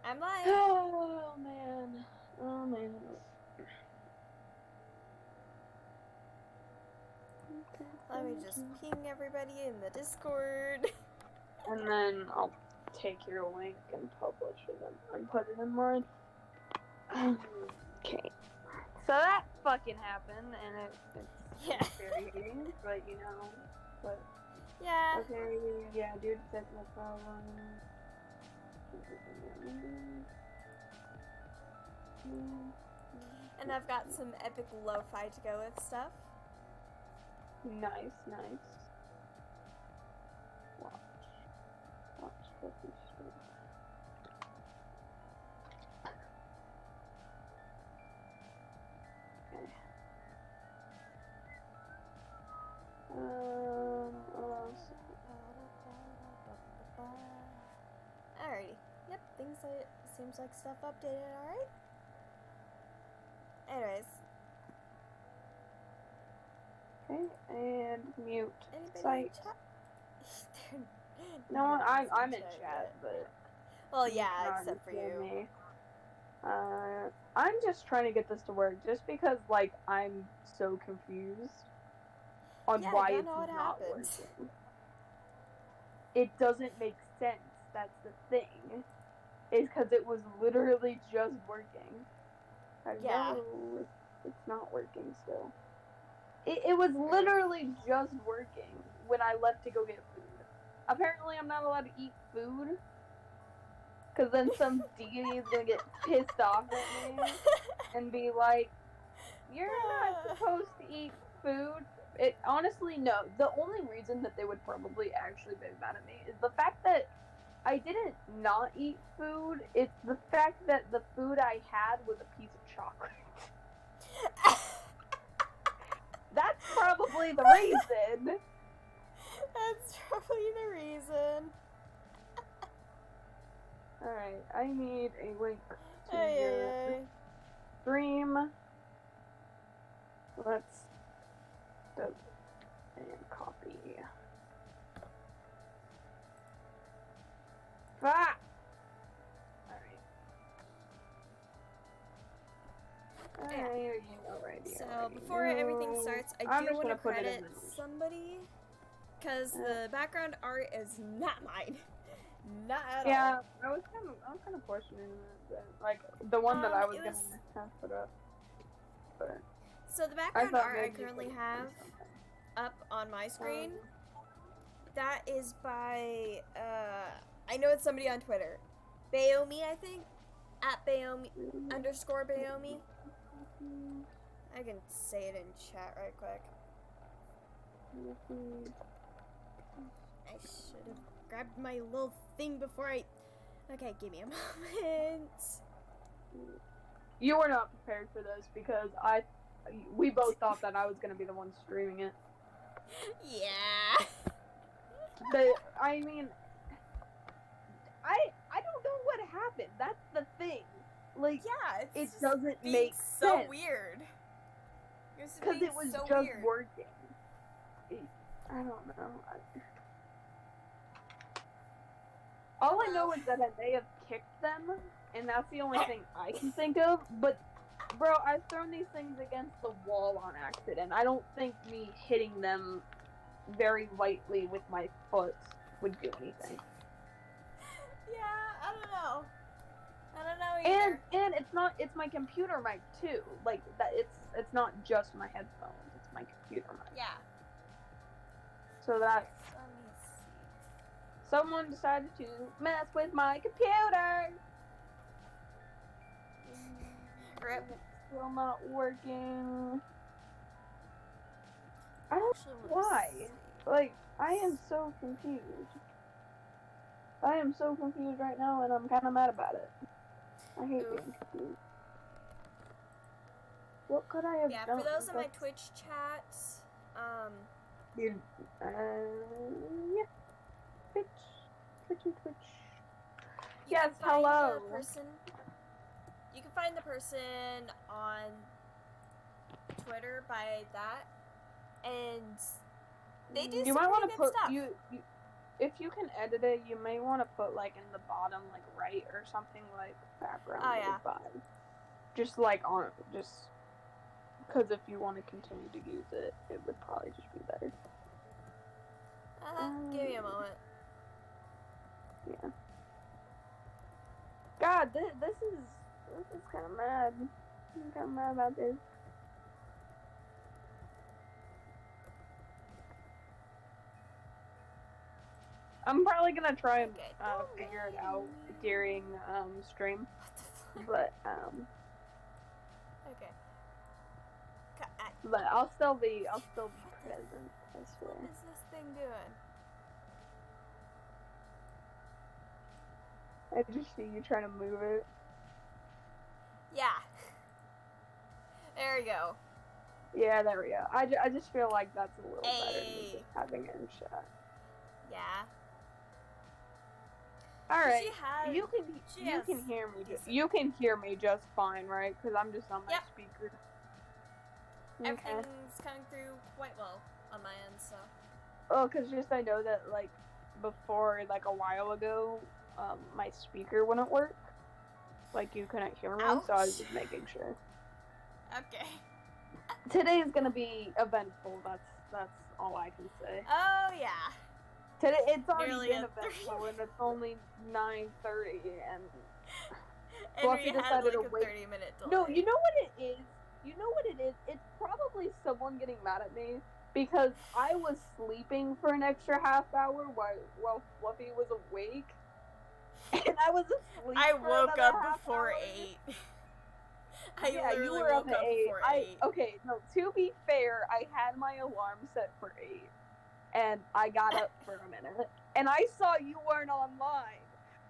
I'm live. Oh man. Oh man. Let me just ping everybody in the Discord. And then I'll take your link and publish it and put it in mine. Okay. So that fucking happened, and it's infuriating, but you know, but Yeah. okay, yeah, dude, that's no problem. And I've got some epic lo-fi to go with stuff. Nice. Watch what we stream. Okay. Alrighty. Yep, seems like stuff updated, alright? Anyways. Okay, and mute. Anybody in chat? No, I'm in chat, but... Well, yeah, except for you. Me. I'm just trying to get this to work, just because, like, I'm so confused on why it's not working. It doesn't make sense, that's the thing. It's because it was literally just working. Yeah. It's not working still. It was literally just working when I left to go get food. Apparently I'm not allowed to eat food, because then some deity is going to get pissed off at me and be like, you're not supposed to eat food. Honestly, no. The only reason that they would probably actually be mad at me is the fact that I didn't not eat food. It's the fact that the food I had was a piece of chocolate. That's probably the reason. That's probably the reason. Alright, I need a link to your stream. Let's go and copy. Ah! Alright. So, before everything starts, I do want to credit somebody, because the background art is not mine. Not at all. Yeah, I was kind of questioning that, like, the one that I was gonna have put up. But so the background art I currently have up on my screen, that is by, I know it's somebody on Twitter. Bayomi, I think? At Bayomi, _Bayomi. I can say it in chat right quick. I should have grabbed my little thing before I... Okay, give me a moment. You were not prepared for this because we both thought that I was going to be the one streaming it. Yeah. But, I mean, I don't know what happened. That's the thing. Like, yeah, it doesn't make so sense. Weird. Because it was so just weird. working. I don't know. All I know is that I may have kicked them, and that's the only thing I can think of. But, bro, I've thrown these things against the wall on accident. I don't think me hitting them very lightly with my foot would do anything. Yeah, I don't know either. And it's my computer mic too. Like that it's not just my headphones, it's my computer mic. Yeah. So that's Let me see. Someone decided to mess with my computer. Rip. It's still not working. I don't know why. Like, I am so confused. I am so confused right now, and I'm kind of mad about it. I hate being confused. What could I have done? Yeah, for those in my Twitch chats, yeah. Twitch. Yes, hello. You can find the person on Twitter by that, and they do some pretty good stuff. if you can edit it, you may want to put like in the bottom, like right or something, like background made by. Just like on, just because if you want to continue to use it, it would probably just be better. Give me a moment. Yeah. God, this is kind of mad. I'm kind of mad about this. I'm probably gonna try and figure it out during stream, but Okay. But I'll still be present. I swear. What is this thing doing? I just see you trying to move it. Yeah. There we go. Yeah, there we go. I just feel like that's a little better than just having it in shot. Yeah. All right. You can hear me. You can hear me just fine, right? Because I'm just on my speaker. Everything's coming through quite well on my end, so. Oh, because just I know that like before, like a while ago, my speaker wouldn't work. Like you couldn't hear me, so I was just making sure. Okay. Today is gonna be eventful. That's all I can say. Oh yeah. Today it's already been eventful, and it's only 9:30, and Fluffy decided to wait. 30-minute delay. No, you know what it is. It's probably someone getting mad at me because I was sleeping for an extra half hour while Fluffy was awake, and I was asleep. I woke up before 8. You were up at 8. Okay, no, to be fair, I had my alarm set for 8, and I got up for a minute, and I saw you weren't online,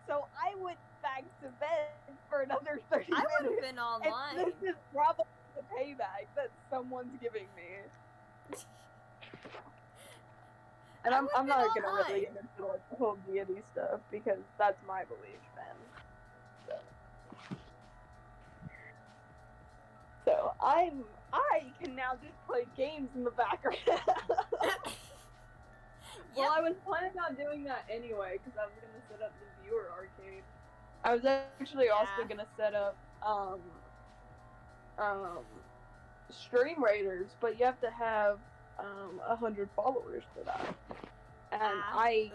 so I went back to bed for another 30 minutes. I would have been online. And this is probably the payback that someone's giving me. And I'm not gonna really get into like the whole deity stuff because that's my belief, man. So I can now just play games in the background. Well, I was planning on doing that anyway because I was gonna set up the viewer arcade. I was actually also gonna set up Stream Raiders, but you have to have 100 followers for that. And I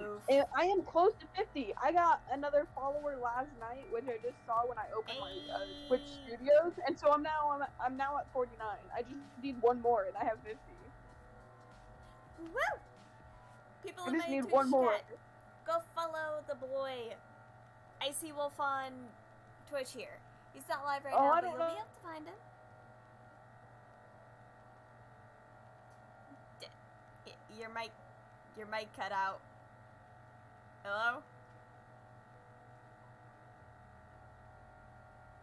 am close to 50. I got another follower last night, which I just saw when I opened my Twitch Studios, and so I'm now at 49. I just need one more, and I have 50. Woo! People I in just my need Twitch one more. chat, go follow the boy ICWolf on Twitch here. He's not live right now, but you'll be able to find him. Your mic cut out. Hello?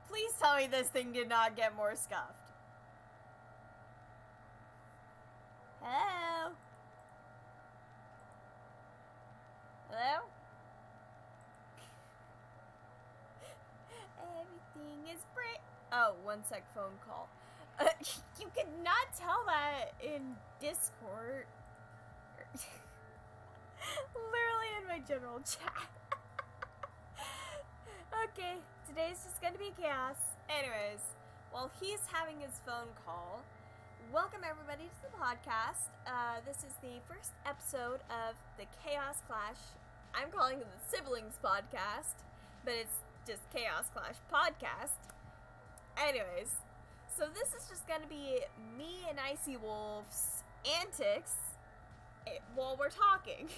Please tell me this thing did not get more scuffed. Hello? Hello? Everything is great. Oh, 1 sec, phone call. You cannot tell that in Discord. Literally in my general chat. Okay, today's just gonna be chaos. Anyways, while he's having his phone call, welcome everybody to the podcast. This is the first episode of the Chaos Clash. I'm calling it the Siblings Podcast, but it's just Chaos Clash Podcast. Anyways, so this is just gonna be me and ICWolf's antics while we're talking.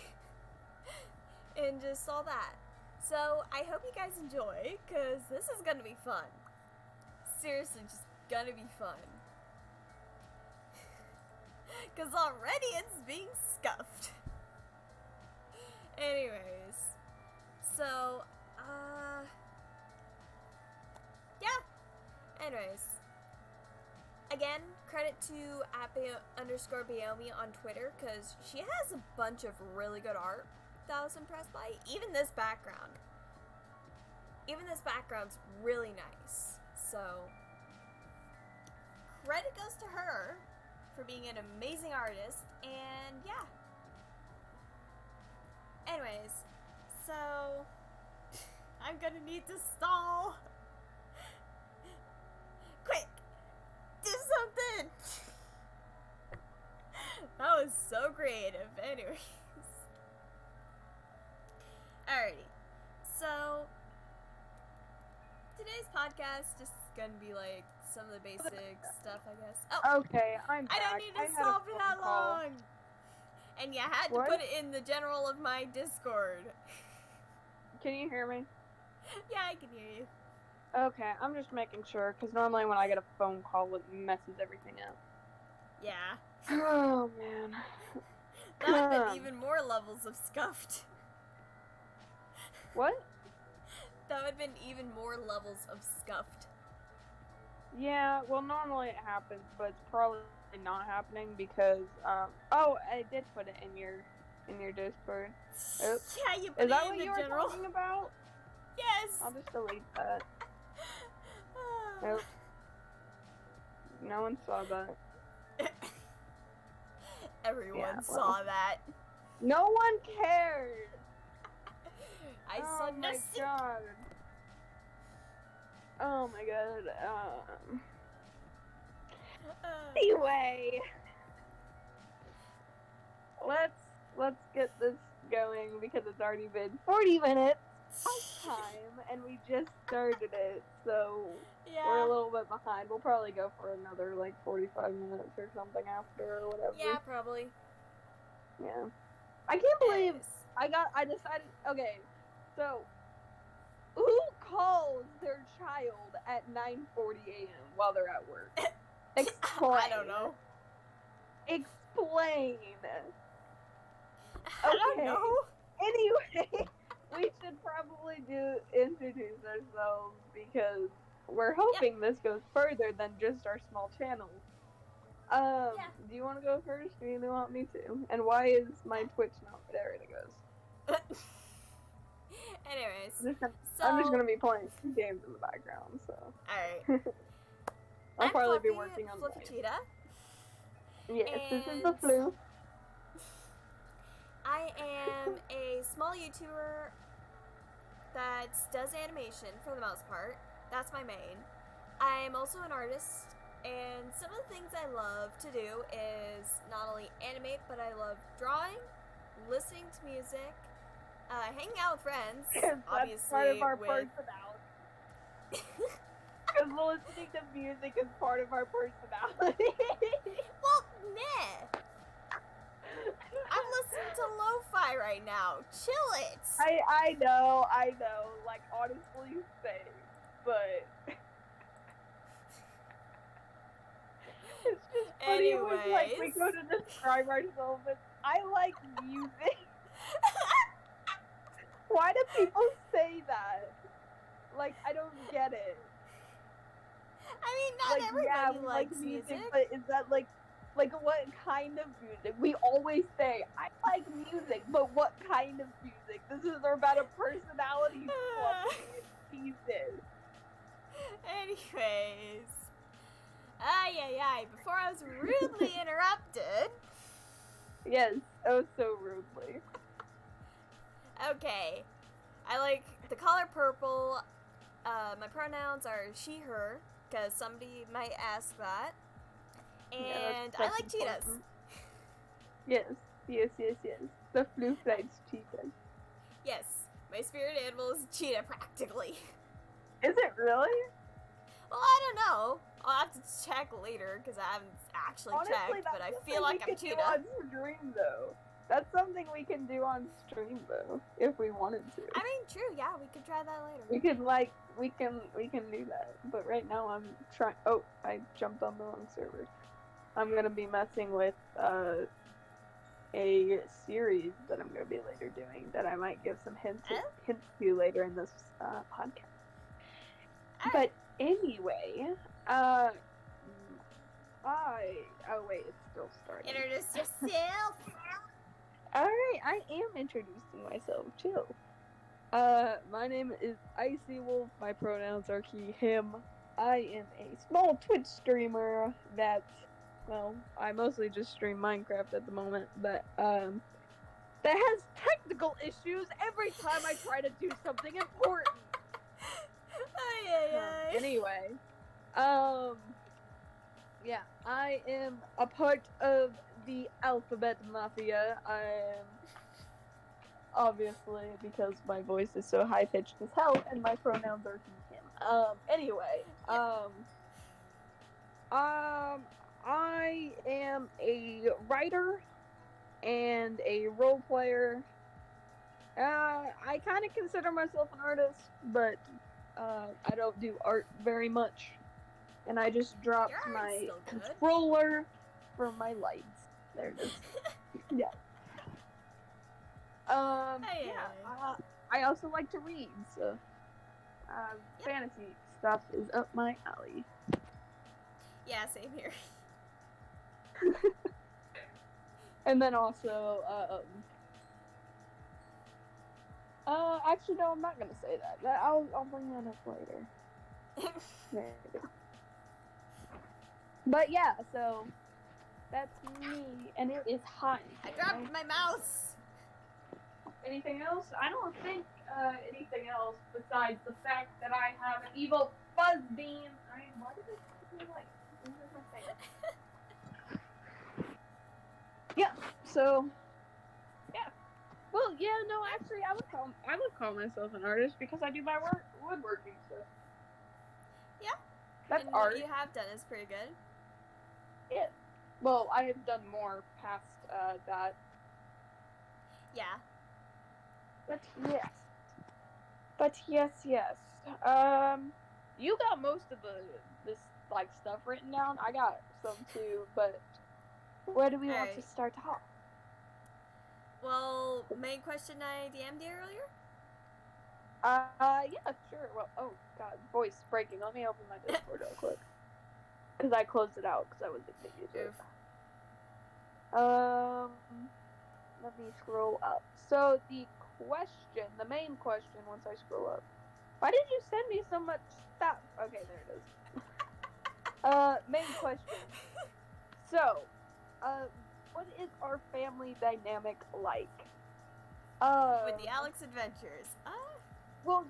And just all that. So, I hope you guys enjoy, because this is gonna be fun. Seriously, just gonna be fun. Because already it's being scuffed. Anyways. So, yeah. Anyways. Again, credit to @_Bayomi on Twitter, because she has a bunch of really good art that I was impressed by. Even this background. Even this background's really nice. So, credit goes to her for being an amazing artist, and yeah. Anyways, so I'm gonna need to stall. Quick, do something. That was so creative. Anyways, alrighty. So today's podcast just gonna be like some of the basic stuff, I guess. Oh, Okay, I'm back. I don't need to stall for that long. And you had to put it in the general of my Discord. Can you hear me? Yeah, I can hear you. Okay, I'm just making sure, because normally when I get a phone call, it messes everything up. Yeah. Oh, man. That would have been even more levels of scuffed. What? That would have been even more levels of scuffed. Yeah, well, normally it happens, but it's probably not happening because, oh, I did put it in your Discord. Oops. Yeah, you put Is that it what in the you were general. talking about? Yes. I'll just delete that. Nope. No one saw that. Everyone saw that. No one cared. I saw nothing. Oh my god. Oh my god. Anyway, let's get this going because it's already been 40 minutes of time and we just started it, so we're a little bit behind. We'll probably go for another like 45 minutes or something after or whatever. Yeah, probably. Yeah. I can't believe I decided. Okay, so who calls their child at 9:40 a.m. while they're at work? Explain. I don't know. Explain. I don't know. Anyway, we should probably introduce ourselves because we're hoping this goes further than just our small channel. Do you want to go first, or do you want me to? And why is my Twitch not there? It goes. Anyways, I'm just gonna be playing some games in the background, so. Alright. I'll probably be working on Fluffy Cheetah. Yes, this is the flu. I am a small YouTuber that does animation for the most part. That's my main. I'm also an artist, and some of the things I love to do is not only animate, but I love drawing, listening to music, hanging out with friends. Obviously, that's part of our personality. Because listening to music is part of our personality. Well, meh. I'm listening to lo-fi right now. Chill it. I know. Like, honestly, same. But it's just funny. It was like we go to describe ourselves as, I like music. Why do people say that? Like, I don't get it. I mean, not everybody likes music. But is that like what kind of music? We always say, I like music, but what kind of music? This is about a personality pieces. Anyways. Before I was rudely interrupted. Yes, oh so rudely. Okay. I like the color purple. My pronouns are she, her, because somebody might ask that. And I like cheetahs. Yes. The blue-flighted cheetah. Yes, my spirit animal is a cheetah, practically. Is it really? Well, I don't know. I'll have to check later, because I haven't actually checked, but I feel like I'm cheetah. On stream, though. That's something we can do on stream, though, if we wanted to. I mean, true, yeah, we could try that later. We can do that. But right now I'm trying. Oh, I jumped on the wrong server. I'm gonna be messing with a series that I'm gonna be later doing that I might give some hints to later in this podcast. But anyway, oh wait, it's still starting. Introduce yourself. Alright, I am introducing myself, chill. My name is ICWolf, my pronouns are he, him. I am a small Twitch streamer that, well, I mostly just stream Minecraft at the moment, but, that has technical issues every time I try to do something important. Anyway, yeah, I am a part of the Alphabet Mafia. I am, obviously, because my voice is so high pitched as hell, and my pronouns are he, him. Anyway, I am a writer and a role player. I kind of consider myself an artist, but I don't do art very much. And I just dropped my controller for my lights. There it is. Yeah. I also like to read, so fantasy stuff is up my alley. Yeah, same here. And then also, actually, no, I'm not gonna say that. I'll bring that up later. Maybe. But yeah, so that's me, and it is hot. I dropped my mouse. Anything else? I don't think anything else besides the fact that I have an evil fuzz beam. Why did it give me light? Where's my thing? Yeah. So. Yeah. Well, yeah. No, actually, I would call myself an artist because I do my woodworking stuff. Yeah. That's and art. What you have done is pretty good. Yeah. Well, I have done more past that. Yeah. But yes. You got most of this like stuff written down. I got some too, but where do we want to start off? Well, main question I DM'd you earlier? Yeah, sure. Well, oh god, voice breaking. Let me open my Discord real quick. Because I closed it out because I was going to use it. Let me scroll up. So the main question, once I scroll up. Why did you send me so much stuff? Okay, there it is. Main question. So, what is our family dynamic like? With the Alex Adventures. Well,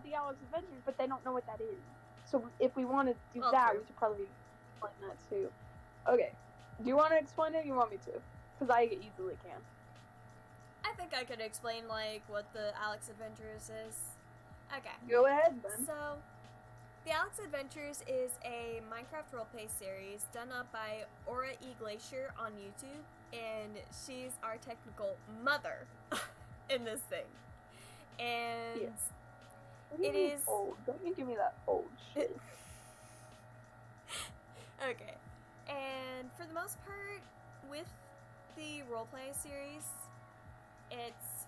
the Alex Adventures, but they don't know what that is. So if we want to do that, we should probably explain that too. Okay. Do you want to explain it or you want me to? Because I easily can. I think I could explain, like, what the Alex Adventures is. Okay. Go ahead, then. So, the Alex Adventures is a Minecraft roleplay series done up by Aura E. Glacier on YouTube, and she's our technical mother in this thing. And it is old. Don't you give me that old shit. Okay. And for the most part, with the roleplay series, it's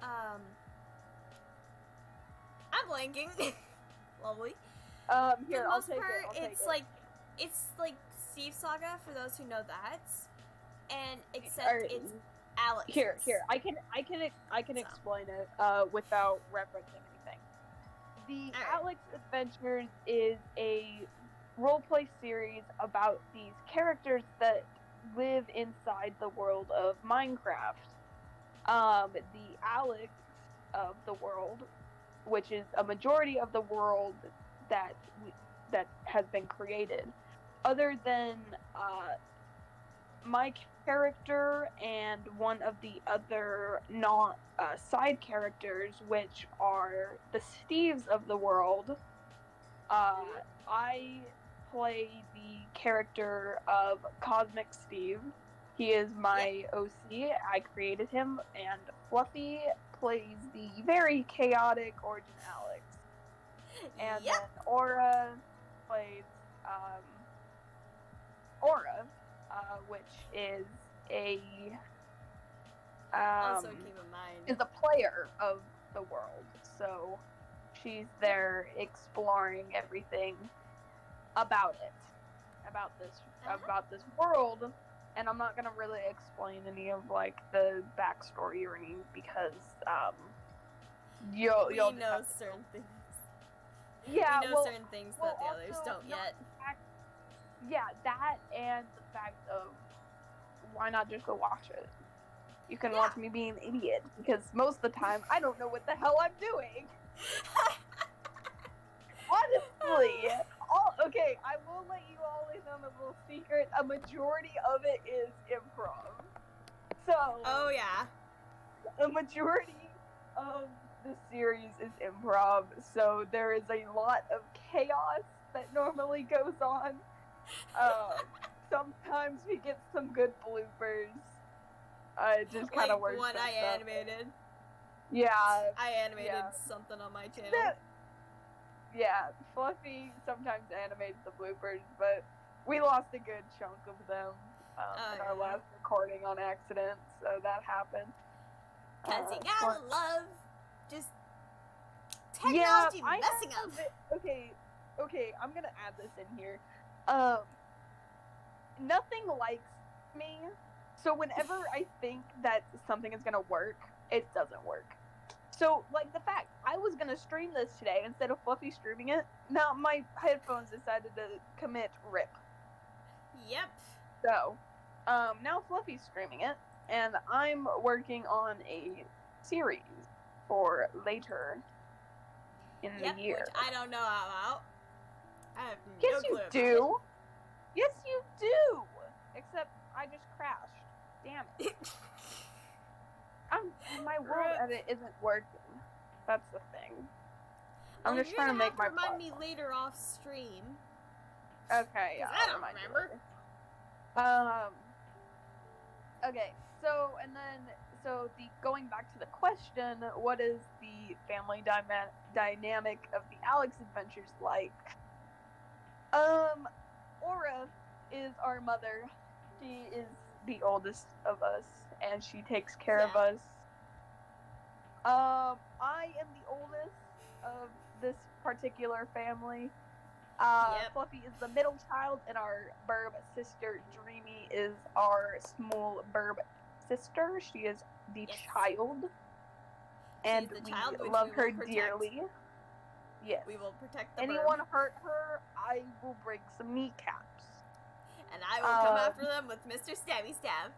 I'm blanking. Lovely. Here, for the most part, it's like Steve Saga for those who know that, and except it's Alex. Here, I can explain it without referencing anything. The Alex Adventures is a roleplay series about these characters that live inside the world of Minecraft. The Alex of the world, which is a majority of the world that has been created, other than my character and one of the other not side characters, which are the Steves of the world. I play the character of Cosmic Steve. He is my OC. I created him, and Fluffy plays the very chaotic Origin Alex. And then Aura plays Aura, which is also keep in mind is a player of the world. So she's there exploring everything about this world. And I'm not gonna really explain any of like the backstory or anything because you'll know certain things. Yeah, we know certain things that the others don't yet. Yeah, that and the fact of why not just go watch it? You can watch me be an idiot, because most of the time, I don't know what the hell I'm doing. Honestly. Okay, I will let you all in on a little secret. A majority of it is improv. So... Oh, yeah. A majority of the series is improv, so there is a lot of chaos that normally goes on. Sometimes we get some good bloopers. It just kind of works. Like one I animated. Yeah. I animated something on my channel. Yeah, Fluffy sometimes animates the bloopers, but we lost a good chunk of them in our last recording on accident, so that happened. Cause you gotta love just technology messing up. Okay, I'm gonna add this in here. Nothing likes me, so whenever I think that something is gonna work, it doesn't work. So, like, the fact I was gonna stream this today instead of Fluffy streaming it, now my headphones decided to commit RIP. Yep. So, now Fluffy's streaming it, and I'm working on a series for later in the year. Which I don't know about. I have no Yes, clue you do. Yes, you do. Except I just crashed. Damn it. My world edit isn't working. That's the thing. I'm just trying to make my remind me later off stream. Okay, yeah. I don't remember. Okay, so going back to the question, what is the family dynamic of the Alex adventures like? Aura is our mother. She is the oldest of us, and she takes care of us. I am the oldest of this particular family. Fluffy is the middle child, and our burb sister, Dreamy, is our small burb sister. She is the child. And we love her dearly. Yes. We will protect the Anyone hurt her, I will break some kneecaps. And I will come after them with Mr. Stabby Stab.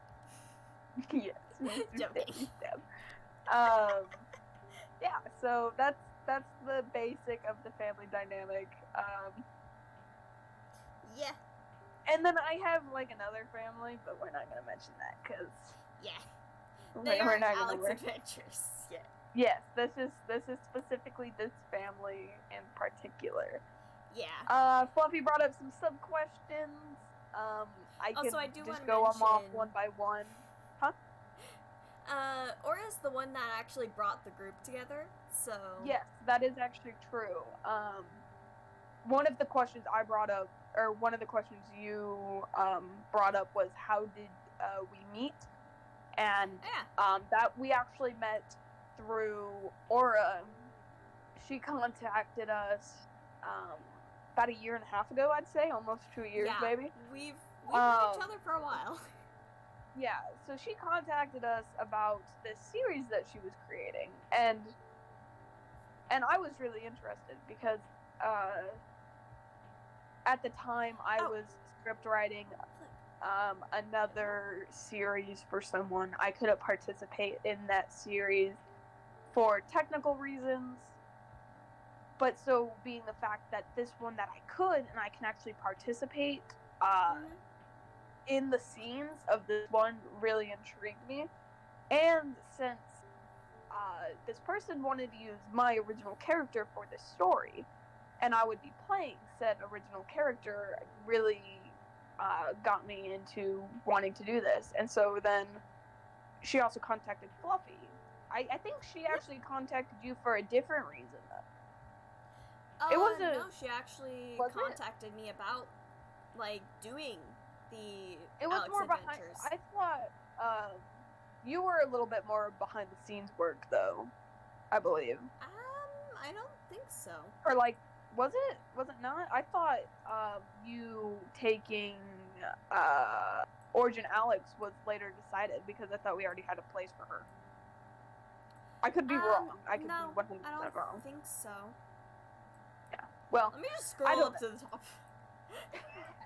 Yes, Mr. Stabby Stab. Yeah, so that's the basic of the family dynamic. Yeah. And then I have like another family, but we're not gonna mention that because we're not Alex gonna Adventures. Yeah. Yes, this is specifically this family in particular. Yeah. Fluffy brought up some sub questions. I can just go them off one by one. Huh? Aura's the one that actually brought the group together, so... Yes, that is actually true. One of the questions I brought up, or one of the questions you brought up was how did we meet? And that we actually met through Aura. She contacted us about a year and a half ago, I'd say, almost 2 years, maybe. We've known each other for a while. Yeah, so she contacted us about this series that she was creating, and I was really interested because at the time I was script writing another series for someone. I couldn't participate in that series for technical reasons, but so being the fact that this one that I could and I can actually participate in the scenes of this one really intrigued me. And since this person wanted to use my original character for this story, and I would be playing said original character, really got me into wanting to do this. And so then she also contacted Fluffy. I think she actually contacted you for a different reason, though. It wasn't. No, she actually contacted me about like doing the It was Alex more Adventures. I thought you were a little bit more behind the scenes work, though, I believe. I don't think so. Or like, was it not? I thought you taking Origin Alex was later decided because I thought we already had a place for her. I could be wrong. I could be 100% I wrong. don't think so. Yeah. Well, let me just scroll up to the top.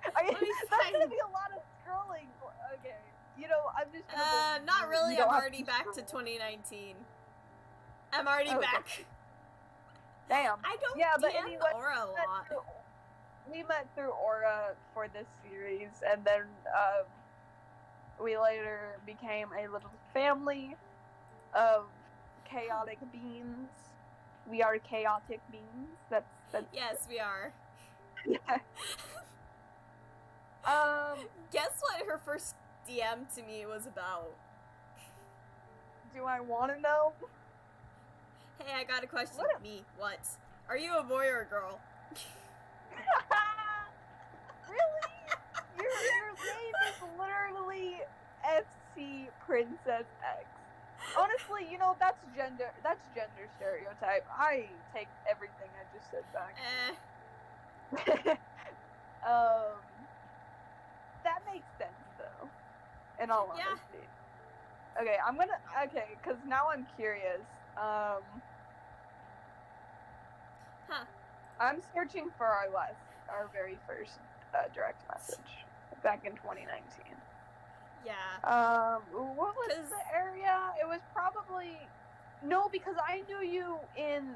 That's gonna be a lot of scrolling. Okay. I'm just gonna. Not really. I'm already back to 2019. I'm already back. Damn. I don't but DM anyway, Aura a lot. We met through Aura for this series, and then we later became a little family of chaotic beings. We are chaotic beings. That's Yes, we are. Guess what her first DM to me was about? Do I want to know? Hey, I got a question. Me, what? Are you a boy or a girl? Really? Your name is literally FC Princess X. Honestly, that's gender stereotype. I take everything I just said back. That makes sense though. In all honesty. Okay, because now I'm curious. I'm searching for our very first direct message back in 2019. Yeah. What was the area? It was probably no, because I knew you in.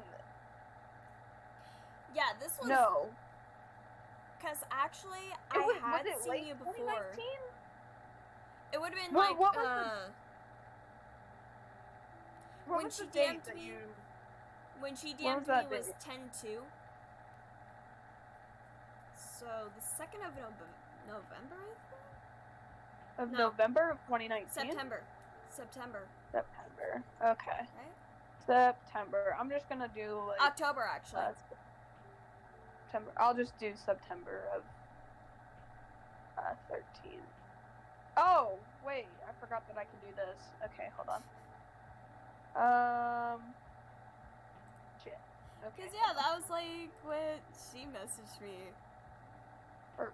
Yeah, this was no. Because actually, I had seen you before. 2019? It would have been what was when she DM'd me. When she DM'd me was 10/2. So the 2nd of November, I think? November of 2019? September. Okay. Right? September. I'm just gonna do October, actually. September. I'll just do September of 13. Oh, wait. I forgot that I can do this. Okay, hold on. Shit. Okay. Because, yeah, that was, what she messaged me. Search.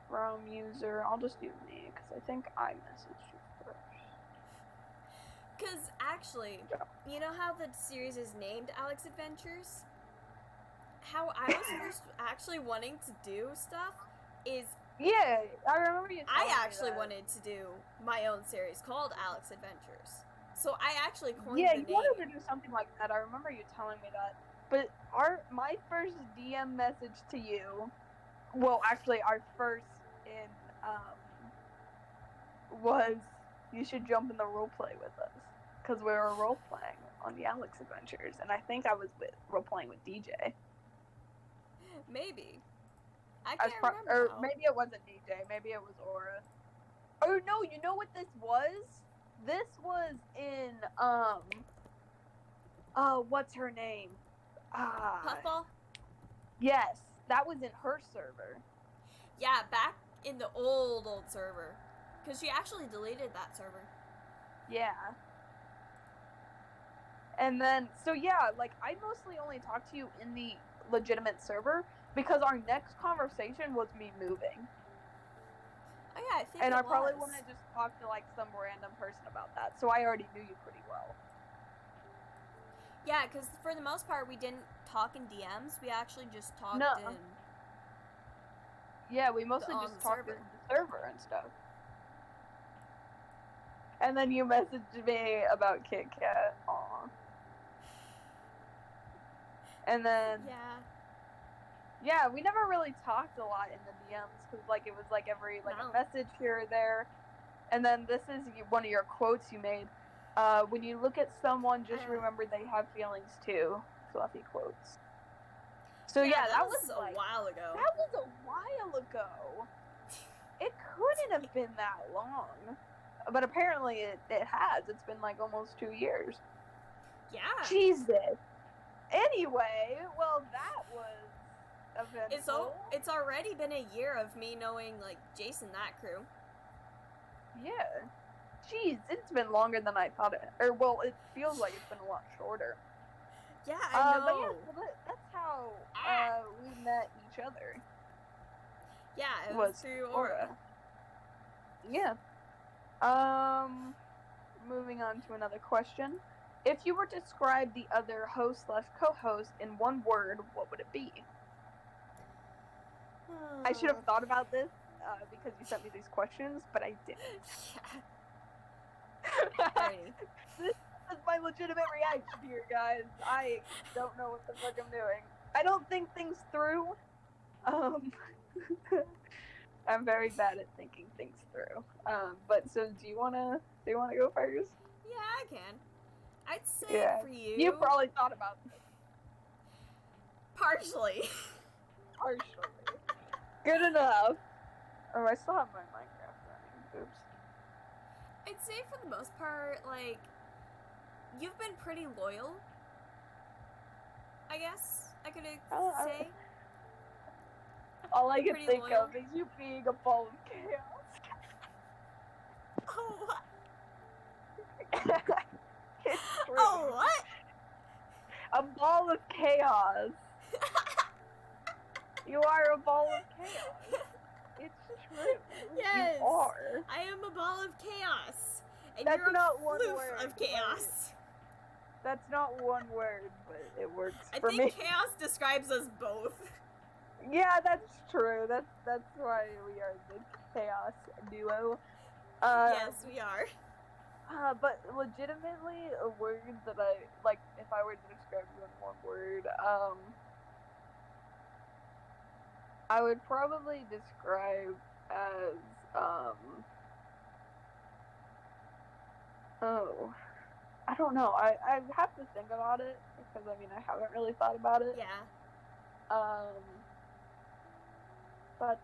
From user. I'll just do me, because I think I messaged you first. Because, actually, you know how the series is named Alex Adventures? How I was first actually wanting to do stuff is... Yeah, I remember you telling me actually that. wanted to do my own series called Alex Adventures. So I actually coined the name. You wanted to do something like that. I remember you telling me that. But my first DM message to you, well, actually, our first was you should jump in the roleplay with us. Because we were role-playing on the Alex Adventures. And I think I was role-playing with DJ. Maybe. I can't remember. Or maybe it wasn't DJ. Maybe it was Aura. Or no, you know what this was? This was in, what's her name? Puffball? Yes, that was in her server. Yeah, back in the old server. Because she actually deleted that server. Yeah. And then, so yeah, I mostly only talked to you in the legitimate server because our next conversation was me moving. Oh yeah, I think and I probably wouldn't have just talked to some random person about that, so I already knew you pretty well. Yeah, because for the most part we didn't talk in DMs, we actually just talked in... Yeah, we mostly just talked in the server and stuff. And then you messaged me about Kit Kat. Aw. And then... Yeah, we never really talked a lot in the DMs, because, it was, every, a message here or there. And then this is one of your quotes you made. When you look at someone, just remember they have feelings, too. Fluffy quotes. So, yeah, that was a while ago. That was a while ago. It couldn't have been that long. But apparently it has. It's been, almost 2 years. Yeah. Jesus. Anyway, well, that was... eventful. It's already been a year of me knowing, Jason, that crew. Yeah. Jeez, it's been longer than I thought it... Or, well, it feels like it's been a lot shorter. Yeah, I know. But yeah, that's how we met each other. Yeah, it was through Aura. Yeah. Moving on to another question. If you were to describe the other host/co-host in one word, what would it be? I should have thought about this because you sent me these questions, but I didn't. Yeah. This is my legitimate reaction here, guys. I don't know what the fuck I'm doing. I don't think things through. I'm very bad at thinking things through. But so do you wanna go first? Yeah, I can. I'd say for you. You probably thought about this. Partially. Good enough. Oh, I still have my Minecraft running. Oops. I'd say for the most part, like, you've been pretty loyal. I guess I could say. All I can think of is you being a ball of chaos. Oh, what? It's true. Oh, what? A ball of chaos. You are a ball of chaos. It's true. Yes. You are. I am a ball of chaos. And That's you're not a one floof word, of chaos. That's not one word, but it works I for me. think chaos describes us both. Yeah, that's true. That's why we are the chaos duo. Yes, we are. But legitimately, a word that I like, if I were to describe you in one word, I would probably describe as I don't know. I have to think about it because I mean I haven't really thought about it. Yeah. But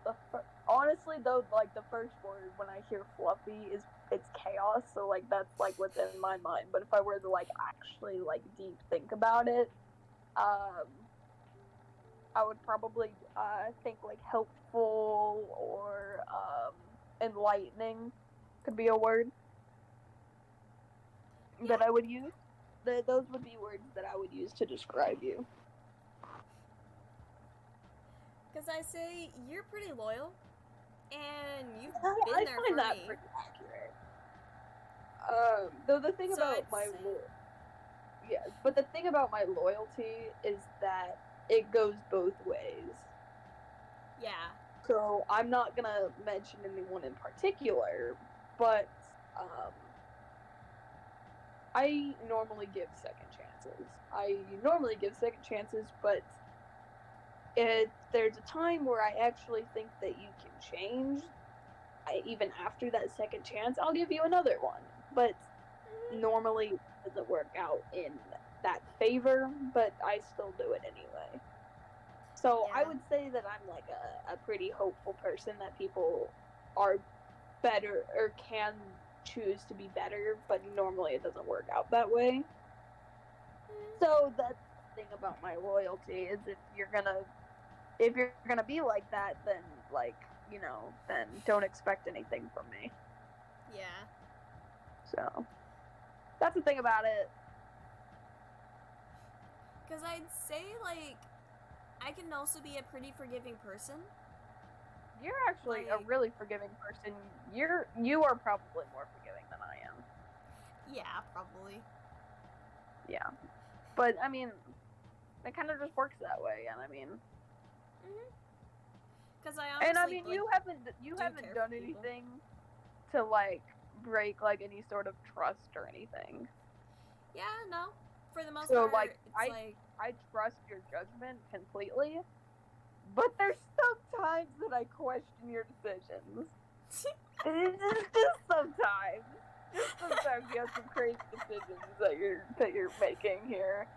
honestly though, like the first word when I hear fluffy it's chaos, so like that's like what's in my mind. But if I were to like actually like deep think about it, I would probably think like helpful or enlightening could be a word that I would use. Those would be words that I would use to describe you. Because I say you're pretty loyal, and you've I been there find for that me. pretty accurate. Though the thing about but the thing about my loyalty is that it goes both ways. Yeah. So I'm not gonna mention anyone in particular, but I normally give second chances. But if there's a time where I actually think that you can change, even after that second chance, I'll give you another one. But normally it doesn't work out in that favor, but I still do it anyway. So Yeah. I would say that I'm like a pretty hopeful person that people are better or can choose to be better, but normally it doesn't work out that way. So that's the thing about my loyalty is if you're gonna be like that, then like, you know, then don't expect anything from me. Yeah. So that's the thing about it. Because I'd say, like, I can also be a pretty forgiving person. You're actually a really forgiving person. You are probably more forgiving than I am. Yeah, probably. Yeah. But, I mean, it kind of just works that way, and I mean... Because I honestly, and, I mean, like, you haven't done anything to, like, break, like, any sort of trust or anything. Yeah, no. For the most part, like, I trust your judgment completely, but there's some times that I question your decisions. just sometimes. Just sometimes you have some crazy decisions that you're making here.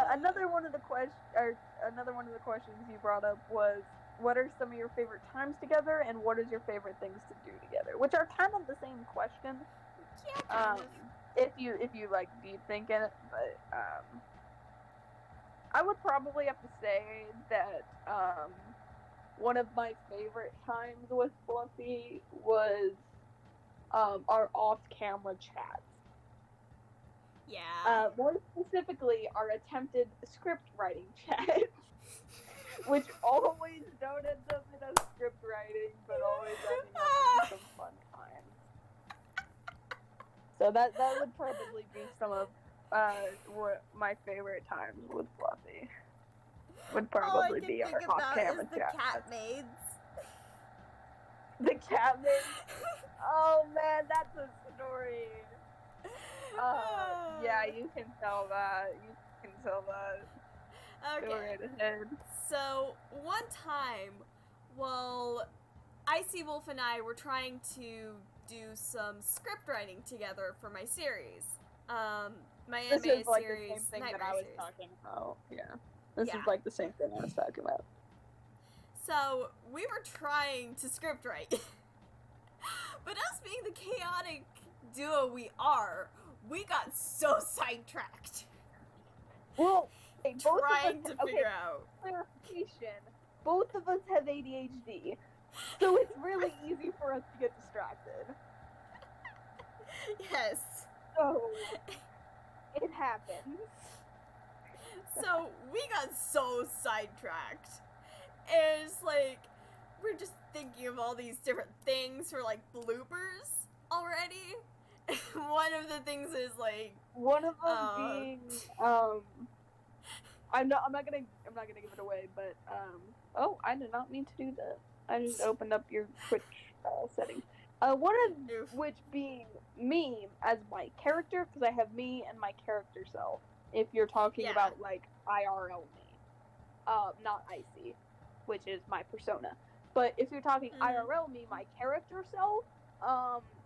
Another one of the questions you brought up was, what are some of your favorite times together, and what is your favorite things to do together? Which are kind of the same question. Yeah, kind of. If you like deep think in it, but I would probably have to say that one of my favorite times with Fluffy was our off-camera chats. Yeah. More specifically, our attempted script writing chats, which always don't end up in a script writing, but always ending up in some fun times. So that would probably be some of what my favorite times with Fluffy. would All I probably can be our think about off-camera is the chat. cat maids. The cat maids? Oh man, that's a story. Yeah, you can tell that. Okay. Go right ahead. So, one time, while ICWolf and I were trying to do some script writing together for my series. My This anime is like series, the same thing Nightmare that I was series. talking about. Yeah. This Yeah. is like the same thing I was talking about. So, we were trying to script write. But us being the chaotic duo we are, we got so sidetracked. Well, both trying of us, to figure out. Clarification. Both of us have ADHD. So it's really easy for us to get distracted. Yes. So, it happens. So, we got so sidetracked. And it's like, we're just thinking of all these different things for, like, bloopers already. One of the things is, like... One of them being, I'm not gonna give it away, but, oh, I did not mean to do that. I just opened up your Twitch settings. One of which being me as my character, because I have me and my character self, if you're talking about, like, IRL me. Not IC, which is my persona. But if you're talking IRL me, my character self,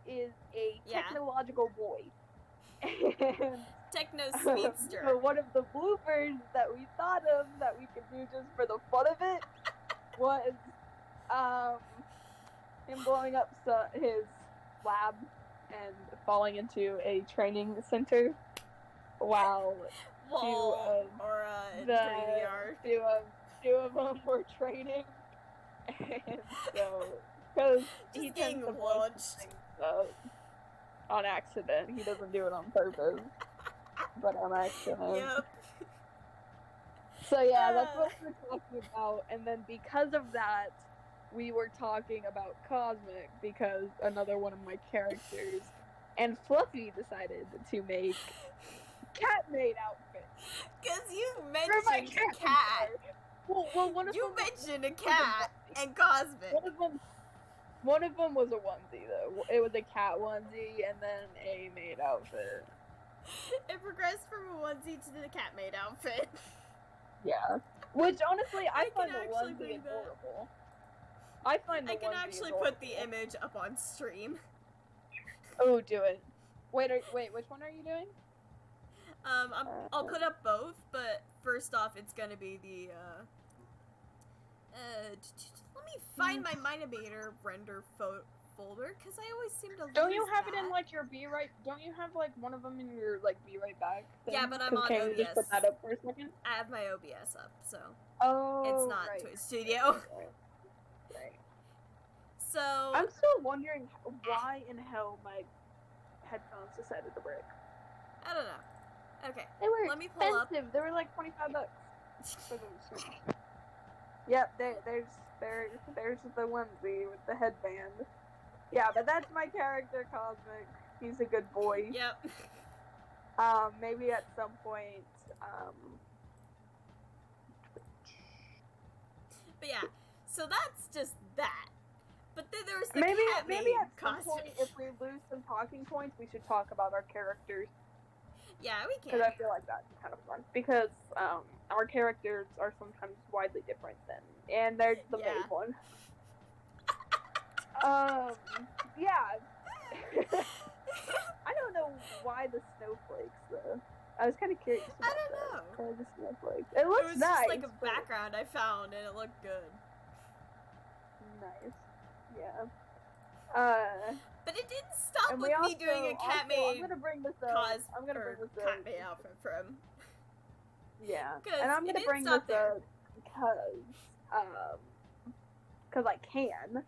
is a technological boy. And Techno speedster. so one of the bloopers that we thought of that we could do just for the fun of it was him blowing up his lab and falling into a training center while two of them were training. And so, because he tends to launched on accident, he doesn't do it on purpose, but on accident. Yep. So yeah, that's what we were talking about, and then because of that, we were talking about Cosmic, because another one of my characters, and Fluffy decided to make cat-made outfits. Because you mentioned a cat. Well, one of you them mentioned a cat and Cosmic. One of them was a onesie, though. It was a cat onesie and then a maid outfit. It progressed from a onesie to the cat maid outfit. Yeah. Which, honestly, I find the onesie adorable. I can actually put the image up on stream. Oh, do it. Wait, which one are you doing? I'll put up both, but first off, it's gonna be the, let me find my Minimator render folder, because I always seem to lose Don't you have it in, like, your Be Right, don't you have, like, one of them in your, like, Be Right Back thing? Yeah, but I'm on can OBS. You just put that up for a second? I have my OBS up, so. Oh, it's not Twitch Studio. Right. So. I'm still wondering why in hell my headphones decided to break. I don't know. Okay. They were Let me pull expensive. up. They were like $25 for those. Yep, there's the onesie with the headband. Yeah, but that's my character, Cosmic. He's a good boy. Yep. Maybe at some point, But yeah, so that's just that. But then there's the maybe at some costume. point, if we lose some talking points, we should talk about our characters. Yeah, we can. Because I feel like that's kind of fun. Because our characters are sometimes widely different and there's the main one. Yeah. I don't know why the snowflakes though. I was kind of curious about I don't know. The snowflakes. It looks was nice. Just like a background I found and it looked good. Nice. Yeah. But it didn't stop with me doing a cat made I'm gonna bring this up. cat made outfit for him. Yeah. And I'm gonna bring this up because I can.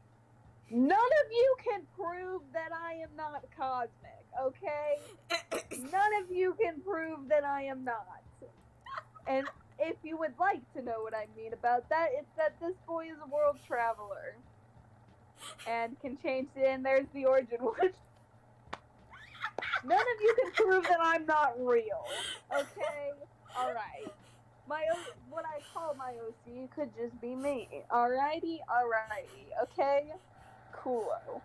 None of you can prove that I am not cosmic, okay? None of you can prove that I am not. And if you would like to know what I mean about that, it's that this boy is a world traveler. And can change it, and there's the origin one. None of you can prove that I'm not real, okay? Alright. what I call my OC could just be me. Alrighty, okay, cool.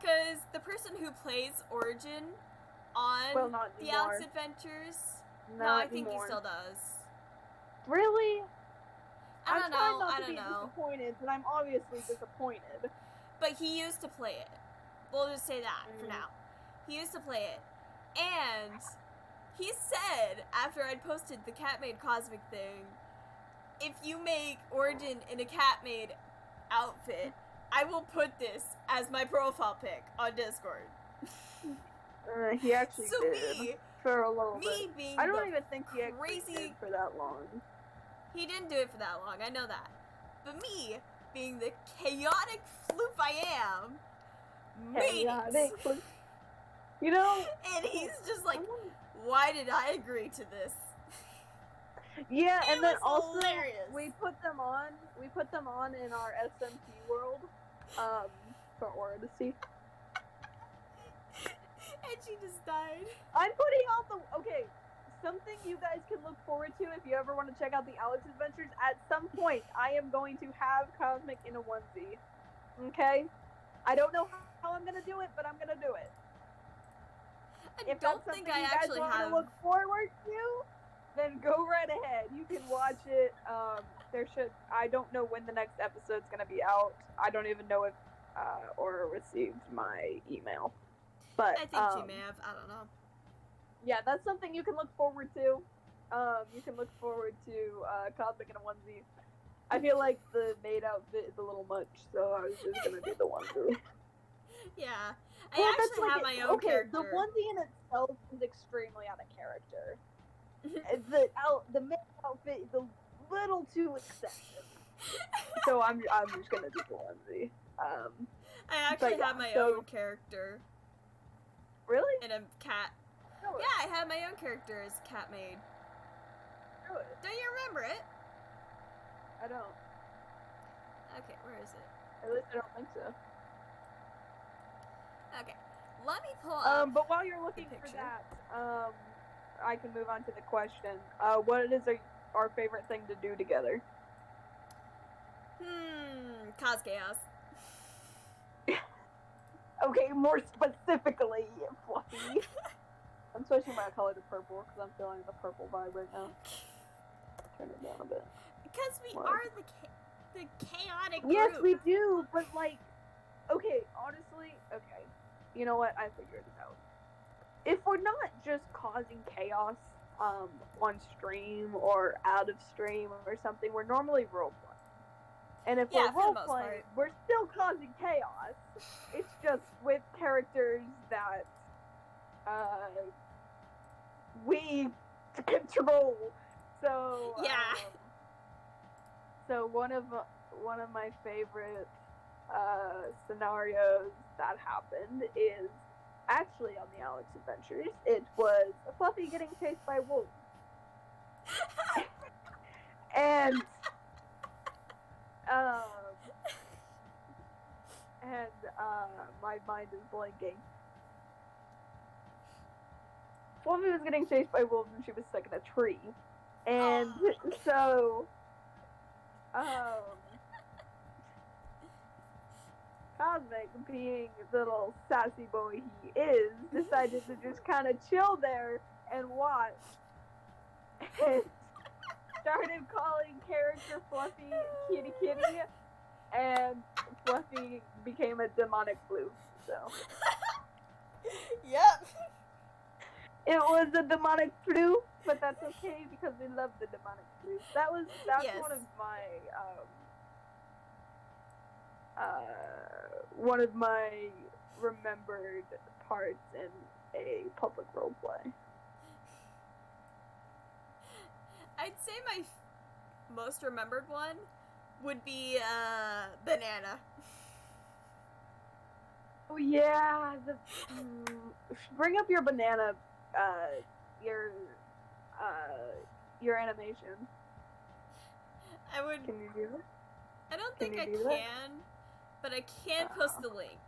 Because the person who plays Origin on the Alex Adventures, no, I think he still does. Really? I don't know. I'm trying not to be disappointed, but I'm obviously disappointed. But he used to play it. We'll just say that for now. He used to play it. And he said, after I'd posted the Cat-Made Cosmic thing, if you make Origin in a Cat-Made outfit, I will put this as my profile pic on Discord. He actually did. For a little bit. Being I don't even think he actually did for that long. He didn't do it for that long, I know that. But me, being the chaotic floof I am, made it. You know? And he's just like, why did I agree to this? Yeah, it and then also hilarious. we put them on in our SMT world, for Aura to see. And she just died. I'm putting out something you guys can look forward to if you ever want to check out the Alex Adventures. At some point, I am going to have Cosmic in a onesie. Okay? I don't know how I'm gonna do it, but I'm gonna do it. If that's something you guys want to look forward to, then go right ahead. You can watch it. I don't know when the next episode's gonna be out. I don't even know if Aura received my email. But I think she may have. I don't know. Yeah, that's something you can look forward to. You can look forward to Cosmic in a onesie. I feel like the maid outfit is a little much, so I was just gonna do the onesie. Yeah, I actually have my own character. The onesie in itself is extremely out of character. The maid outfit is a little too excessive, so I'm just gonna do the onesie. I actually have my own character. Really? And a cat. Really? Yeah, I have my own character as Cat-Made. Really? Don't you remember it? I don't. Okay, where is it? At least I don't think so. Okay, let me pull up. But while you're looking for that, I can move on to the question. What is our favorite thing to do together? Cause chaos. Okay, more specifically, Fluffy. I'm switching my color to purple because I'm feeling the purple vibe right now. Turn it down a bit. Because we are the chaotic group. Yes, we do, but okay, honestly, you know what? I figured it out. If we're not just causing chaos on stream or out of stream or something, we're normally roleplaying. And if we're roleplaying, we're still causing chaos. It's just with characters that we control. So yeah. So one of my favorite scenarios that happened is actually on the Alex Adventures. It was Fluffy getting chased by wolves. And my mind is blanking. Fluffy was getting chased by wolves and she was stuck in a tree. And so Cosmic, being the little sassy boy he is, decided to just kind of chill there and watch. And started calling character Fluffy Kitty Kitty, and Fluffy became a demonic floof, so. Yep. It was a demonic floof, but that's okay because we love the demonic floof. That's yes. One of my remembered parts in a public roleplay. I'd say my most remembered one would be Banana. Oh yeah, bring up your banana, your animation. I would. Can you do that? I don't think I can, but I can post the link.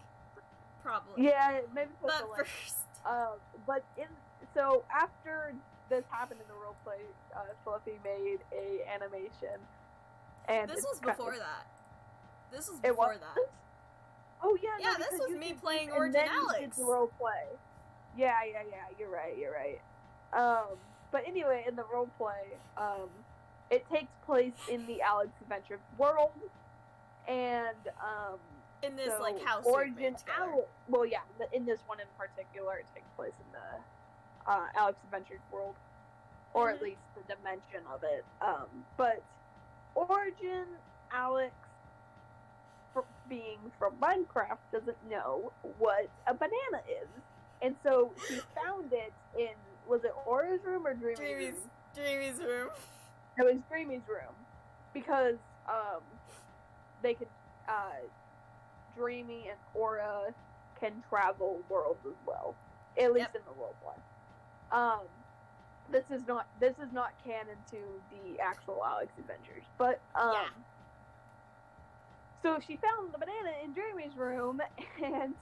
Probably. Yeah, maybe post the link. First. So after this happened in the roleplay, Fluffy made a animation, and this was before that. This was It before was? that. Oh yeah, Yeah, no, this because was you me did playing and Origin then you did Alex. the roleplay. Yeah, you're right. But anyway, in the roleplay, it takes place in the Alex Adventure world, and in this so like house Origin Alex. Well, yeah, in this one in particular, it takes place in the Alex Adventure world, or at least the dimension of it. But Origin Alex, being from Minecraft, doesn't know what a banana is, and so she found it in, was it Aura's room or Dreamy's room? Dreamy's room. It was Dreamy's room, because they could Dreamy and Aura can travel worlds as well, at least in the roleplay. This is not canon to the actual Alex Adventures, but so she found the banana in Dreamy's room and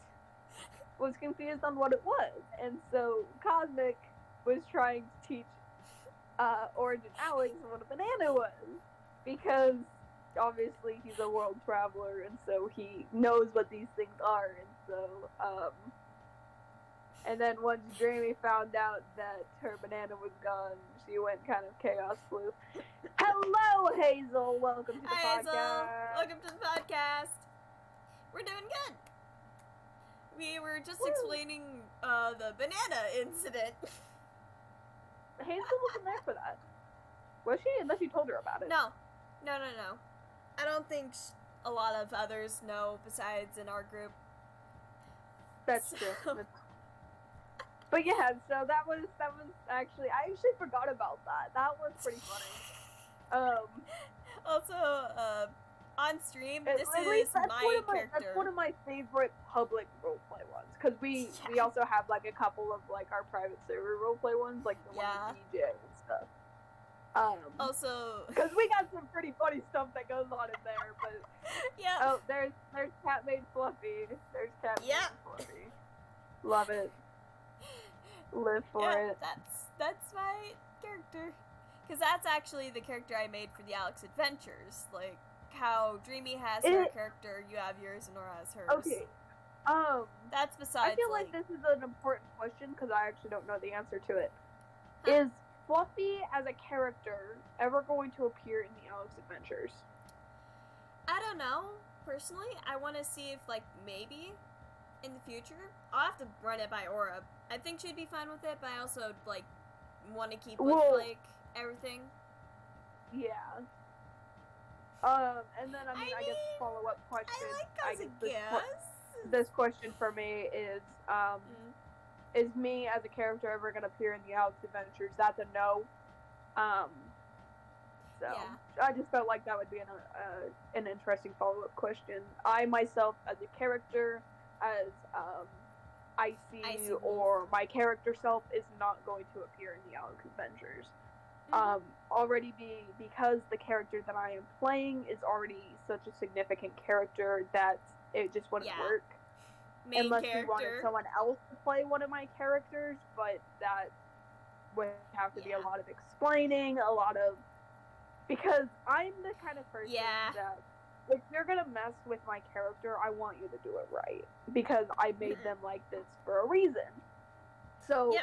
was confused on what it was, and so Cosmic was trying to teach Origin Alex what a banana was, because obviously he's a world traveler, and so he knows what these things are, and so and then once Dreamy found out that her banana was gone, she went kind of chaos blue. Hello, Hazel. Welcome to the podcast. Hazel, welcome to the podcast. We're doing good. We were just explaining the banana incident. Hazel wasn't there for that. Was she? Unless you told her about it. No. I don't think a lot of others know besides in our group. That's true. But yeah, so that was actually, I actually forgot about that. That was pretty funny. Also, on stream, this is my character. That's one of my favorite public roleplay ones, because we also have like a couple of like our private server roleplay ones, like the one with DJ and stuff. Also, because we got some pretty funny stuff that goes on in there, but yeah. Oh, there's Cat Made Fluffy. There's Cat Made Fluffy. Love it. Live for it. That's my character, because that's actually the character I made for the Alex Adventures. Like how Dreamy has her character, you have yours, and Nora has hers. Okay. That's besides. I feel like this is an important question because I actually don't know the answer to it. Huh? Is Fluffy as a character ever going to appear in the Alex Adventures? I don't know. Personally, I want to see if like maybe in the future. I'll have to run it by Aura. I think she'd be fine with it, but I also like want to keep with like everything. Yeah. And then I guess follow-up question. I like this question for me is is me as a character ever going to appear in the Alex Adventures? That's a no. So I just felt like that would be an interesting follow-up question. I myself as a character, as IC or my character self, is not going to appear in the Alex Adventures. Because the character that I am playing is already such a significant character that it just wouldn't work. Unless you wanted someone else to play one of my characters, but that would have to be a lot of explaining, because I'm the kind of person that if you're gonna mess with my character, I want you to do it right, because I made them like this for a reason. So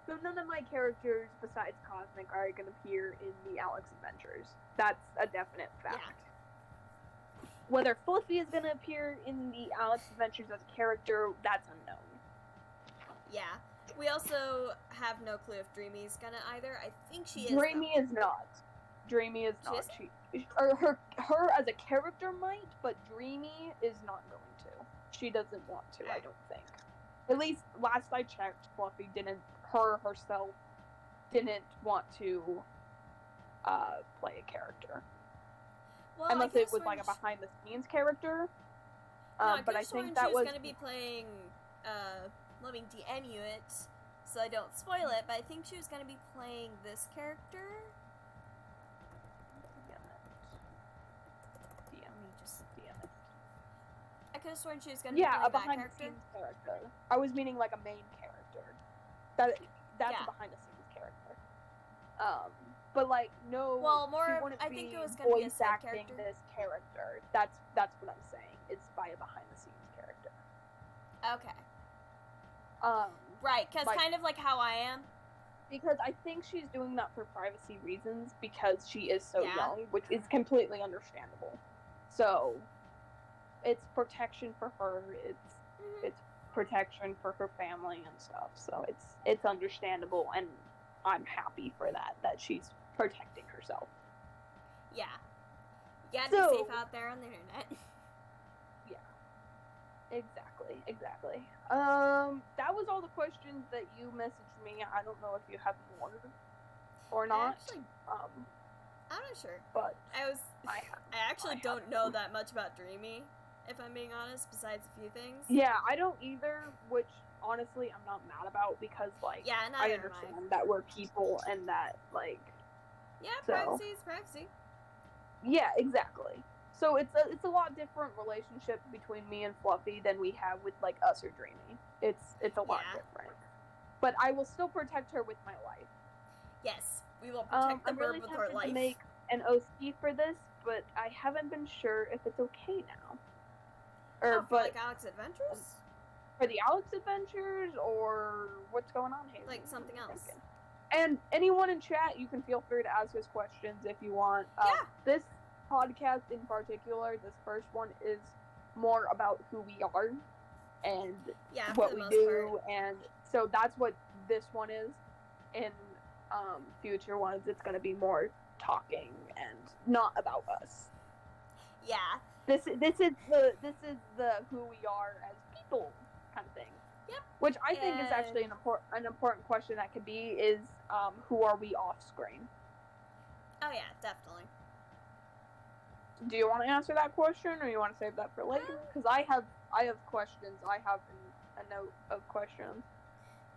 so none of my characters besides Cosmic are gonna appear in the Alex Adventures. That's a definite fact. Yeah. Whether Fluffy is gonna appear in the Alex Adventures as a character, that's unknown. Yeah. We also have no clue if Dreamy's gonna either. I think she is. Dreamy is not. Dreamy is not. Her as a character might, but Dreamy is not going to. She doesn't want to, I don't think. At least last I checked, Fluffy herself didn't want to play a character. Well, unless it was like a behind the scenes character. But I think that was going to be playing let me DMU it so I don't spoil it, but I think she was going to be playing this character. I could have sworn she was going to be playing a behind the scenes character. I was meaning like a main character. That's a behind the scenes character. But like, no, well, more. she wouldn't I be think it was gonna be a voice side acting character. this character. That's what I'm saying. It's by a behind the scenes character. Okay. Um, Right, because like, kind of like how I am. because I think she's doing that for privacy reasons because she is so Yeah. young, which is completely understandable. So, it's protection for her. It's protection for her family and stuff. So it's understandable, and I'm happy for that she's protecting herself. Yeah. You gotta be safe out there on the internet. Yeah. Exactly. That was all the questions that you messaged me. I don't know if you have more or not. I'm not sure. But I actually don't know that much about Dreamy, if I'm being honest, besides a few things. Yeah, I don't either, which honestly I'm not mad about because like I understand that we're people and that like privacy is privacy. Yeah, exactly. So it's a lot different relationship between me and Fluffy than we have with like us or Dreamy. It's a lot different. But I will still protect her with my life. Yes, we will protect the bird with our life. I'm really tempted to make an OC for this, but I haven't been sure if it's okay now. For like Alex Adventures? For the Alex Adventures, or what's going on here? Like something else. And anyone in chat, you can feel free to ask us questions if you want. This podcast in particular, this first one, is more about who we are and what we do, and so that's what this one is. In future ones, it's going to be more talking and not about us. Yeah. This is the who we are as people kind of thing. Yep. Which I think is actually an important question that could be is who are we off screen? Oh yeah, definitely. Do you want to answer that question, or you want to save that for later? Because I have questions. I have a note of questions.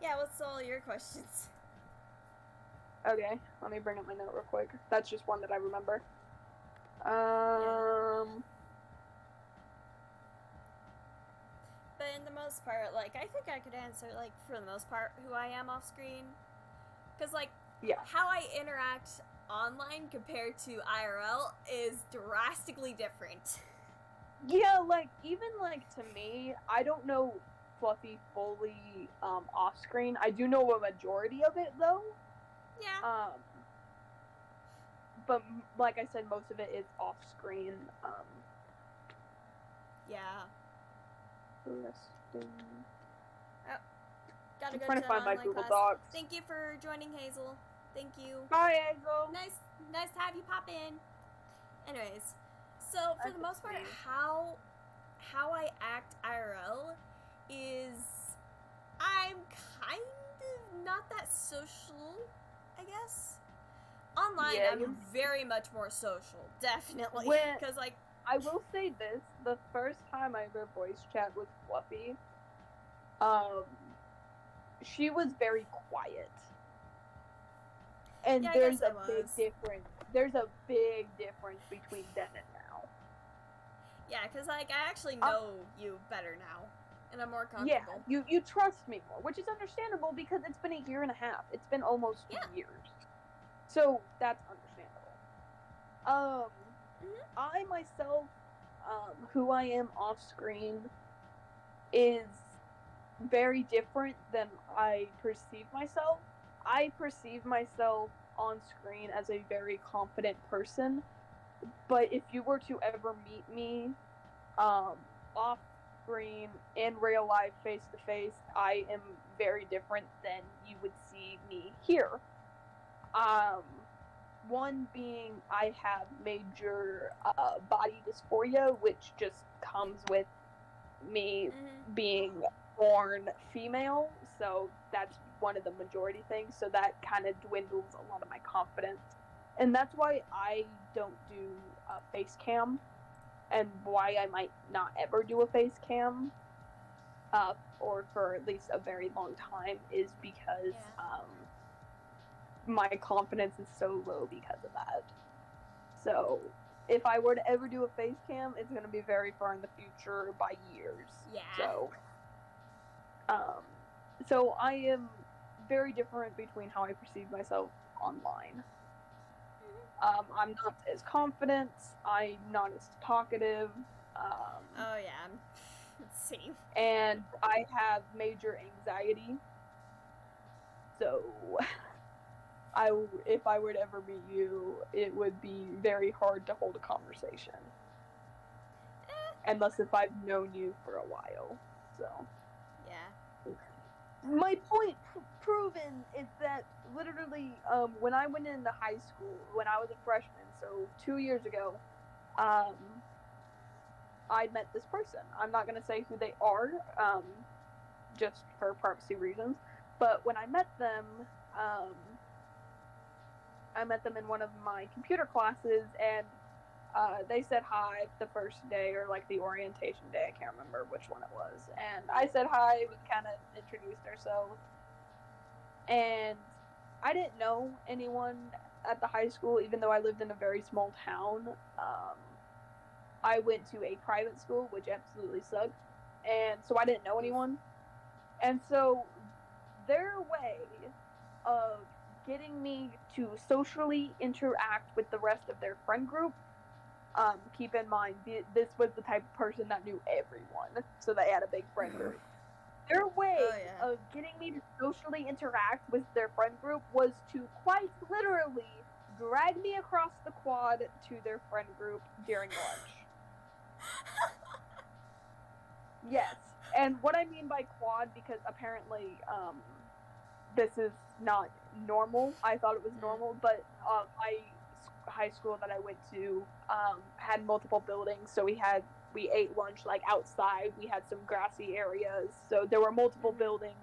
Yeah, what's all your questions? Okay, let me bring up my note real quick. That's just one that I remember. But in the most part, like, I think I could answer, like, for the most part, who I am off screen. Because, like, how I interact online compared to IRL is drastically different. Yeah, like, even, like, to me, I don't know Fluffy fully off screen. I do know a majority of it, though. Yeah. But, like I said, most of it is off screen. Yeah. Listing. Oh, gotta go trying to find my Google class. Docs. Thank you for joining, Hazel. Thank you. Bye, Hazel. Nice to have you pop in. Anyways, so for the most part, how I act IRL is I'm kind of not that social, I guess. Online, I'm very much more social, definitely. Because, like, I will say this, the first time I ever voice chat with Fluffy, she was very quiet. And there's a big difference. There's a big difference between then and now. Yeah, because, like, I actually know you better now. And I'm more comfortable. Yeah, you trust me more, which is understandable because it's been a year and a half. It's been almost 2 years. So, that's understandable. I myself, who I am off screen, is very different than I perceive myself. I perceive myself on screen as a very confident person, but if you were to ever meet me off screen, in real life, face to face, I am very different than you would see me here. One being I have major body dysphoria, which just comes with me being born female, so that's one of the majority things, so that kind of dwindles a lot of my confidence. And that's why I don't do a face cam, and why I might not ever do a face cam, or for at least a very long time, is because my confidence is so low because of that. So, if I were to ever do a face cam, it's going to be very far in the future by years. Yeah. So I am very different between how I perceive myself online. I'm not as confident. I'm not as talkative. Oh yeah, same. And I have major anxiety. So, if I were to ever meet you, it would be very hard to hold a conversation. Unless if I've known you for a while. So. Yeah. My point proven is that literally, when I went into high school, when I was a freshman, so 2 years ago, I met this person. I'm not going to say who they are, just for privacy reasons. But when I met them in one of my computer classes, and they said hi the first day, or like the orientation day. I can't remember which one it was. And I said hi. We kind of introduced ourselves. And I didn't know anyone at the high school, even though I lived in a very small town. I went to a private school, which absolutely sucked. And so I didn't know anyone. And so their way of getting me to socially interact with the rest of their friend group, keep in mind, this was the type of person that knew everyone, so they had a big friend group. Their way of getting me to socially interact with their friend group was to quite literally drag me across the quad to their friend group during lunch. Yes, and what I mean by quad, because apparently this is not normal. I thought it was normal, but my high school that I went to had multiple buildings, so we ate lunch like outside. We had some grassy areas, so there were multiple buildings.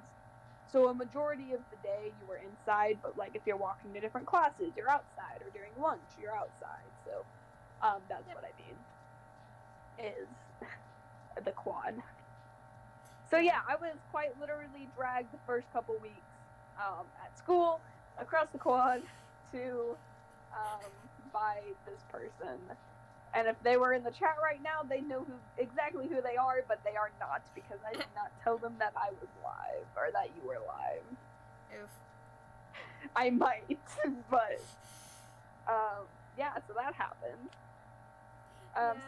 So a majority of the day you were inside, but like if you're walking to different classes, you're outside, or during lunch you're outside. So that's what I mean, is the quad. So yeah, I was quite literally dragged the first couple weeks at school across the quad to by this person. And if they were in the chat right now, they know exactly who they are, but they are not, because I did not tell them that I was live, or that you were live. Oof. I might, but yeah, so that happened.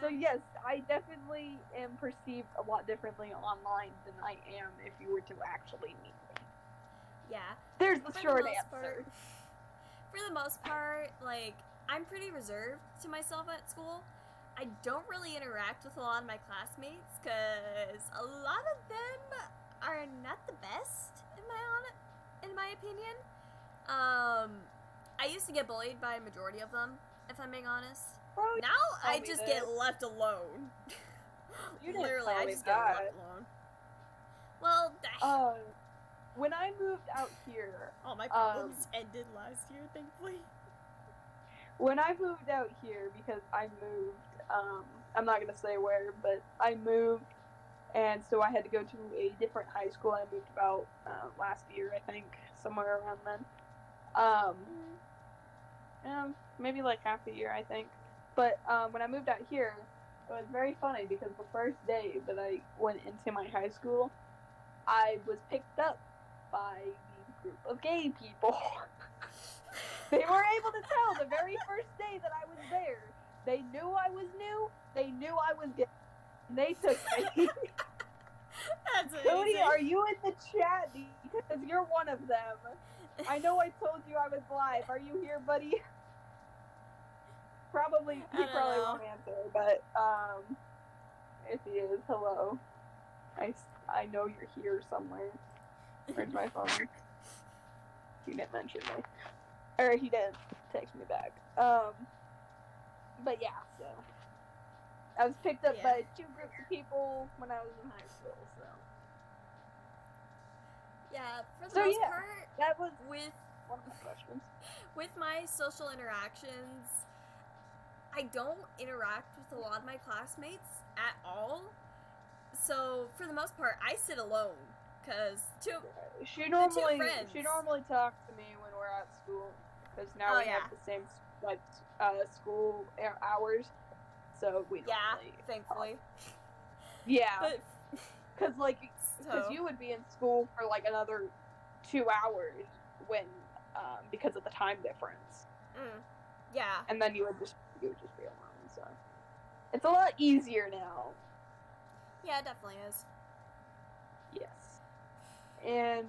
So yes, I definitely am perceived a lot differently online than I am if you were to actually meet me. Yeah. There's the short answer. For the most part, like, I'm pretty reserved to myself at school. I don't really interact with a lot of my classmates, because a lot of them are not the best, in my opinion. I used to get bullied by a majority of them, if I'm being honest. Now I just get left alone. Literally, I just get left alone. Well, when I moved out here, all my problems ended last year, thankfully. When I moved out here, because I moved, I'm not gonna say where, but I moved, and so I had to go to a different high school. I moved about last year, I think, somewhere around then. Maybe like half a year, I think. But when I moved out here, it was very funny, because the first day that I went into my high school, I was picked up by the group of gay people. They were able to tell the very first day that I was there. They knew I was new. They knew I was gay. And they took me. That's amazing. Cody, are you in the chat? Because you're one of them. I know I told you I was live. Are you here, buddy? He probably won't answer, but if he is, hello. I know you're here somewhere. Where's my phone? He didn't mention me. Or he didn't text me back. But yeah, so I was picked up by 2 groups of people when I was in high school, so. Yeah, for the most part, that was with one of my questions. With my social interactions, I don't interact with a lot of my classmates at all. So for the most part, I sit alone, because she normally talks to me when we're at school, because now we have the same school hours, so we normally thankfully. Yeah, because you would be in school for like another 2 hours when because of the time difference. Yeah. And then you would just be alone. So it's a lot easier now. Yeah, it definitely is. Yes. And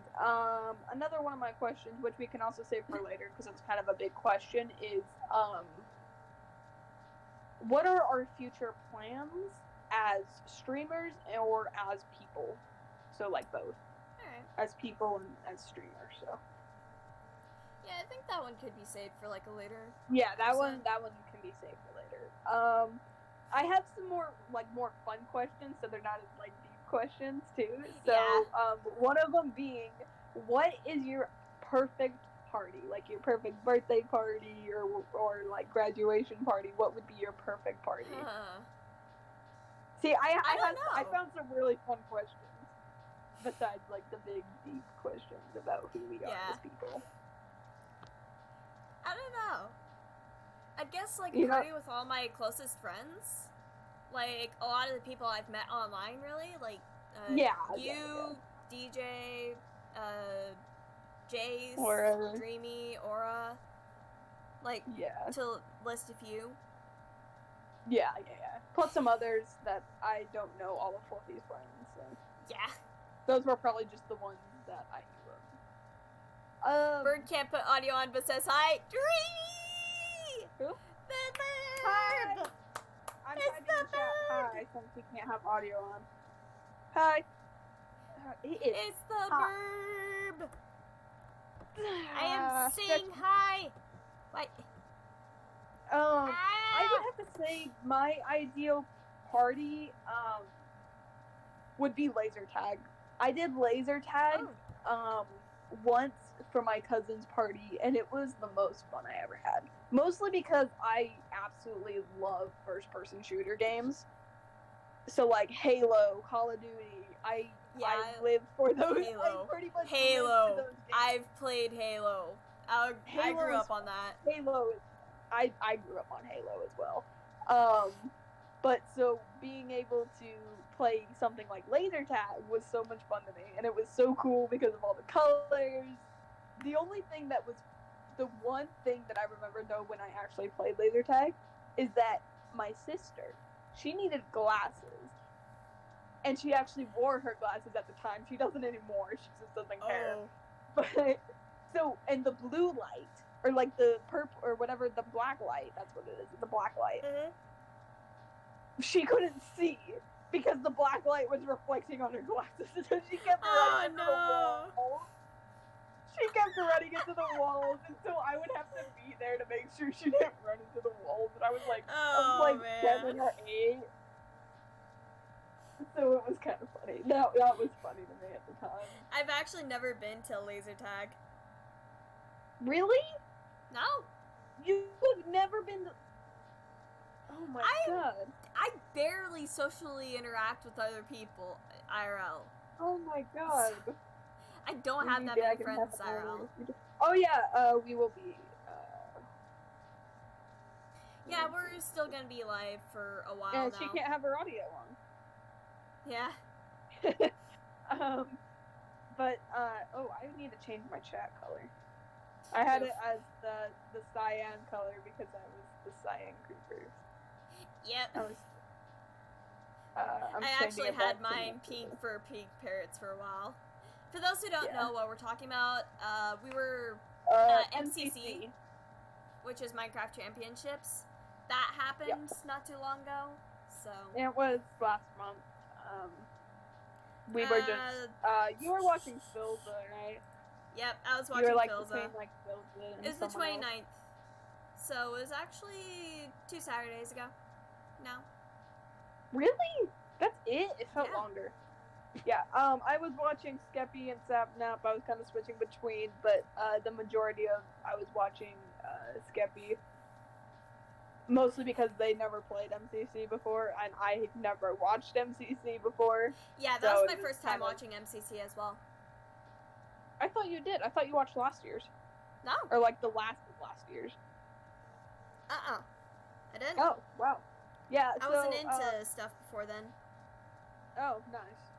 another one of my questions, which we can also save for later because it's kind of a big question, is what are our future plans as streamers or as people? So like both. Alright. As people and as streamers, so. Yeah, I think that one could be saved for like a later. Yeah, that one can be saved for later. I have some more fun questions, so they're not as like deep questions too. So one of them being, what is your perfect party? Like your perfect birthday party or like graduation party, what would be your perfect party? See, I found some really fun questions besides like the big deep questions about who we are as people. I don't know. I guess like a party with all my closest friends. Like a lot of the people I've met online, really. Like you, DJ, Jace, Dreamy, Aura. Like to list a few. Yeah. Plus some others that I don't know all of Fluffy's friends. So. Yeah. Those were probably just the ones that I knew of. Bird can't put audio on but says hi. Dreamy! Who? The bird! Hi! I'm typing in chat hi since he can't have audio on. Hi! It's the bird! I am saying hi! What? I would have to say my ideal party would be laser tag. I did laser tag once for my cousin's party, and it was the most fun I ever had. Mostly because I absolutely love first-person shooter games. So like Halo, Call of Duty, I live for those. Halo. I pretty much Halo. live for those games. I've played Halo. I grew up on that. Halo. I grew up on Halo as well. But so being able to play something like laser tag was so much fun to me, and it was so cool because of all the colors. The one thing that I remember though when I actually played laser tag is that my sister, she needed glasses, and she actually wore her glasses at the time. She doesn't anymore. She just doesn't care. But and the blue light, or like the purple, or whatever, the black light, that's what it is, the black light. Mm-hmm. She couldn't see because the black light was reflecting on her glasses, so she kept running into the walls. She kept running into the walls, and so I would have to be there to make sure she didn't run into the walls, and I was like 7 or 8. So it was kind of funny. That was funny to me at the time. I've actually never been to laser tag. Really? No. You've never been to... Oh my god. I barely socially interact with other people IRL. Oh my god. I don't have that many friends IRL. Oh yeah, we will be... Yeah, we're still gonna be live for a while now. And she can't have her audio on. Yeah. But I need to change my chat color. I had it as the cyan color because I was the cyan creepers. Yep. I actually had mine pink for pink parrots for a while. For those who don't know what we're talking about, we were MCC, which is Minecraft Championships. That happened not too long ago, so... It was last month. We were just... you were watching Philza, right? Yep, I was watching Philza. Philza. It was the 29th. So it was actually 2 Saturdays ago. No. Really? That's it? It felt longer. Yeah, I was watching Skeppy and Sapnap. I was kind of switching between, but the majority of I was watching Skeppy. Mostly because they never played MCC before, and I had never watched MCC before. Yeah, that was my first time watching MCC as well. I thought you did. I thought you watched last year's. No. Or like the last year's. I didn't. Oh, wow. Yeah, I wasn't into stuff before then. Oh, nice.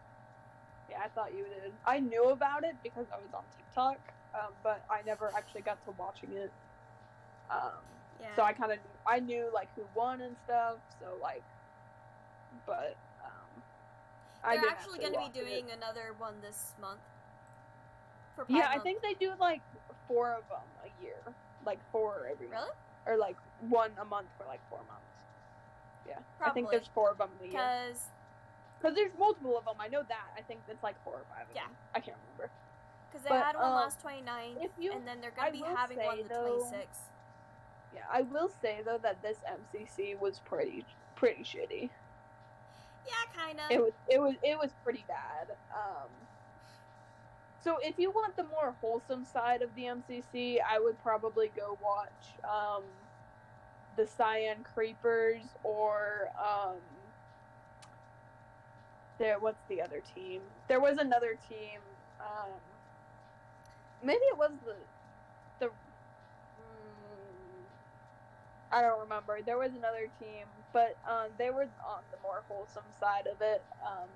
Yeah, I thought you did. I knew about it because I was on TikTok. but I never actually got to watching it. Yeah. So I knew like who won and stuff. So like, but I They're didn't actually going to be doing another one this month. For Pride yeah, Month. I think they do like 4 of them a year, like 4 every month, really, or like 1 a month for like 4 months. Yeah, probably. I think there's 4 of them a year. Because there's multiple of them. I know that. I think it's like 4 or 5 of them. I can't remember. Because they had one last 29th, and then they're going to be having one the 26th. Yeah, I will say though that this MCC was pretty shitty. Yeah, kind of. It was pretty bad. So if you want the more wholesome side of the MCC, I would probably go watch the Cyan Creepers or what's the other team? There was another team. Maybe it was the I don't remember. There was another team, but they were on the more wholesome side of it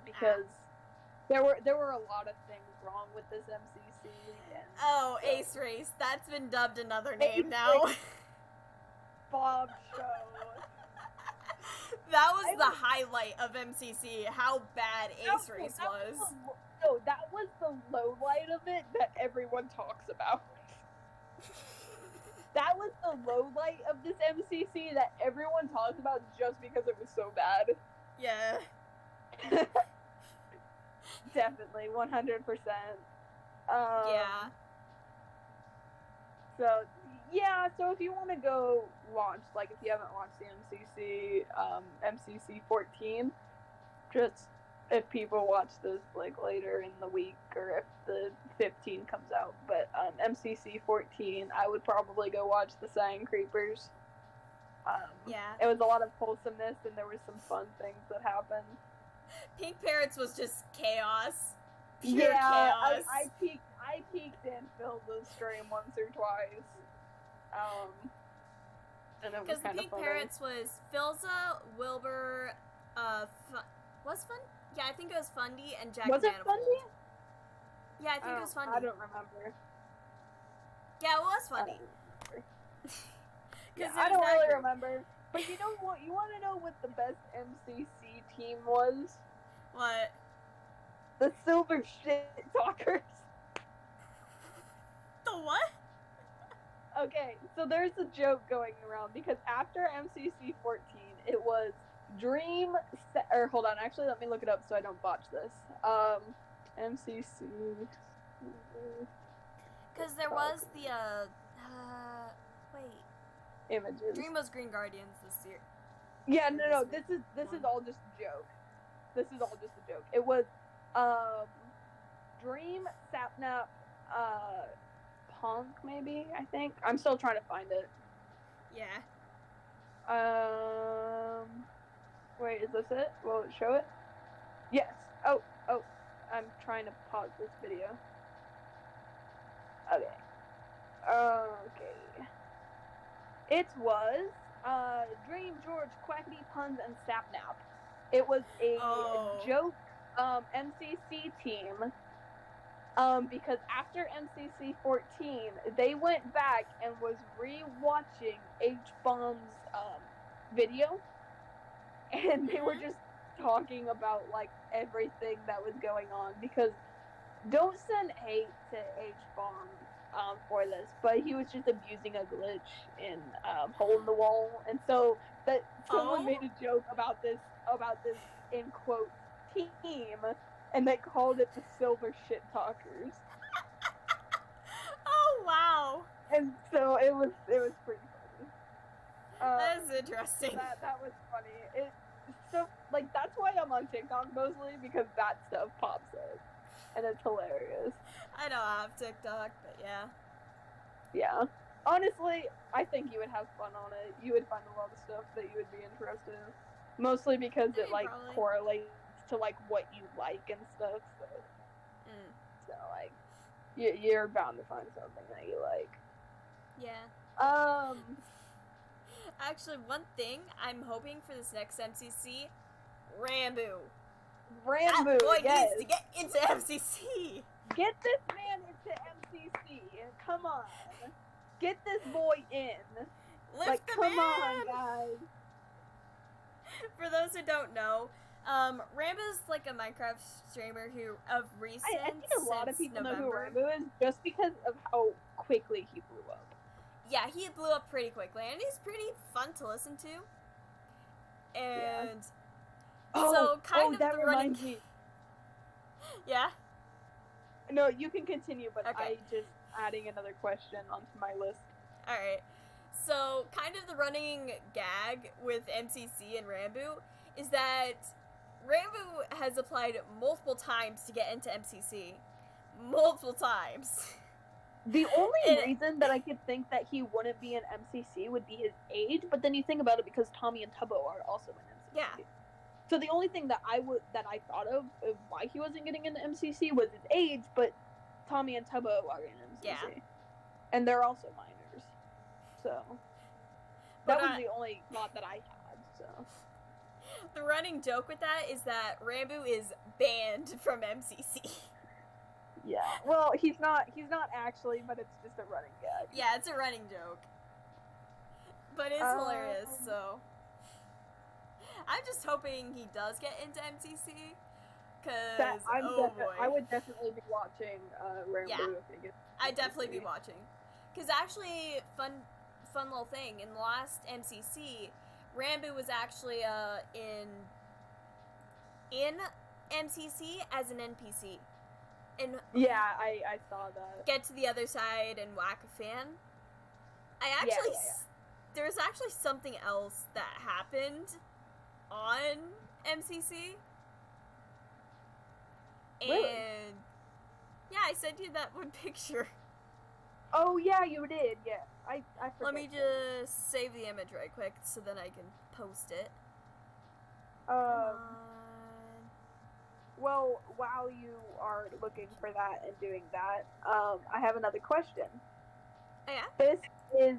because there were a lot of things wrong with this MCC. And Ace Race. That's been dubbed another name now. Bob Show. That was the highlight of MCC, how bad Ace Race was. That was the low light of it that everyone talks about. That was the low light of this MCC that everyone talks about just because it was so bad. Yeah. Definitely, 100%. Yeah. So if you want to go watch, like if you haven't watched the MCC, MCC 14, just if people watch this like later in the week or if the 15 comes out, but MCC 14, I would probably go watch the Cyan Creepers. It was a lot of wholesomeness and there was some fun things that happened. Pink Parrots was just chaos. Pure chaos. I peeked in Phil's stream once or twice. And it was kind of funny. Because the Pink Parrots was Philza, Wilbur, was Fun? Yeah, I think it was Fundy and Jack Was Manifold. it Fundy? Yeah, I think it was Fundy. I don't remember. Yeah, it was Fundy. I don't really remember. But you know what? You want to know what the best MCC team was? What? The Silver Shit Talkers. The what? Okay, so there's a joke going around because after MCC 14, it was hold on, actually let me look it up so I don't botch this. MCC. Because there was the, Images. Dream was Green Guardians this year. Yeah, no, this is all just a joke. This is all just a joke. It was, Dream, Sapnap, Punk, maybe, I think. I'm still trying to find it. Yeah. Wait, is this it? Will it show it? Yes. Oh, I'm trying to pause this video. Okay. It was, Dream, George, Quackity, Puns, and Sapnap. It was a joke, MCC team, because after MCC 14, they went back and was re-watching H-Bomb's, video, and they were just talking about, like, everything that was going on, because don't send hate to H-Bomb, for this, but he was just abusing a glitch in, Hole in the Wall, and so that someone made a joke about this, in quotes, team, and they called it the Silver Shit Talkers. Oh, wow. And so it was pretty funny. That is interesting. That was funny. So, like, that's why I'm on TikTok mostly, because that stuff pops up. And it's hilarious. I don't have TikTok, but yeah. Yeah. Honestly, I think you would have fun on it. You would find a lot of stuff that you would be interested in. Mostly because it, like, correlates to, like, what you like and stuff. So like, you're bound to find something that you like. Yeah. Actually, one thing I'm hoping for this next MCC, Rambo. That boy needs to get into MCC. Get this man into MCC. Get this boy in. Lift the come man! on, guys. For those who don't know, Rambo's like a Minecraft streamer who, of recent, I think a lot of people November, know who Rambo is just because of how quickly he blew up. Yeah, he blew up pretty quickly, and he's pretty fun to listen to. And so, kind of that the reminds running... me. Yeah? No, you can continue, but Okay. I just adding another question onto my list. Alright. So, kind of the running gag with MCC and Rambo is that Rambo has applied multiple times to get into MCC. Multiple times. The only reason that I could think that he wouldn't be in MCC would be his age, but then you think about it because Tommy and Tubbo are also in MCC. Yeah. So the only thing that I thought of why he wasn't getting into MCC was his age, but Tommy and Tubbo are in MCC. Yeah. And they're also minors. So that was the only thought that I had, so. The running joke with that is that Rambo is banned from MCC. Yeah. Well, he's not actually, but it's just a running gag. Yeah, it's a running joke. But it's hilarious, so. I'm just hoping he does get into MCC. Cause, I would definitely be watching Rambo if he gets I'd definitely be watching. Cause actually, fun little thing, in the last MCC, Rambo was actually in MCC as an NPC. And yeah, I saw that. Get to the other side and whack a fan. I actually there's actually something else that happened on MCC. And really? yeah, I sent you that one picture. Oh yeah, you did. Yeah, I forget. Let me just save the image right quick so then I can post it. Well, while you are looking for that and doing that, I have another question. Oh, yeah? This is,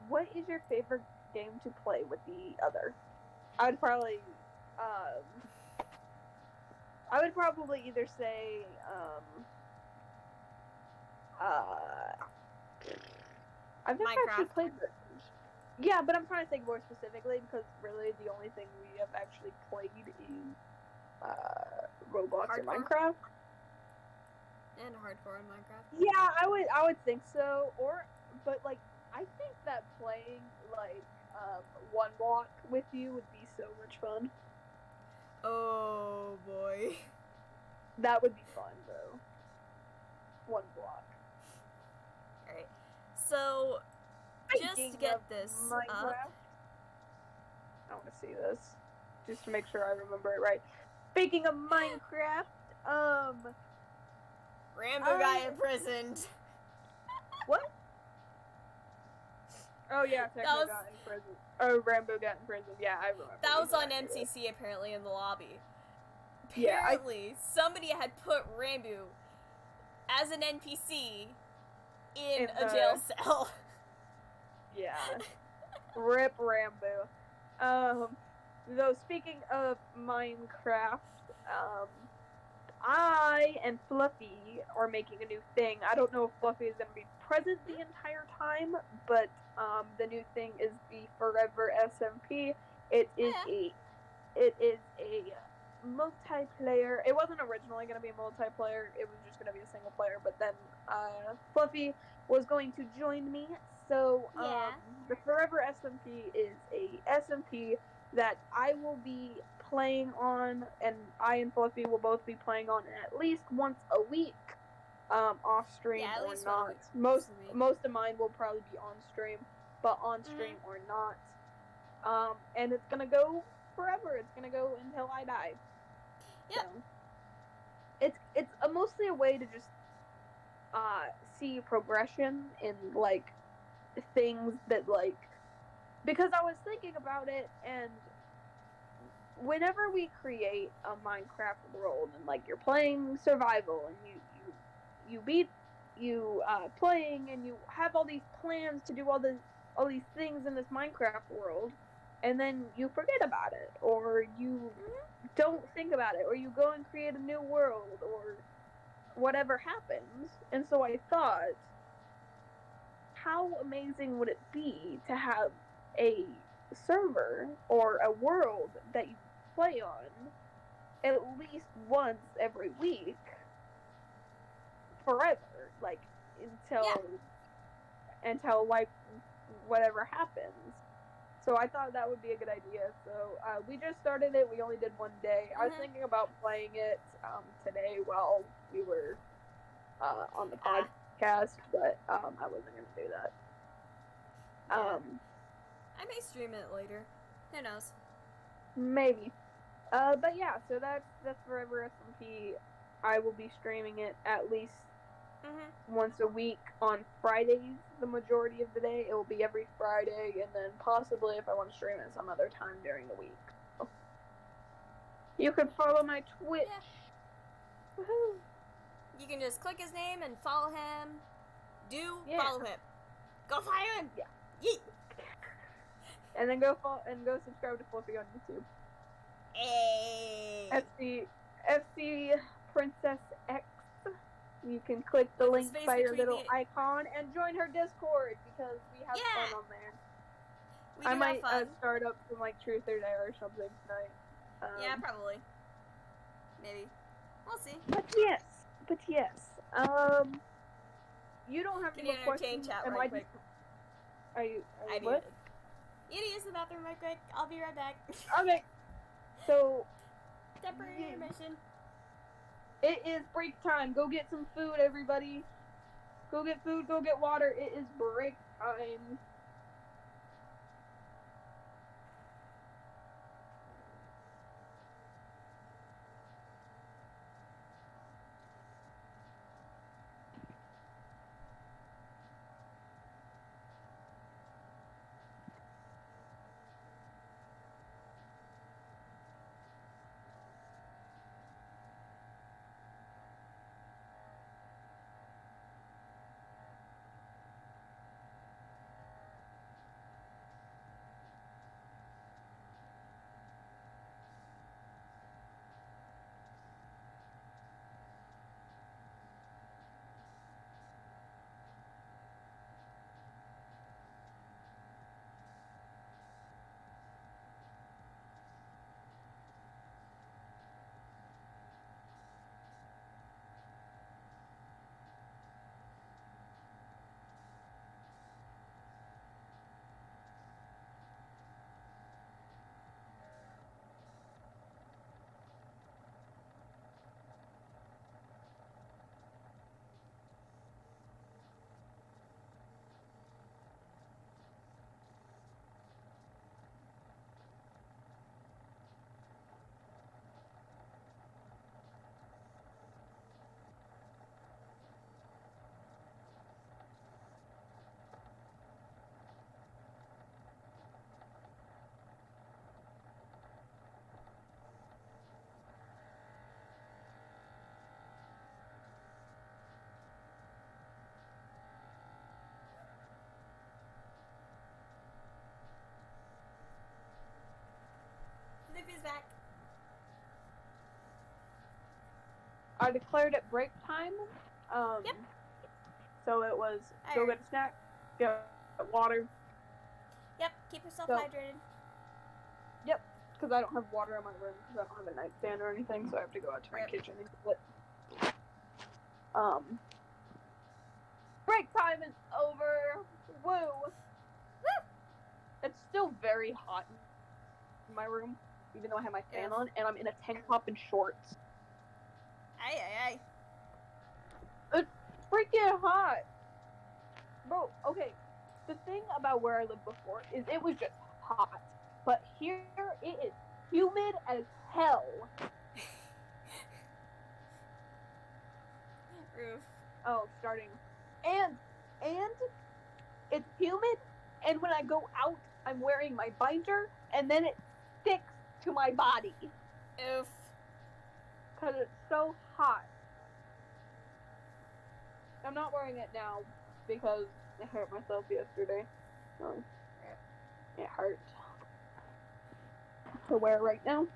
what is your favorite game to play with the other? I would probably either say, I've never actually played this. Yeah, but I'm trying to think more specifically because really the only thing we have actually played is Roblox and Minecraft. And hardcore in Minecraft. Yeah, I would think so. But like I think that playing like one block with you would be so much fun. Oh boy. That would be fun though. One block. Alright. So just to get this Minecraft. up. I want to see this. Just to make sure I remember it right. Speaking of Minecraft, Rambo got imprisoned. What? Oh yeah, Techno got in prison. Oh, Rambo got in prison. Yeah, I remember. That was on MCC apparently in the lobby. Apparently, somebody had put Rambo as an NPC in a jail cell. Yeah. Rip Rambo. Though speaking of Minecraft, I and Fluffy are making a new thing. I don't know if Fluffy is going to be present the entire time, but the new thing is the Forever SMP. It is a multiplayer. It wasn't originally going to be a multiplayer. It was just going to be a single player. But then Fluffy was going to join me. So the Forever SMP is a SMP that I will be playing on, and I and Fluffy will both be playing on at least once a week, off stream or not. Most of mine will probably be on stream, but on stream or not. And it's gonna go forever. It's gonna go until I die. Yep. So, it's mostly a way to just see progression in like things that like, because I was thinking about it, and whenever we create a Minecraft world and like you're playing survival and you playing and you have all these plans to do all these things in this Minecraft world, and then you forget about it, or you don't think about it, or you go and create a new world, or whatever happens. And so I thought, how amazing would it be to have a server or a world that you play on at least once every week forever, like until like whatever happens. So I thought that would be a good idea. So we just started it. We only did one day. I was thinking about playing it today while we were on the podcast, but I wasn't going to do that. I may stream it later. Who knows? Maybe. But yeah, so that's Forever SMP. I will be streaming it at least once a week on Fridays, the majority of the day. It will be every Friday, and then possibly if I want to stream it some other time during the week. So you can follow my Twitch. Yeah. Woohoo! You can just click his name and follow him. Follow him. Go follow him! Yeah. Yeet! And then go subscribe to Fluffy on YouTube. Hey! FC Princess X. You can click the link by your little icon and join her Discord because we have fun on there. I might start up some like Truth or Dare or something tonight. Yeah, probably. Maybe. We'll see. But yes. You don't have any more questions. Chat right quick. Are you what? You need to use the bathroom right quick. I'll be right back. Okay. So temporary intermission. It is break time. Go get some food, everybody. Go get food, go get water. It is break time. Sniffy's back. I declared it break time. Yep. So it was go get a snack, get water. Yep, keep yourself hydrated. Yep, because I don't have water in my room because I don't have a nightstand or anything, so I have to go out to my kitchen and get it. Break time is over. Woo! Woo! It's still very hot in my room, even though I have my fan on, and I'm in a tank top and shorts. Aye. It's freaking hot. Bro, okay, the thing about where I lived before is it was just hot, but here it is humid as hell. Roof. Oh, starting. And it's humid, and when I go out, I'm wearing my binder, and then it sticks to my body. Oof. Because it's so hot. I'm not wearing it now because I hurt myself yesterday. So it hurts to wear right now.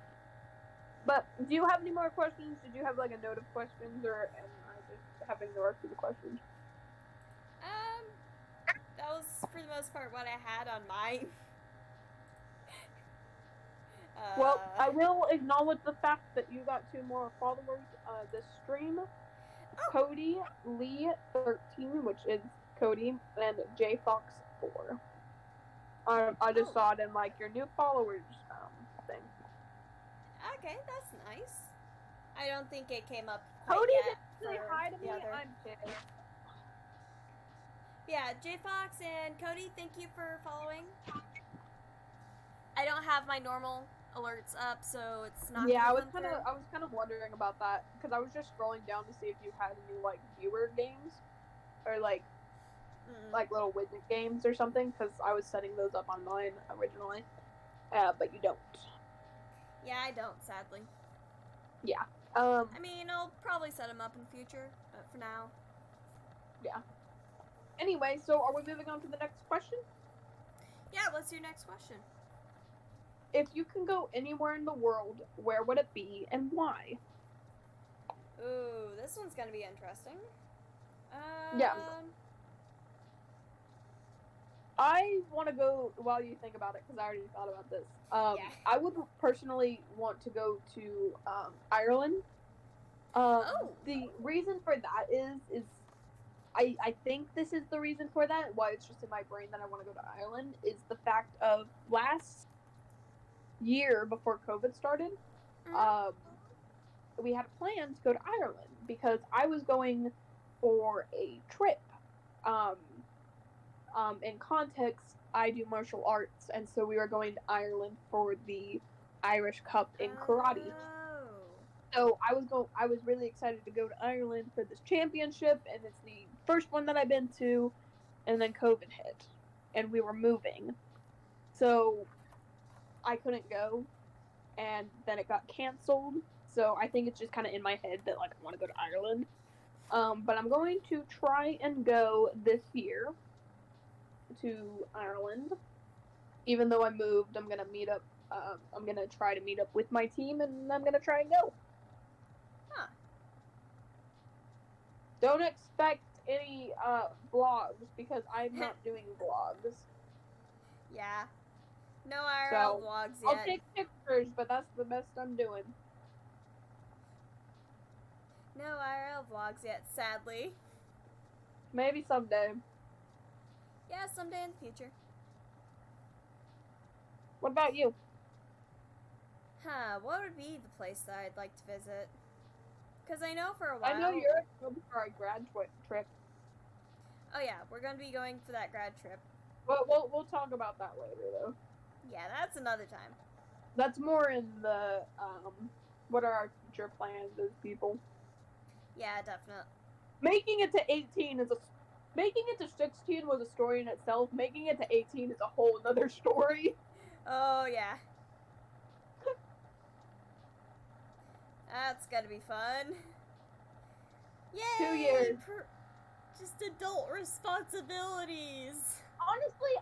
But do you have any more questions? Did you have like a note of questions, or am I just having the rest of the questions? for the most part, what I had on mine. Well, I will acknowledge the fact that you got 2 more followers this stream. Oh. Cody Lee 13, which is Cody, and JFox4. I just saw it in like your new followers thing. Okay, that's nice. I don't think it came up quite Cody yet. Cody didn't say hi to me. I'm kidding. Yeah, JFox and Cody, thank you for following. I don't have my normal alerts up, so it's not. Yeah, I was kind of wondering about that because I was just scrolling down to see if you had any like viewer games or like little widget games or something, because I was setting those up on mine originally, but you don't. Yeah, I don't, sadly. Yeah. I mean, I'll probably set them up in the future, but for now. Yeah. Anyway, so are we moving on to the next question? Yeah, what's your next question? If you can go anywhere in the world, where would it be and why? Ooh, this one's gonna be interesting. Yeah. I want to go, while you think about it, because I already thought about this. Yeah. I would personally want to go to Ireland. The reason for that is I think this is the reason for that, why it's just in my brain that I want to go to Ireland, is the fact of last year before COVID started, we had a plan to go to Ireland because I was going for a trip. In context, I do martial arts, and so we were going to Ireland for the Irish Cup in karate. So I was really excited to go to Ireland for this championship, and it's the first one that I've been to, and then COVID hit, and we were moving. So I couldn't go, and then it got canceled. So I think it's just kind of in my head that like I want to go to Ireland. But I'm going to try and go this year to Ireland. Even though I moved, I'm gonna meet up. I'm gonna try to meet up with my team, and I'm gonna try and go. Huh. Don't expect any vlogs because I'm not doing vlogs. Yeah. No IRL vlogs yet. I'll take pictures, but that's the best I'm doing. No IRL vlogs yet, sadly. Maybe someday. Yeah, someday in the future. What about you? What would be the place that I'd like to visit? Because I know for a while... I know you're going for a grad trip. Oh yeah, we're going to be going for that grad trip. Well, we'll talk about that later, though. Yeah, that's another time. That's more in the, what are our future plans as people? Yeah, definitely. Making it to 18 is Making it to 16 was a story in itself. Making it to 18 is a whole other story. Oh, yeah. That's gonna be fun. Yay! 2 years. Just adult responsibilities. Honestly,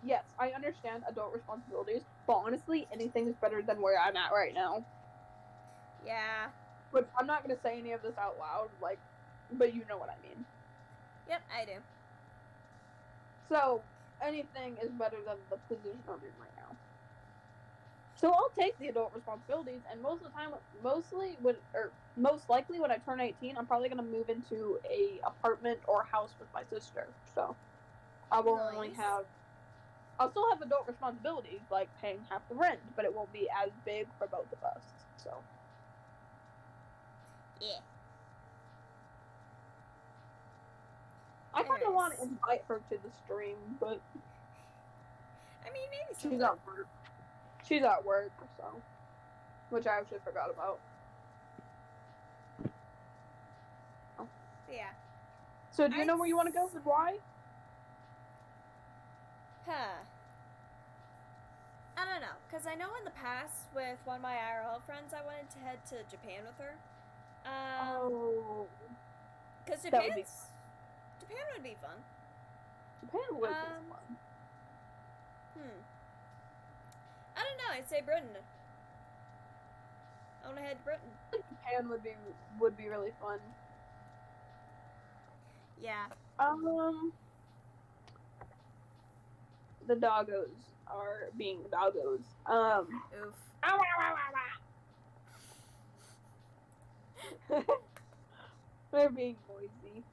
yes, I understand adult responsibilities, but honestly, anything is better than where I'm at right now. Yeah. But I'm not gonna say any of this out loud, but you know what I mean. Yep, I do. So, anything is better than the position I'm in right now. So I'll take the adult responsibilities, and most of the time, most likely when I turn 18, I'm probably gonna move into a apartment or house with my sister. So I will only I'll still have adult responsibilities, like paying half the rent, but it won't be as big for both of us. So yeah. I kind of want to invite her to the stream, but I mean, maybe she's at work. She's at work, so, which I actually forgot about. Oh. Yeah. So do you know where you want to go and why? I don't know, because I know in the past with one of my IRL friends, I wanted to head to Japan with her. Because Japan would be fun. Japan would be fun. I don't know, I'd say Britain. I want to head to Britain. Japan would be really fun. Yeah. The doggos are being doggos. Oof. They're being noisy.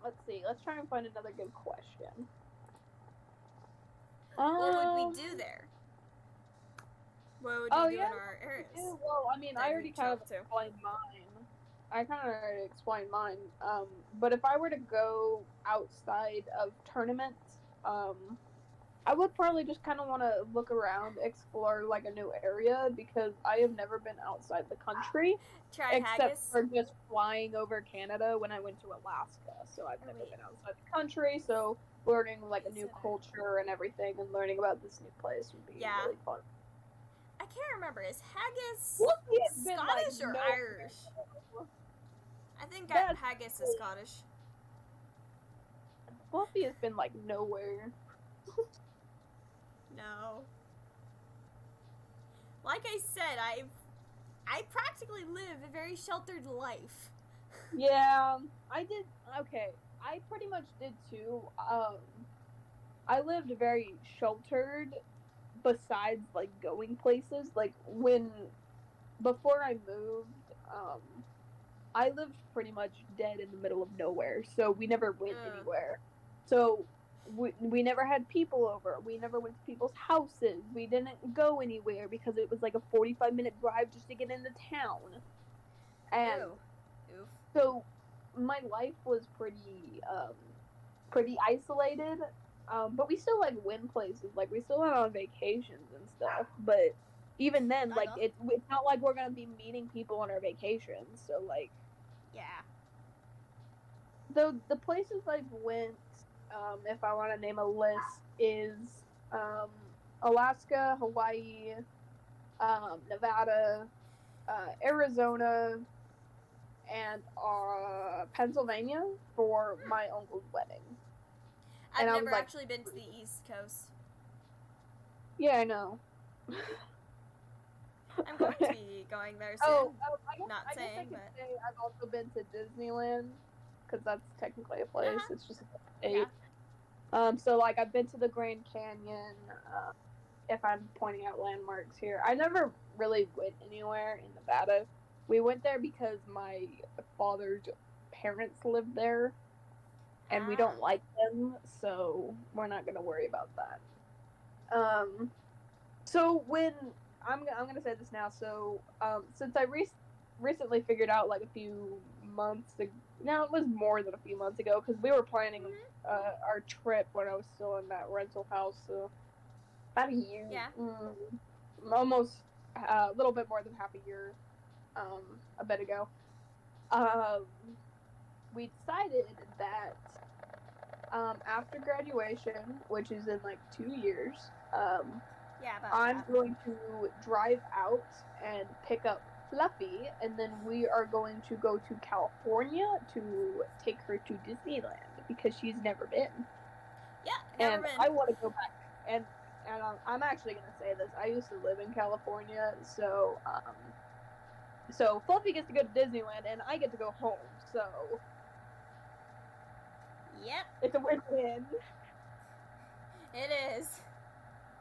Let's see. Let's try and find another good question. What would we do there? What would we do in our areas? Well, I mean, I already kind of explained mine. But if I were to go outside of tournaments, I would probably just kind of want to look around, explore like a new area, because I have never been outside the country. Except haggis? for just flying over Canada when I went to Alaska. So I've never been outside the country, so learning like a new culture and everything and learning about this new place would be really fun. I can't remember. Is haggis Scottish or Irish? I think haggis is Scottish. Fluffy has been like nowhere. No. Like I said, I practically live a very sheltered life. Yeah, I did. Okay, I pretty much did too. I lived very sheltered. Besides, like, going places, like, before I moved, I lived pretty much dead in the middle of nowhere, so we never went anywhere. So, we never had people over. We never went to people's houses. We didn't go anywhere because it was like a 45-minute drive just to get into town. And so, my life was pretty isolated. But we still like win places, like we still went on vacations and stuff. But even then, like it's not like we're gonna be meeting people on our vacations. So like, yeah. The places I've went, if I want to name a list, is Alaska, Hawaii, Nevada, Arizona, and Pennsylvania for my uncle's wedding. I've never actually been to the East Coast. Yeah, I know. I'm going to be going there soon. I guess I could say I've also been to Disneyland, because that's technically a place. It's just a state. Yeah. So, like, I've been to the Grand Canyon, if I'm pointing out landmarks here. I never really went anywhere in Nevada. We went there because my father's parents lived there. And we don't like them, so we're not gonna worry about that. So when I'm gonna say this now. So since I recently figured out like a few months ago, now it was more than a few months ago, because we were planning our trip when I was still in that rental house. So about a year, almost a little bit more than half a year, a bit ago. We decided that after graduation, which is in like 2 years, I'm going to drive out and pick up Fluffy, and then we are going to go to California to take her to Disneyland, because she's never been. Yeah, never been. I want to go back, and I'm actually going to say this. I used to live in California, so Fluffy gets to go to Disneyland, and I get to go home, so... Yep. It's a win-win. It is.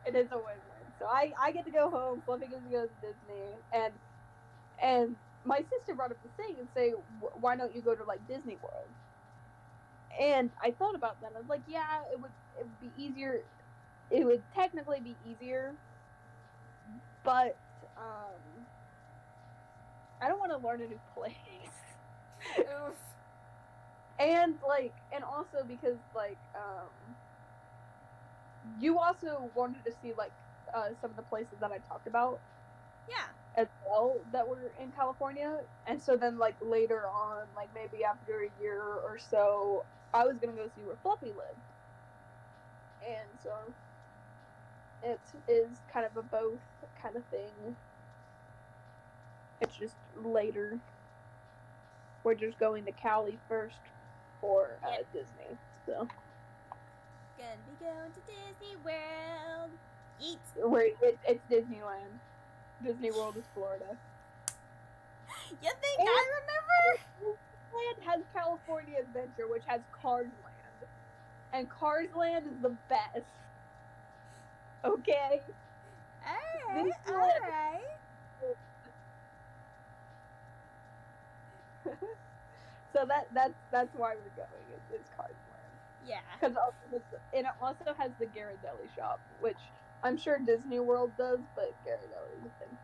It is a win-win. So I get to go home, Fluffy gets to go to Disney, and my sister brought up the thing and say, why don't you go to, like, Disney World? And I thought about that. I was like, yeah, it would be easier. It would technically be easier, but I don't want to learn a new place. Oof. And also because, like, you also wanted to see, like, some of the places that I talked about. Yeah. As well, that were in California. And so then, like, later on, like, maybe after a year or so, I was gonna go see where Fluffy lived. And so, it is kind of a both kind of thing. It's just later. We're just going to Cali first for Disney, so. Gonna be going to Disney World. Yeet. It's Disneyland. Disney World is Florida. You think I remember? Disneyland has California Adventure, which has Cars Land. And Cars Land is the best. Okay? Alright. So that's why we're going. It's Cars Land. Yeah. And it also has the Ghirardelli shop, which I'm sure Disney World does, but Ghirardelli is a thing.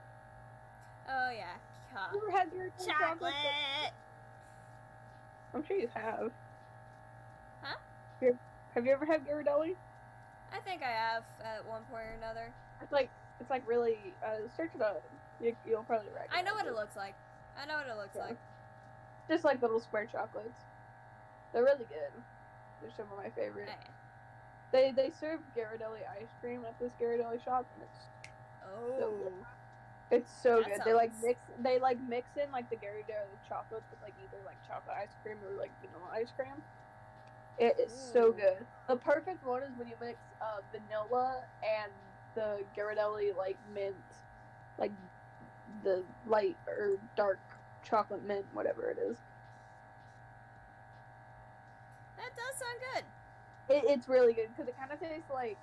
Oh yeah. You ever had Ghirardelli chocolate? I'm sure you have. Huh? Have you ever had Ghirardelli? I think I have at one point or another. It's like really. Search it up. You'll probably recognize. I know what it looks like. Like. Just like little square chocolates. They're really good. They're some of my favorite. Yeah. They serve Ghirardelli ice cream at this Ghirardelli shop, and it's so good. It's so good. They mix in like the Ghirardelli chocolates with like either like chocolate ice cream or like vanilla ice cream. It is so good. The perfect one is when you mix vanilla and the Ghirardelli like mint, like the light or dark chocolate mint, whatever it is. That does sound good. It's really good because it kind of tastes like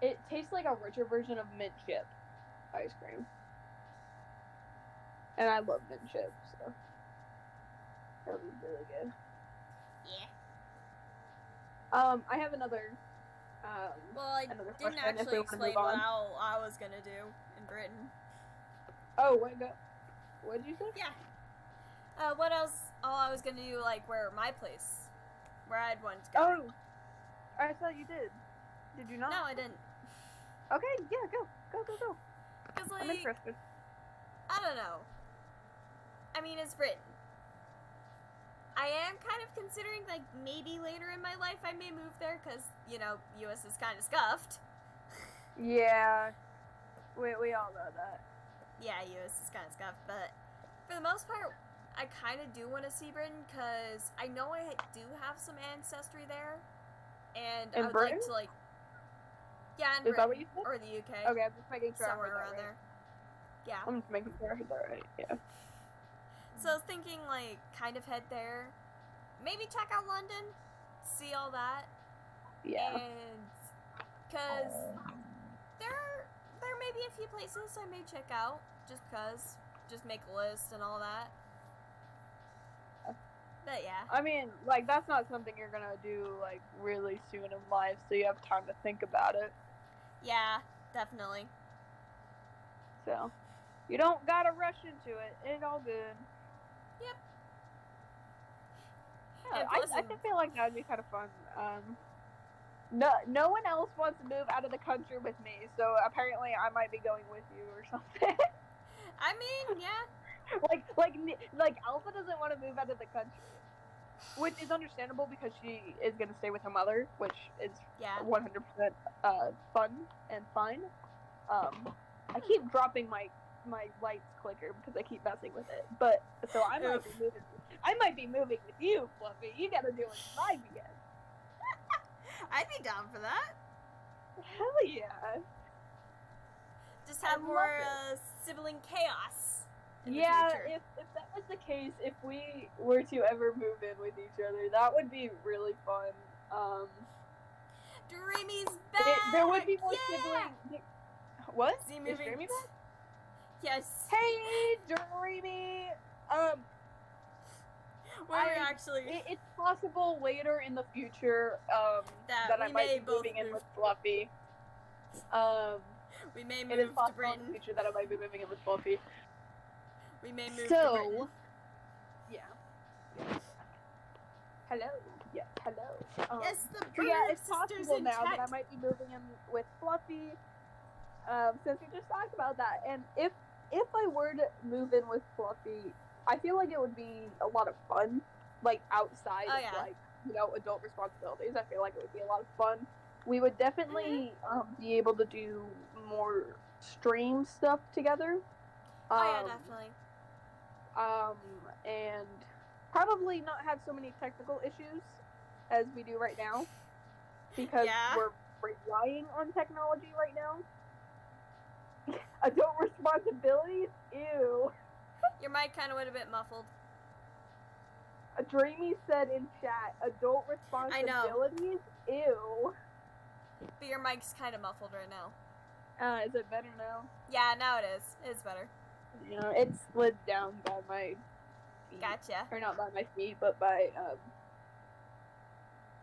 it tastes like a richer version of mint chip ice cream, and I love mint chip, so that was really good. Yeah. I have another. Well, I didn't actually explain what I was gonna do in Britain. Oh, what did you say? Yeah. What else? All I was gonna do, like, where I'd wanted to go. Oh, I thought you did. Did you not? No, I didn't. Okay, yeah, go. Cause, like, I'm interested. I don't know. I mean, it's Britain. I am kind of considering, like, maybe later in my life I may move there, because, you know, U.S. is kind of scuffed. Yeah, we all know that. Yeah, U.S. is kind of scuffed, but for the most part, I kind of do want to see Britain, because I know I do have some ancestry there, and I would Britain? like to, like, yeah, in Is Britain, that what you said? or the UK. Okay, I'm just making sure somewhere I heard around that right. there. Yeah. I'm just making sure I heard that right, yeah. So I was thinking, like, kind of head there, maybe check out London, see all that. Yeah. And, because there may be a few places I may check out, just make a list and all that. But yeah. I mean, like, that's not something you're gonna do, like, really soon in life, so you have time to think about it. Yeah, definitely. So, you don't gotta rush into it. It's all good. Yep. Yeah, I feel like that would be kind of fun. No one else wants to move out of the country with me, so apparently I might be going with you or something. I mean, yeah. like Alpha doesn't want to move out of the country, which is understandable because she is gonna stay with her mother, which is 100% fun and fine. I keep dropping my lights clicker because I keep messing with it, but so I might be moving with you, Fluffy. You gotta do it live again. I'd be down for that. Hell yeah. Just have more sibling chaos. Yeah, if that was the case, if we were to ever move in with each other, that would be really fun. Dreamy's back! There would be more sibling... What? Is he moving? Is Dreamy back? Yes. Hey, Dreamy! It's possible later in the future, that I might be moving in with Fluffy. We may move it is to possible Britain. in the future that I might be moving in with Fluffy. We may move to Britain. Yeah. Hello. Yes, hello. Yes, the so bird it's possible now that I might be moving in with Fluffy. Since we just talked about that, and if I were to move in with Fluffy, I feel like it would be a lot of fun, like outside of like, you know, adult responsibilities. I feel like it would be a lot of fun. We would definitely be able to do more stream stuff together. Definitely. And probably not have so many technical issues as we do right now, because we're relying on technology right now. Adult responsibilities? Ew. Your mic kind of went a bit muffled. Dreamy said in chat, adult responsibilities? Ew. But your mic's kind of muffled right now. Is it better now? Yeah, now it is. It's better. Yeah, it slid down by my feet. Gotcha. Or not by my feet, but by,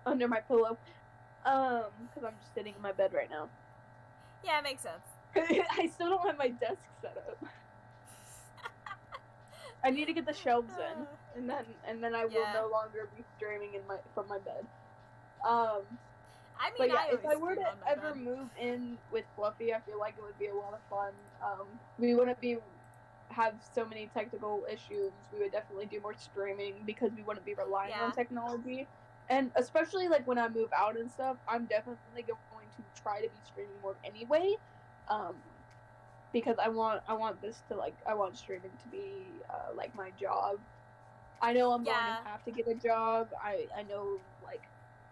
under my pillow. Because I'm just sitting in my bed right now. Yeah, it makes sense. I still don't have my desk set up. I need to get the shelves in, and then I will no longer be streaming from my bed. I mean, but yeah, if I were to ever move in with Fluffy, I feel like it would be a lot of fun. We wouldn't have so many technical issues. We would definitely do more streaming because we wouldn't be relying on technology. And especially like when I move out and stuff, I'm definitely going to try to be streaming more anyway. Because I want streaming to be like my job. I know I'm going to have to get a job. I know like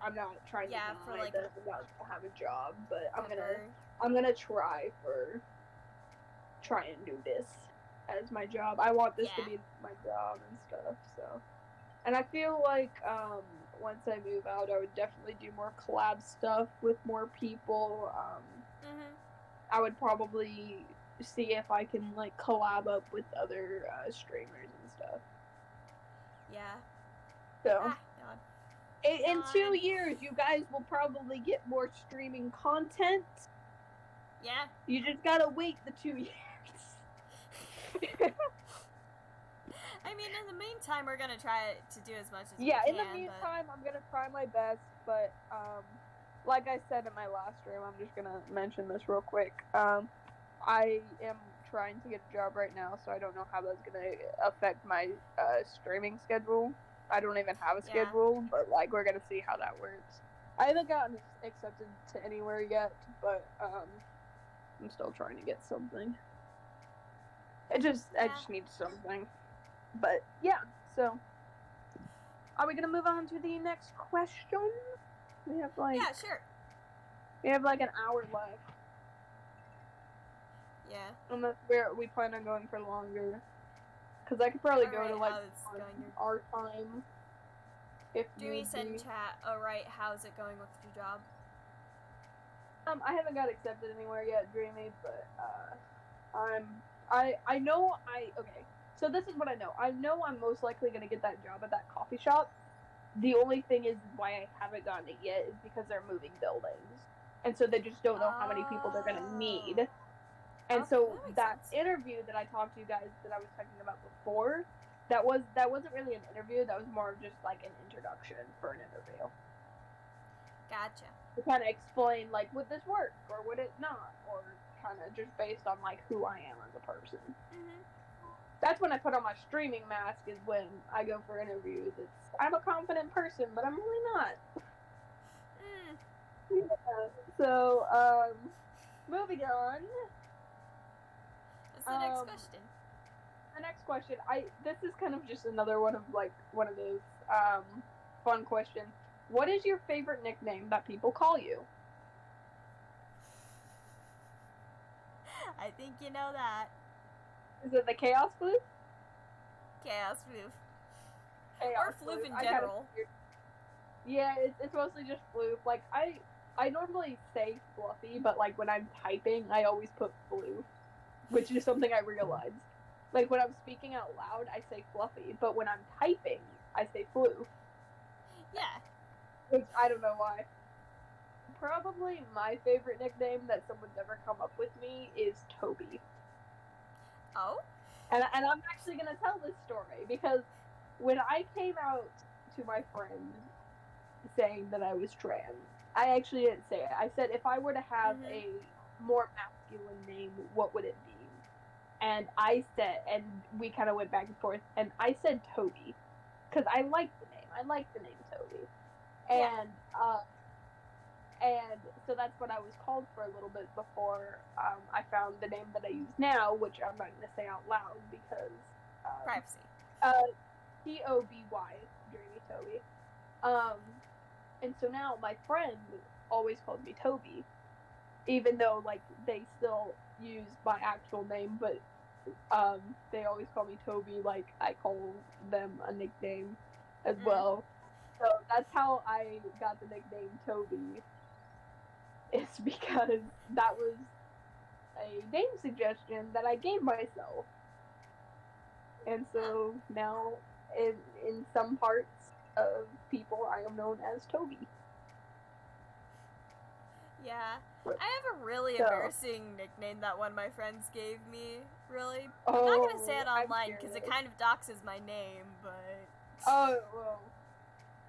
I'm not trying to deny that I'm about to have a job, but I'm gonna try and do this as my job. I want this to be my job and stuff. So, and I feel like once I move out, I would definitely do more collab stuff with more people. I would probably see if I can like collab up with other streamers and stuff. Yeah. So in 2 years, you guys will probably get more streaming content. Yeah. You just gotta wait the 2 years. I mean, in the meantime, we're gonna try to do as much as we can. Yeah, in the meantime, I'm gonna try my best, but like I said in my last stream, I'm just gonna mention this real quick. I am trying to get a job right now, so I don't know how that's gonna affect my streaming schedule. I don't even have a schedule, but like we're gonna see how that works. I haven't gotten accepted to anywhere yet, but I'm still trying to get something. I just need something. But yeah, so are we gonna move on to the next question? We have like sure. We have like an hour left. Yeah. Unless we plan on going for longer. Because I could probably go to like our time. If Dreamy said in chat, alright, how's it going with your job? I haven't got accepted anywhere yet, Dreamy, but I know okay. So this is what I know. I know I'm most likely gonna get that job at that coffee shop. The only thing is why I haven't gotten it yet is because they're moving buildings. And so they just don't know how many people they're gonna need. And so that interview that I talked to you guys that I was talking about before, that wasn't really an interview, that was more of just like an introduction for an interview. Gotcha. To kind of explain like, would this work or would it not? Or kind of just based on like who I am as a person. Mm-hmm. That's when I put on my streaming mask, is when I go for interviews. I'm a confident person, but I'm really not. Yeah. So, moving on. What's the next question? The next question, this is kind of just another one of those fun questions. What is your favorite nickname that people call you? I think you know that. Is it the Chaos Floof? Chaos Floof. Or Floof in general. Yeah, it's mostly just Floof. Like, I normally say Fluffy, but like when I'm typing, I always put Floof, which is something I realized. Like when I'm speaking out loud, I say Fluffy, but when I'm typing, I say Floof. Yeah. Which I don't know why. Probably my favorite nickname that someone's ever come up with me is Toby. Oh? And I'm actually going to tell this story because when I came out to my friend saying that I was trans, I actually didn't say it. I said if I were to have a more masculine name, what would it be? And we kind of went back and forth, and I said Toby because I like the name. I like the name Toby. And and so that's what I was called for a little bit before I found the name that I use now, which I'm not going to say out loud because privacy. Toby, Dreamy Toby. And so now my friend always calls me Toby, even though like they still use my actual name, but they always call me Toby. Like I call them a nickname. as well. So that's how I got the nickname Toby. It's because that was a name suggestion that I gave myself. And so now, in some parts of people, I am known as Toby. Yeah. I have a really embarrassing nickname that one of my friends gave me, really. I'm not going to say it online because it kind of doxes my name, but... Oh, well.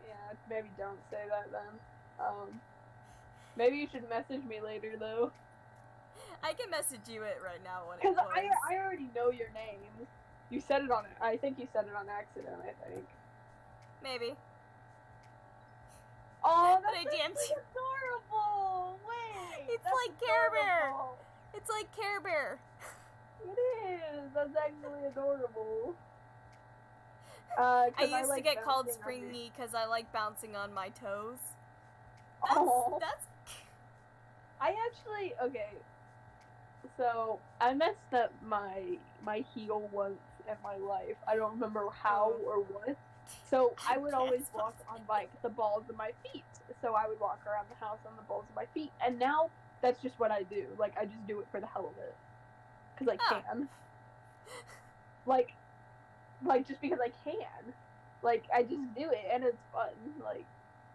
Yeah, maybe don't say that then. Maybe you should message me later, though. I can message you it right now when it Because was. I already know your name. You said it on... I think you said it on accident, I think. Maybe. Oh, that's adorable! Wait! It's like Care Bear! It's like Care Bear! It is! That's actually adorable. I used to get called Springy because I like bouncing on my toes. That's... I actually... Okay. So, I messed up my heel once in my life. I don't remember how or what. So, I would always walk on, like, the balls of my feet. So, I would walk around the house on the balls of my feet. And now, that's just what I do. Like, I just do it for the hell of it. Because I can. Like, just because I can. Like, I just do it, and it's fun. Like,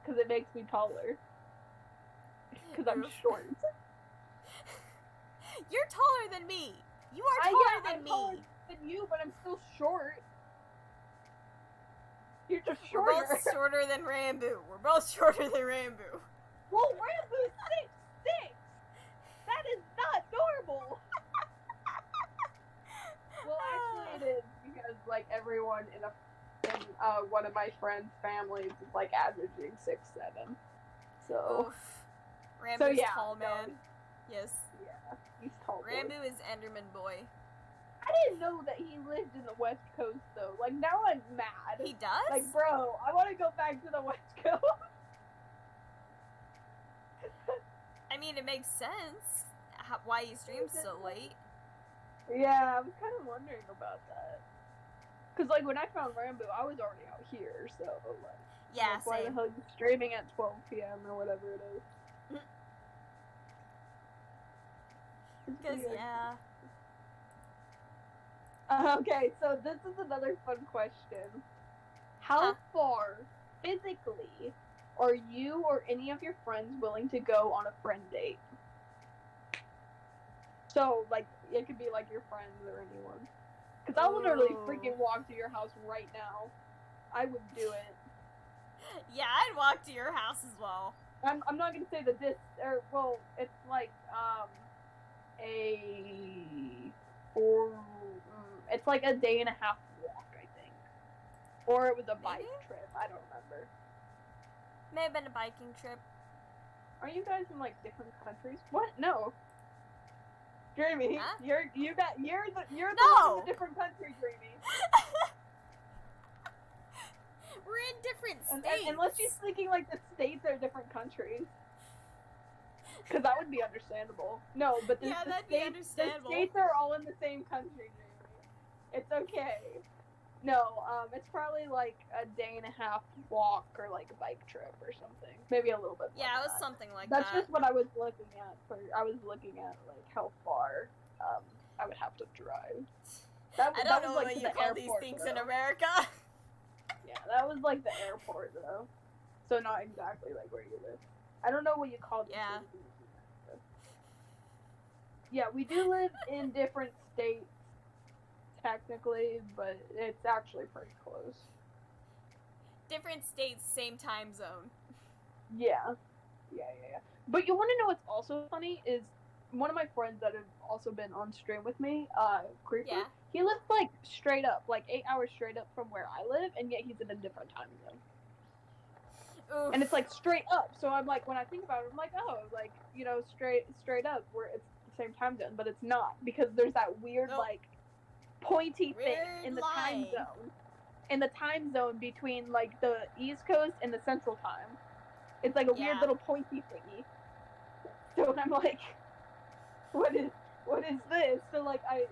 because it makes me taller. Because I'm short. You're taller than me! You are taller than me! I'm taller than you, but I'm still short. You're just shorter. We're both shorter than Rambo. We're both shorter than Rambo. Well, Rambo's 6'6". That is not normal. Well, actually, it is because like everyone in one of my friends' families is like averaging 6'7". So. Oof. Rambo's tall man. Yes. Yeah, he's tall. Rambo is Enderman boy. I didn't know that he lived in the West Coast, though. Like, now I'm mad. He does? Like, bro, I want to go back to the West Coast. I mean, it makes sense why he streams so late. Yeah, I was kind of wondering about that. Because, like, when I found Rambo, I was already out here, so, like... Yeah, why the hell are you streaming at 12 p.m. or whatever it is? Because, yeah... Okay, so this is another fun question. How far, physically, are you or any of your friends willing to go on a friend date? So, like, it could be, like, your friends or anyone. Because I'll literally freaking walk to your house right now. I would do it. Yeah, I'd walk to your house as well. I'm not going to say the it's like, it's like a day and a half walk, I think. Or it was a bike trip. I don't remember. May have been a biking trip. Are you guys in like different countries? What? No. Dreamy, huh? you're the one in a different country, Dreamy. We're in different states. Unless she's thinking like the states are different countries. Because that would be understandable. No, but the states are all in the same country, Jamie. It's okay. No, it's probably like a day and a half walk or like a bike trip or something. Maybe a little bit more. Yeah, it was something like that. That's just what I was looking at. I was looking at like how far I would have to drive. I don't know what you call these things in America. Yeah, that was like the airport though. So not exactly like where you live. I don't know what you call these things. Yeah, we do live in different states, technically, but it's actually pretty close. Different states, same time zone. Yeah. But you want to know what's also funny is one of my friends that have also been on stream with me, Creeper, he lives like straight up, like 8 hours straight up from where I live, and yet he's in a different time zone. Oof. And it's like straight up, so I'm like, when I think about it, I'm like, oh, like, you know, straight up, where it's same time zone, but it's not, because there's that weird like pointy thing in the time zone between like the East Coast and the Central Time. It's like a weird little pointy thingy. So I'm like, what is this? So like I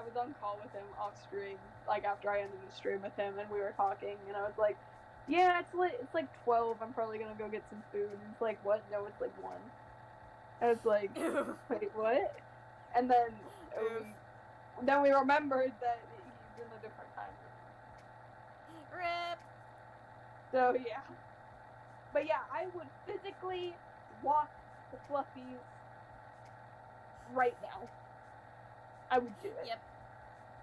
was on call with him off stream, like after I ended the stream with him, and we were talking, and I was like, Yeah, it's like 12. I'm probably gonna go get some food. And it's like, what? No, it's like 1. And it's like, wait, what? And then we remembered that he's in a different time zone. Rip. So yeah. But yeah, I would physically walk the Fluffies right now. I would do it. Yep.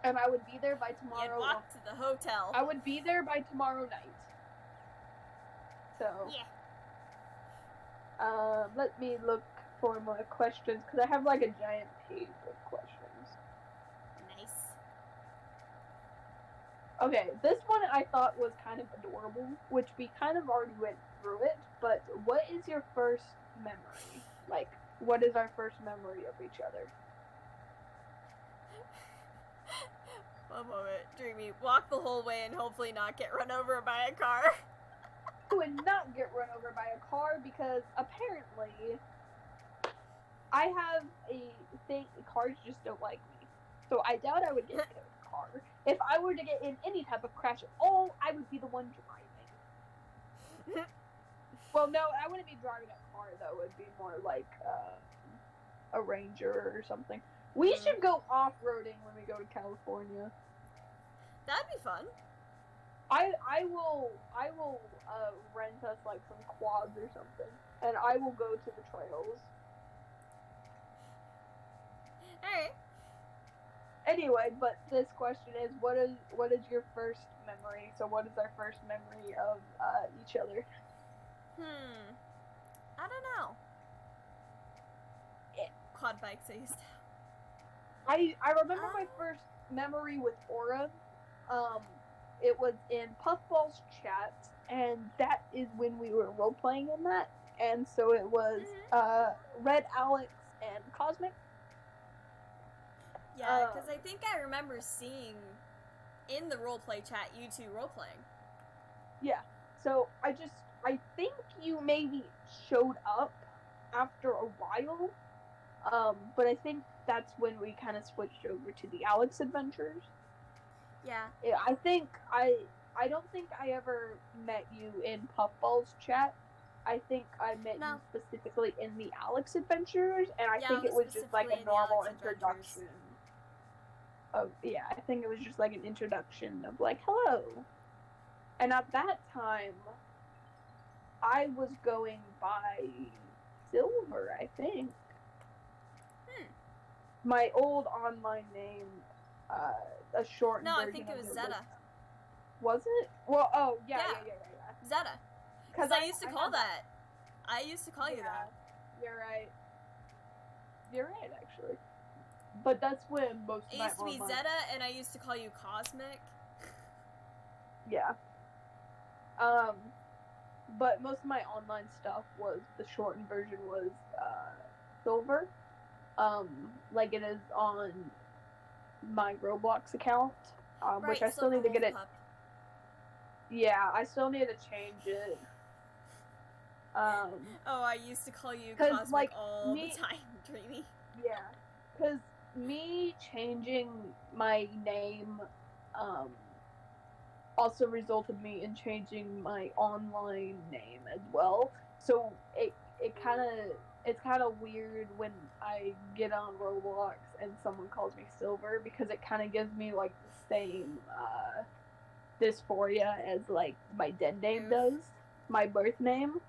And I would be there by tomorrow. You'd walk to the hotel. I would be there by tomorrow night. So. Yeah. Let me look for more questions, because I have like a giant page of questions. Nice. Okay, this one I thought was kind of adorable, which we kind of already went through it, but what is your first memory? Like, what is our first memory of each other? One moment, Dreamy. Walk the whole way and hopefully not get run over by a car. I would not get run over by a car, because apparently I have a thing, cars just don't like me. So I doubt I would get hit with a car. If I were to get in any type of crash at all, I would be the one driving. Well, no, I wouldn't be driving a car, though. It would be more like a Ranger or something. We should go off-roading when we go to California. That'd be fun. I will rent us like some quads or something, and I will go to the trails. Alright. Anyway, but this question is, what is your first memory? So what is our first memory of each other? I don't know. Quad bikes I used to have. I remember my first memory with Aura. It was in Puffball's chat, and that is when we were role-playing in that. And so it was Red Alex and Cosmic. Yeah, because I think I remember seeing in the roleplay chat you two roleplaying. Yeah, so I think you maybe showed up after a while, but I think that's when we kind of switched over to the Alex adventures. Yeah. I don't think I ever met you in Puffball's chat. I think I met you specifically in the Alex adventures, and I think it was just like a normal introduction. I think it was just like an introduction of like, hello. And at that time, I was going by Silver, I think. My old online name, a short version. No, I think it was Zeta. Was it? Well, yeah. Zeta. Because I used to call that. I used to call you that. You're right. You're right, actually. But that's when most of my It used to be Zeta, and I used to call you Cosmic. Yeah. But most of my online stuff was, the shortened version was, Silver. Like it is on my Roblox account, which I still need to get it. Yeah, I still need to change it. I used to call you Cosmic like, all the time, Dreamy. Yeah, because me changing my name, also resulted me in changing my online name as well. So it's kind of weird when I get on Roblox and someone calls me Silver, because it kind of gives me like the same dysphoria as like my dead name does, my birth name,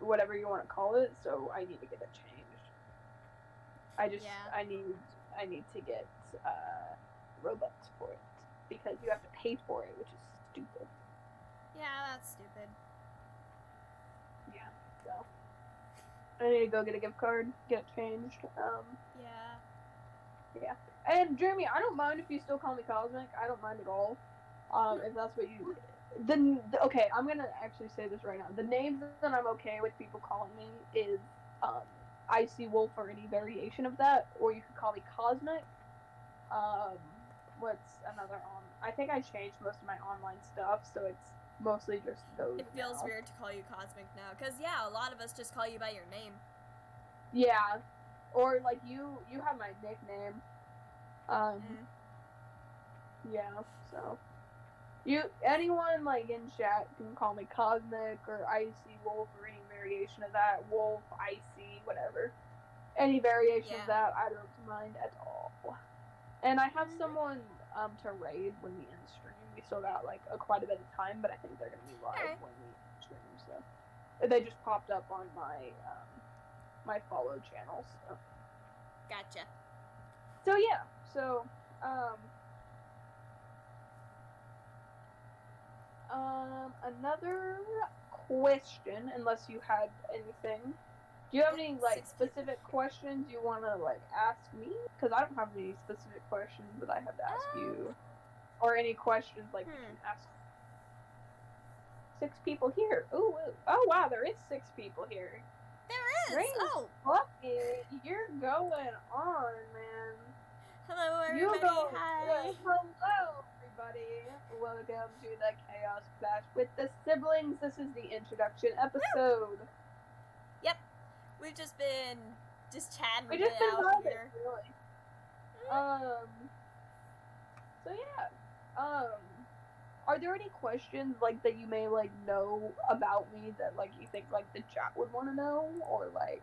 whatever you want to call it. So I need to get it changed. I need to get Robux for it, because you have to pay for it, which is stupid. Yeah, that's stupid. Yeah, so I need to go get a gift card, get it changed. Yeah. And Jeremy, I don't mind if you still call me Cosmic. I don't mind at all. If that's what you. Okay, I'm gonna actually say this right now. The names that I'm okay with people calling me is ICWolf, or any variation of that, or you could call me Cosmic. What's another on? I think I changed most of my online stuff, so it's mostly just those. It feels weird to call you Cosmic now, because a lot of us just call you by your name. Yeah, or like you have my nickname. Yeah, so Anyone like in chat can call me Cosmic or ICWolf or any variation of that. Wolf, Icy, whatever. Any variation of that, I don't mind at all. And I have someone to raid when we end stream. We still got like quite a bit of time, but I think they're gonna be live when we stream. So they just popped up on my my follow channels. So. Gotcha. So yeah, another question, unless you had anything. Do you have any like specific questions you want to like ask me? Because I don't have any specific questions that I have to ask you, or any questions like you can ask. 6 people here. Ooh, oh wow, there is 6 people here. There is. Rain, Fluffy, you're going on, man. Hello, everybody. Hi. Hello, everybody. Welcome to the Chaos Clash with the siblings. This is the introduction episode. Yep. We've just been chatting we just been out here. Really. So yeah. Are there any questions like that you may like know about me that like you think like the chat would want to know, or like?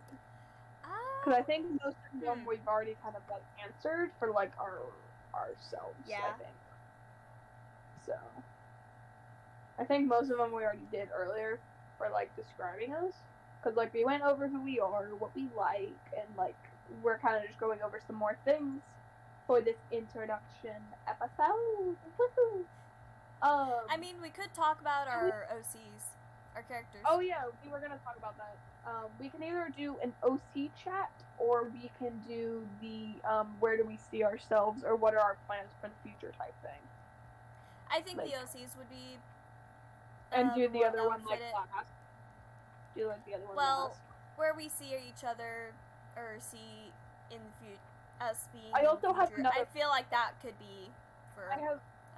Because I think most of them we've already kind of like answered for like ourselves. Yeah. I think. So. I think most of them we already did earlier for like describing us. Because, like, we went over who we are, what we like, and, like, we're kind of just going over some more things for this introduction episode. Woohoo! I mean, we could talk about our OCs, our characters. Oh, yeah, we were going to talk about that. We can either do an OC chat, or we can do the, where do we see ourselves, or what are our plans for the future type thing. I think like, the OCs would be... and do the other one, like, last. Do like the other one last. Where we see each other, or see in us being I also have another... I feel like that could be for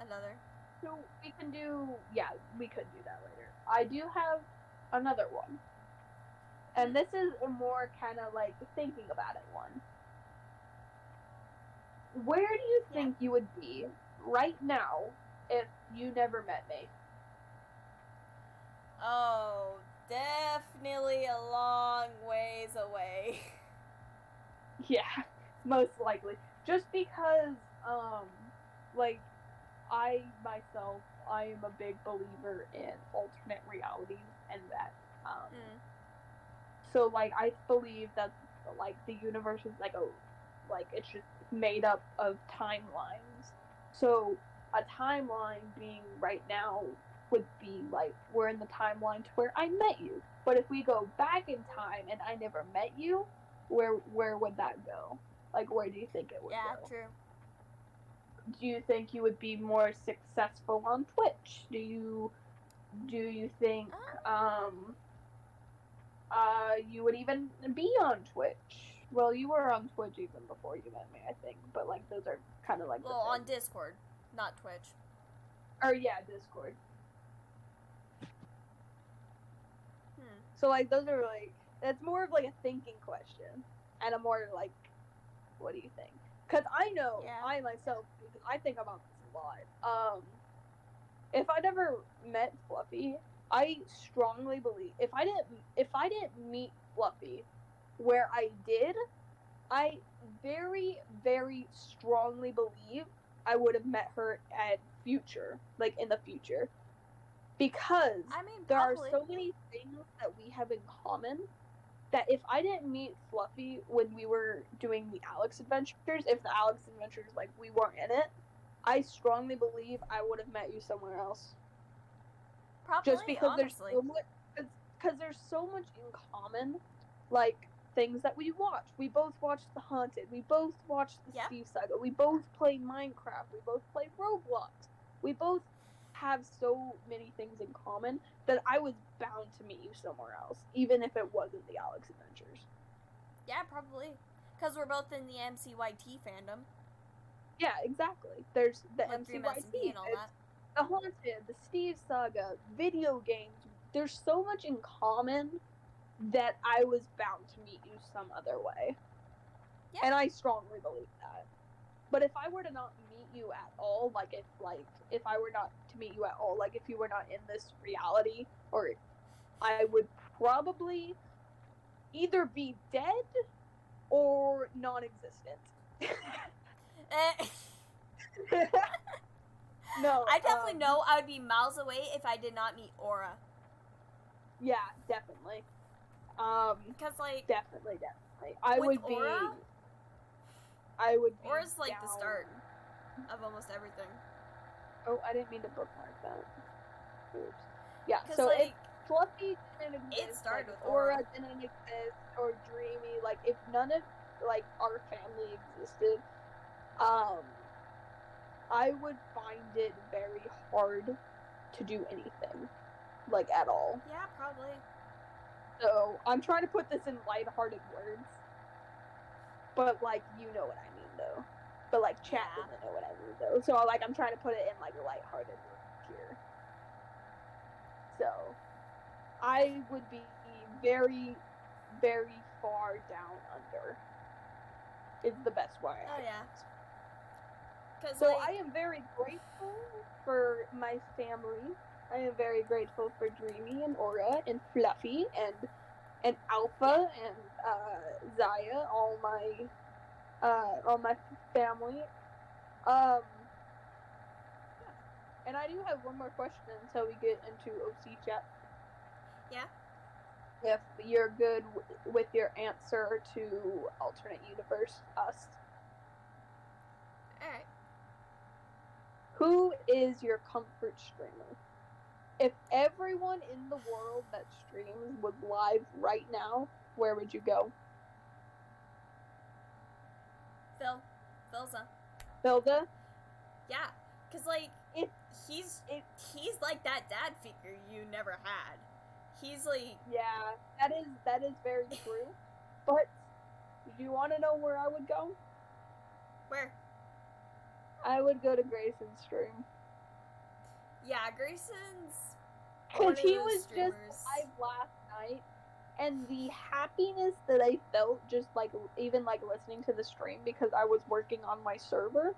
another. So we can do... Yeah, we could do that later. I do have another one. And this is a more kind of like thinking about it one. Where do you think you would be right now if you never met me? Oh, definitely a long ways away. Yeah, most likely. Just because, like, I myself, I am a big believer in alternate realities, and that, so, like, I believe that, like, the universe is, like, it's just made up of timelines. So, a timeline being right now would be, like, we're in the timeline to where I met you. But if we go back in time and I never met you, where would that go? Like, where do you think it would go? Yeah, true. Do you think you would be more successful on Twitch? Do you think, you would even be on Twitch? Well, you were on Twitch even before you met me, I think. But, like, those are kind of like... Well, on Discord, not Twitch. Or, yeah, Discord. So, like, those are, like... It's more of, like, a thinking question. And a more, like, what do you think? Because I know, I myself, I think about this a lot. If I never met Fluffy, I strongly believe... If I didn't meet Fluffy where I did, I very, very strongly believe I would have met her at future. Like, in the future. Because there are so many things that we have in common that if I didn't meet Fluffy when we were doing the Alex Adventures, if the Alex Adventures, like, we weren't in it, I strongly believe I would have met you somewhere else. Probably, just because honestly. there's so much in common, like, things that we watch. We both watched The Haunted. We both watched the Steve Saga. We both play Minecraft. We both play Roblox. We both have so many things in common that I was bound to meet you somewhere else, even if it wasn't the Alex Adventures. Yeah, probably. Because we're both in the MCYT fandom. Yeah, exactly. There's the MCYT, and all that. The Haunted, the Steve Saga, video games. There's so much in common that I was bound to meet you some other way. Yeah. And I strongly believe that. But if I were to not meet you at all, like if I were not to meet you at all, like if you were not in this reality, or I would probably either be dead or non-existent. No, I definitely know I would be miles away if I did not meet Aura. Yeah, definitely. Because like definitely. I would Aura, be. Aura's like down. the start of almost everything. Oh, I didn't mean to bookmark that. Oops. Yeah. So like, if Fluffy didn't exist, it started with Aura didn't exist, or Dreamy, like if none of like our family existed, I would find it very hard to do anything, like at all. Yeah, probably. So I'm trying to put this in lighthearted words, but like you know what I mean though. But like chat doesn't know what I mean though. So like I'm trying to put it in like lighthearted words here. So I would be very, very far down under. Is the best way. Oh yeah. So like, I am very grateful for my family. I am very grateful for Dreamy and Aura and Fluffy and Alpha and Zaya, all my family. And I do have one more question until we get into OC chat. Yeah. If you're good with your answer to alternate universe us. Alright. Who is your comfort streamer? If everyone in the world that streams was live right now, where would you go? Philza. Philza? Yeah, because like he's like that dad figure you never had. He's like, yeah, that is very true. But do you want to know where I would go? Where? I would go to Grayson's stream. Yeah, Grayson's. Because he was just live last night, and the happiness that I felt just like even like listening to the stream because I was working on my server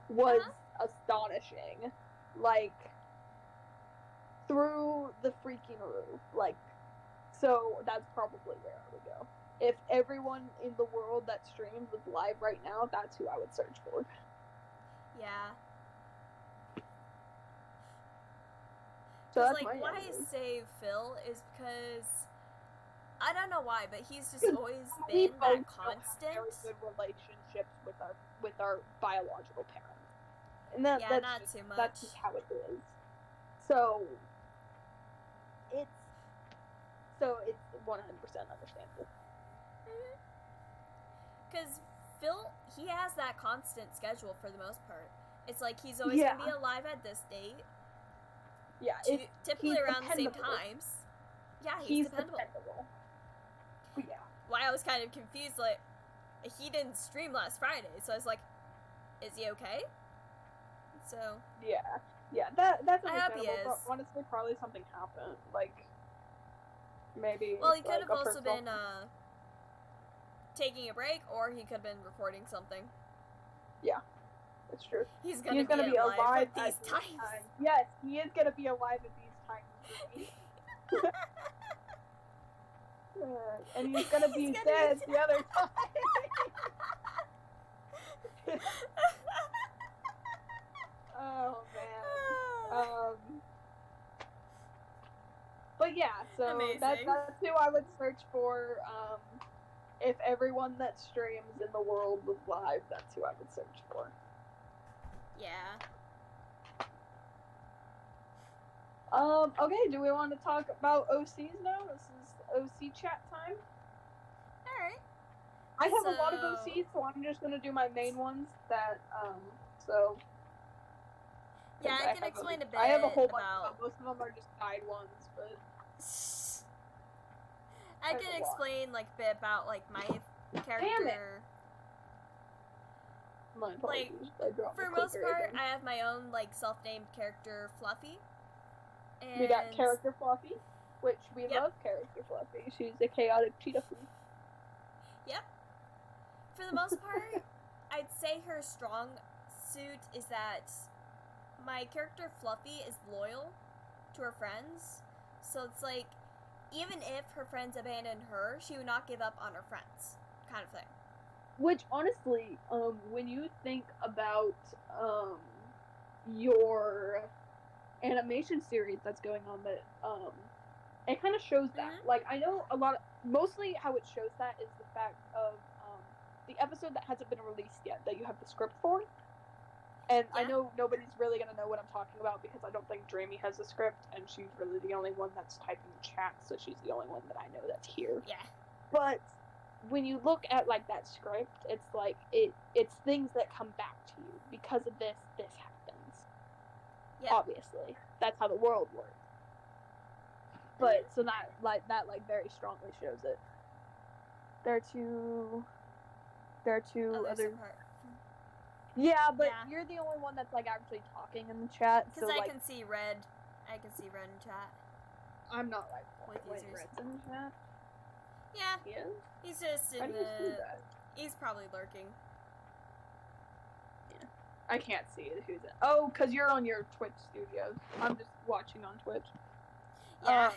was astonishing. Like through the freaking roof. Like, so that's probably where I would go. If everyone in the world that streams was live right now, that's who I would search for. Yeah. So that's like why I say Phil is because I don't know why, but he's just always been that constant. Very good relationships with our biological parents, and that's not too much. That's just how it is. So it's 100% understandable. Because Phil, he has that constant schedule for the most part. It's like he's always gonna be alive at this date. Yeah, typically around the same times. Yeah, he's dependable. Yeah. Why I was kind of confused, like, he didn't stream last Friday, so I was like, is he okay? So. Yeah, that's I hope he is. Honestly, probably something happened, like, maybe. Well, he could have also been, taking a break, or he could have been recording something. Yeah. That's true. He's gonna be alive at these times. Yes, he is gonna be alive at these times. And he's gonna be dead the other time. Oh man. But yeah, so that's who I would search for. If everyone that streams in the world was live, that's who I would search for. Yeah. Okay, do we want to talk about OCs now? This is OC chat time. Alright. I have a lot of OCs, so I'm just gonna do my main ones that, so. Yeah, I can explain a bit. I have a whole bunch, but most of them are just guide ones, but. I can explain, like, a bit about, like, my character. Damn it. Like, for most part, I have my own, like, self-named character, Fluffy. And we got character Fluffy, which we love character Fluffy. She's a chaotic cheetah food. Yep. For the most part, I'd say her strong suit is that my character Fluffy is loyal to her friends, so it's like, even if her friends abandoned her, she would not give up on her friends, kind of thing. Which, honestly, when you think about, your animation series that's going on, that, it kind of shows that. Mm-hmm. Like, I know mostly how it shows that is the fact of, the episode that hasn't been released yet, that you have the script for. And Yeah. I know nobody's really going to know what I'm talking about because I don't think Dreamy has a script, and she's really the only one that's typing the chat, so she's the only one that I know that's here. Yeah. But when you look at, like, that script, it's like, it's things that come back to you. Because of this happens. Yeah. Obviously. That's how the world works. But, so that very strongly shows it. There are two other... Yeah, but you're the only one that's, like, actually talking in the chat. Because so, I like, can see Red. I can see Red in chat. I'm not, like, With Red's in the chat. Yeah. He is? He's just in How do you see that? He's probably lurking. Yeah. I can't see it. Who's it? Oh, because you're on your Twitch studio. I'm just watching on Twitch. Yeah.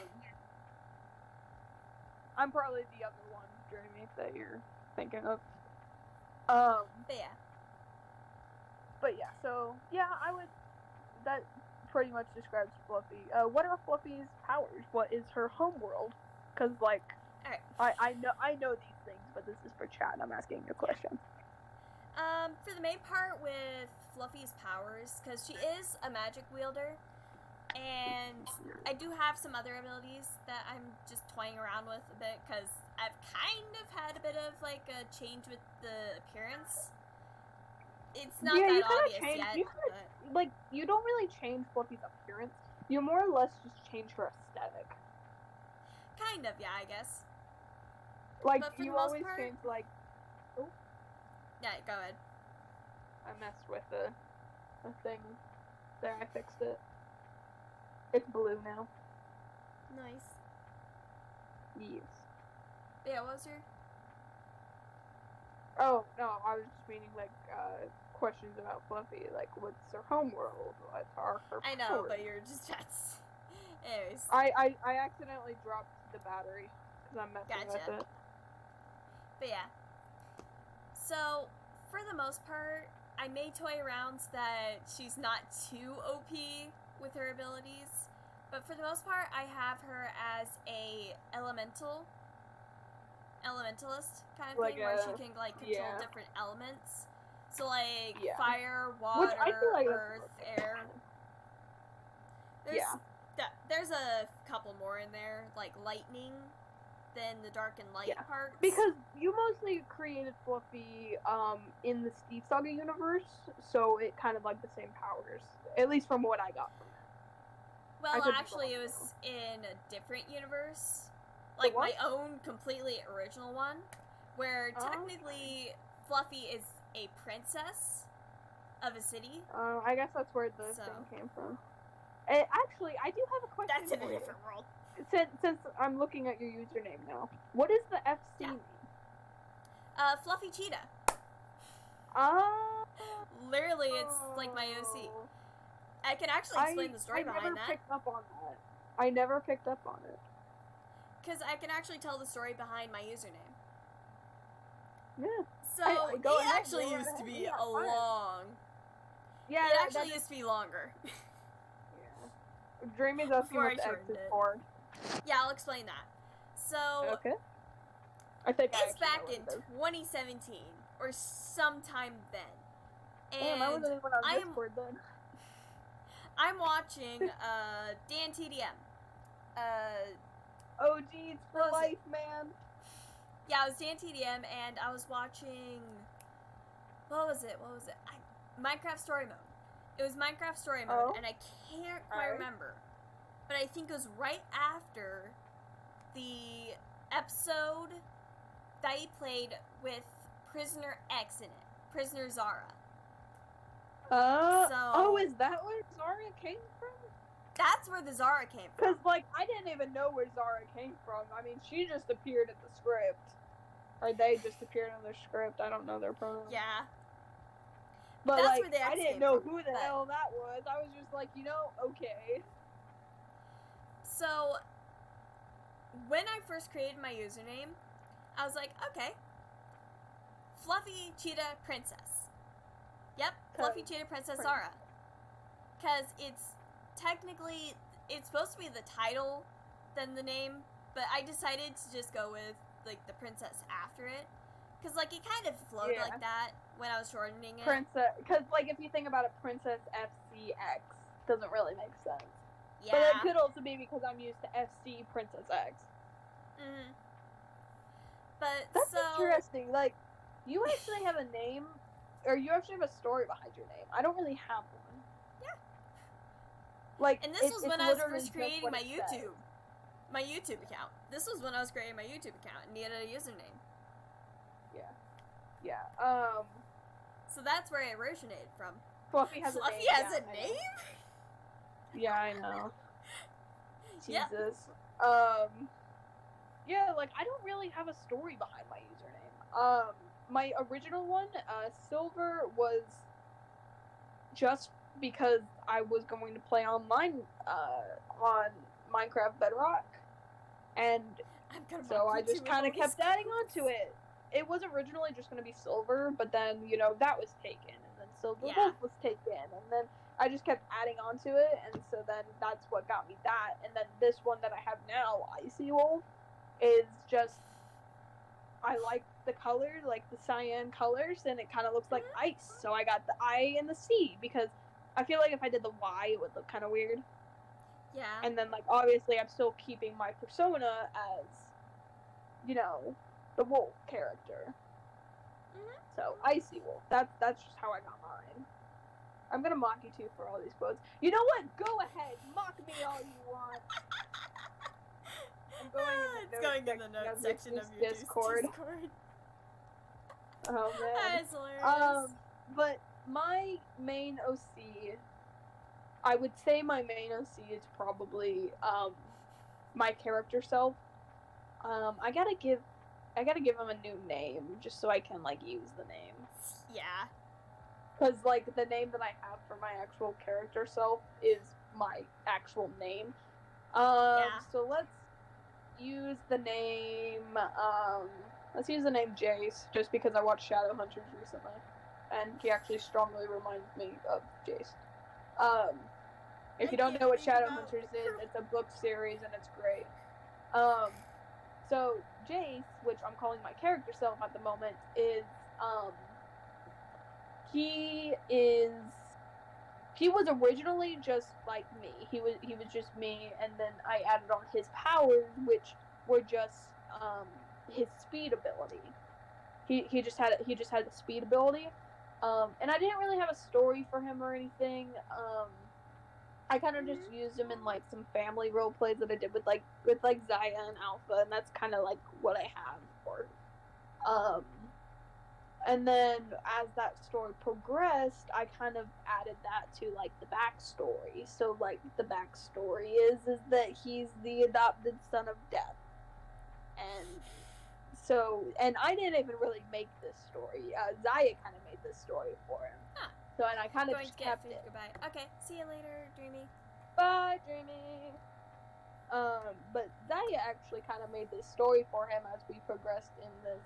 I'm probably the other one, Dreamy, that you're thinking of. But yeah, so, yeah, that pretty much describes Fluffy. What are Fluffy's powers? What is her homeworld? Because, like, right. I know these things, but this is for chat, I'm asking you a question. For the main part with Fluffy's powers, because she is a magic wielder, and I do have some other abilities that I'm just toying around with a bit, because I've kind of had a bit of, like, a change with the appearance. It's not that obvious yet, but... Like, you don't really change Fluffy's appearance. You more or less just change her aesthetic. Kind of, yeah, I guess. Like, you always change, like... Oh. Yeah, go ahead. I messed with the thing. There, I fixed it. It's blue now. Nice. Yes. Yeah, what was your... Oh, no, I was just meaning, like, questions about Fluffy. Like, what's her homeworld? What are her powers? I know, but you're just... That's... Anyways. I accidentally dropped the battery because I'm messing with it. But yeah. So, for the most part, I may toy around that she's not too OP with her abilities, but for the most part, I have her as a elementalist kind of thing, where she can, like, control different elements. So, like, fire, water, earth, air. There's a couple more in there, like lightning, then the dark and light parts. Because you mostly created Fluffy in the Steve Saga universe, so it kind of like the same powers, at least from what I got from it. Well, actually, it was in a different universe, like my own completely original one, where technically Fluffy is a princess of a city. I guess that's where the thing came from. Actually, I do have a question. That's in a different world. Since I'm looking at your username now, what is the FC name? Fluffy Cheetah. Oh. Literally, it's like my OC. I can actually explain the story behind that. I never picked up on that. I never picked up on it. Because I can actually tell the story behind my username. Yeah. So, it actually used to be a long... Yeah, it actually used to be longer. Dreamy's asking what the X is for. Yeah, I'll explain that. So, okay. I think it's back in 2017, or sometime then. And I wasn't even on Discord then. I'm watching Dan TDM. OGs for life, man. Yeah, it was Dan TDM, and I was watching... What was it? Minecraft Story Mode. It was Minecraft Story Mode, and I can't quite remember. But I think it was right after the episode that he played with Prisoner X in it. Prisoner Zara. Is that where Zara came from? That's where the Zara came from. Because, like, I didn't even know where Zara came from. I mean, she just appeared in the script. Or they just appeared in their script. I don't know their pronouns. Yeah. But, that's like, where the X I didn't came know from, who the but- hell that was. I was just like, okay. So, when I first created my username, I was like, okay, Fluffy Cheetah Princess. Yep, Fluffy Cheetah Princess Zara. Because it's technically, it's supposed to be the title than the name, but I decided to just go with, like, the princess after it. Because, like, it kind of flowed like that when I was shortening it. Princess, because, like, if you think about it, Princess FCX doesn't really make sense. Yeah. But it could also be because I'm used to FC Princess X. Mm-hmm. But, That's interesting. Like, you actually have a name, or you actually have a story behind your name. I don't really have one. Yeah. Like, and this was when I was first creating my YouTube. My YouTube account. This was when I was creating my YouTube account and needed a username. Yeah. So that's where it originated from. Fluffy has a name. Fluffy has a name? Yeah, I know. Yep. Jesus. Yeah, like, I don't really have a story behind my username. My original one, Silver, was just because I was going to play online, on Minecraft Bedrock. And so I just kind of kept adding on to it. It was originally just going to be Silver, but then, that was taken. And then Silver Wolf was taken. And then I just kept adding on to it. And so then that's what got me that. And then this one that I have now, ICWolf, is just, I like the color, like the cyan colors, and it kind of looks like ice. So I got the I and the C, because I feel like if I did the Y, it would look kind of weird. Yeah. And then, like, obviously I'm still keeping my persona as, the wolf character. Mm-hmm. So, ICWolf. That's just how I got mine. I'm gonna mock you too for all these quotes. You know what? Go ahead, mock me all you want. I'm going in the notes section of your Discord. Oh man. That is hilarious. But my main OC, I would say my main OC is probably my character self. I gotta give him a new name just so I can, like, use the name. Yeah. Because, like, the name that I have for my actual character self is my actual name. So let's use the name, Jace, just because I watched Shadowhunters recently. And he actually strongly reminds me of Jace. If you don't know what Shadowhunters is, it's a book series and it's great. So Jace, which I'm calling my character self at the moment, is, he was originally just like me. He was just me, and then I added on his powers, which were just, his speed ability. He just had the speed ability. And I didn't really have a story for him or anything. I kind of just used him in, like, some family role plays that I did with Zaya and Alpha, and that's kind of, like, what I have for. And then as that story progressed, I kind of added that to, like, the backstory. So, like, the backstory is that he's the adopted son of Death. And I didn't even really make this story. Zaya kind of made this story for him. Huh. So, and I kind of just kept it. Goodbye. Okay, see you later, Dreamy. Bye, Dreamy. But Zaya actually kind of made this story for him as we progressed in this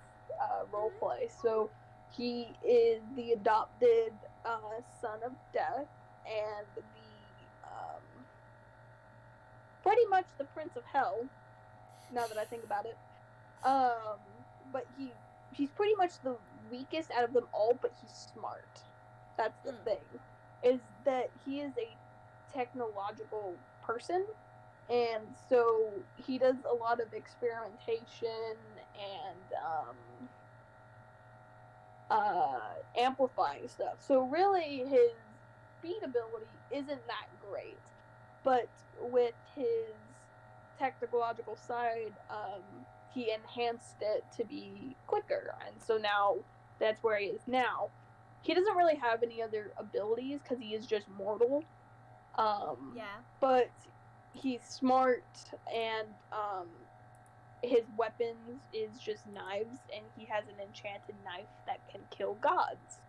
role play. So he is the adopted son of Death and the pretty much the Prince of Hell. Now that I think about it, but he's pretty much the weakest out of them all. But he's smart. That's the thing, is that he is a technological person, and so he does a lot of experimentation and amplifying stuff. So really his speed ability isn't that great, but with his technological side, he enhanced it to be quicker, and so now that's where he is now. He doesn't really have any other abilities because he is just mortal. But he's smart, and his weapons is just knives, and he has an enchanted knife that can kill gods.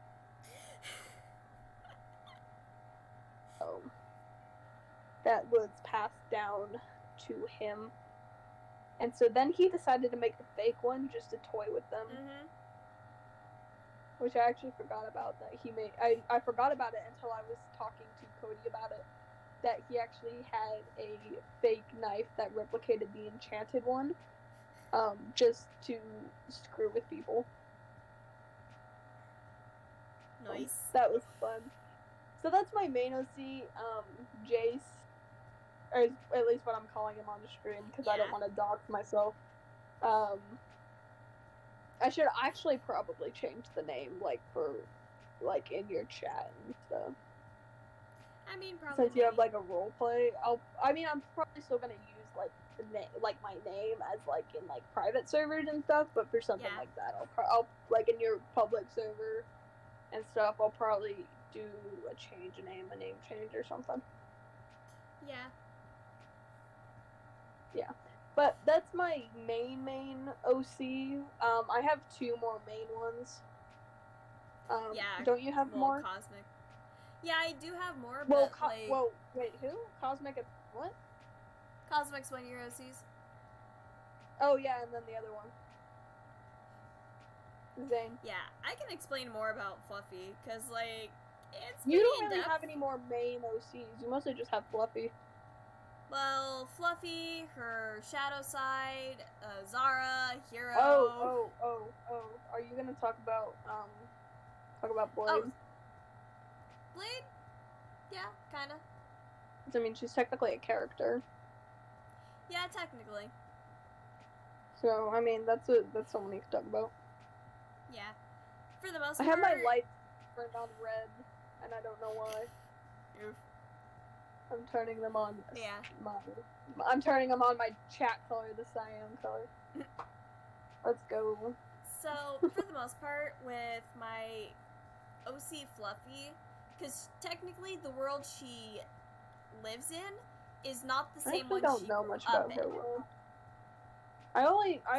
that was passed down to him. And so then he decided to make the fake one just to toy with them. Mm-hmm. Which I actually forgot about that he made. I forgot about it until I was talking to Cody about it. That he actually had a fake knife that replicated the enchanted one. Just to screw with people. Nice. That was fun. So that's my main OC, Jace. Or at least what I'm calling him on the stream, because I don't want to dox myself. I should actually probably change the name, for in your chat and stuff. I mean, probably. Since you have, a role play, I'm probably still gonna use, my name as, in, private servers and stuff, but for something like that, I'll in your public server and stuff, I'll probably do a name change or something. Yeah. Yeah. But that's my main OC. I have 2 more main ones. Don't you have more? Cosmic. Yeah, I do have more, well, but, wait, who? Cosmic and what? Cosmic's one of your OCs. Oh, yeah, and then the other one. Zane. Yeah, I can explain more about Fluffy, because, it's You don't really have any more main OCs. You mostly just have Fluffy. Well, Fluffy, her shadow side, Zara, Hero. Oh. Are you gonna talk about Blade? Oh. Blade? Yeah, kinda. I mean, she's technically a character. Yeah, technically. So, I mean, that's someone you can talk about. Yeah. For the most part. I have my lights turned on red, and I don't know why. Oof. I'm turning them on. Yeah. I'm turning them on my chat color, the cyan color. Let's go. So, for the most part, with my OC Fluffy, because technically the world she lives in is not the same one she grew up in. I don't know much about her world. I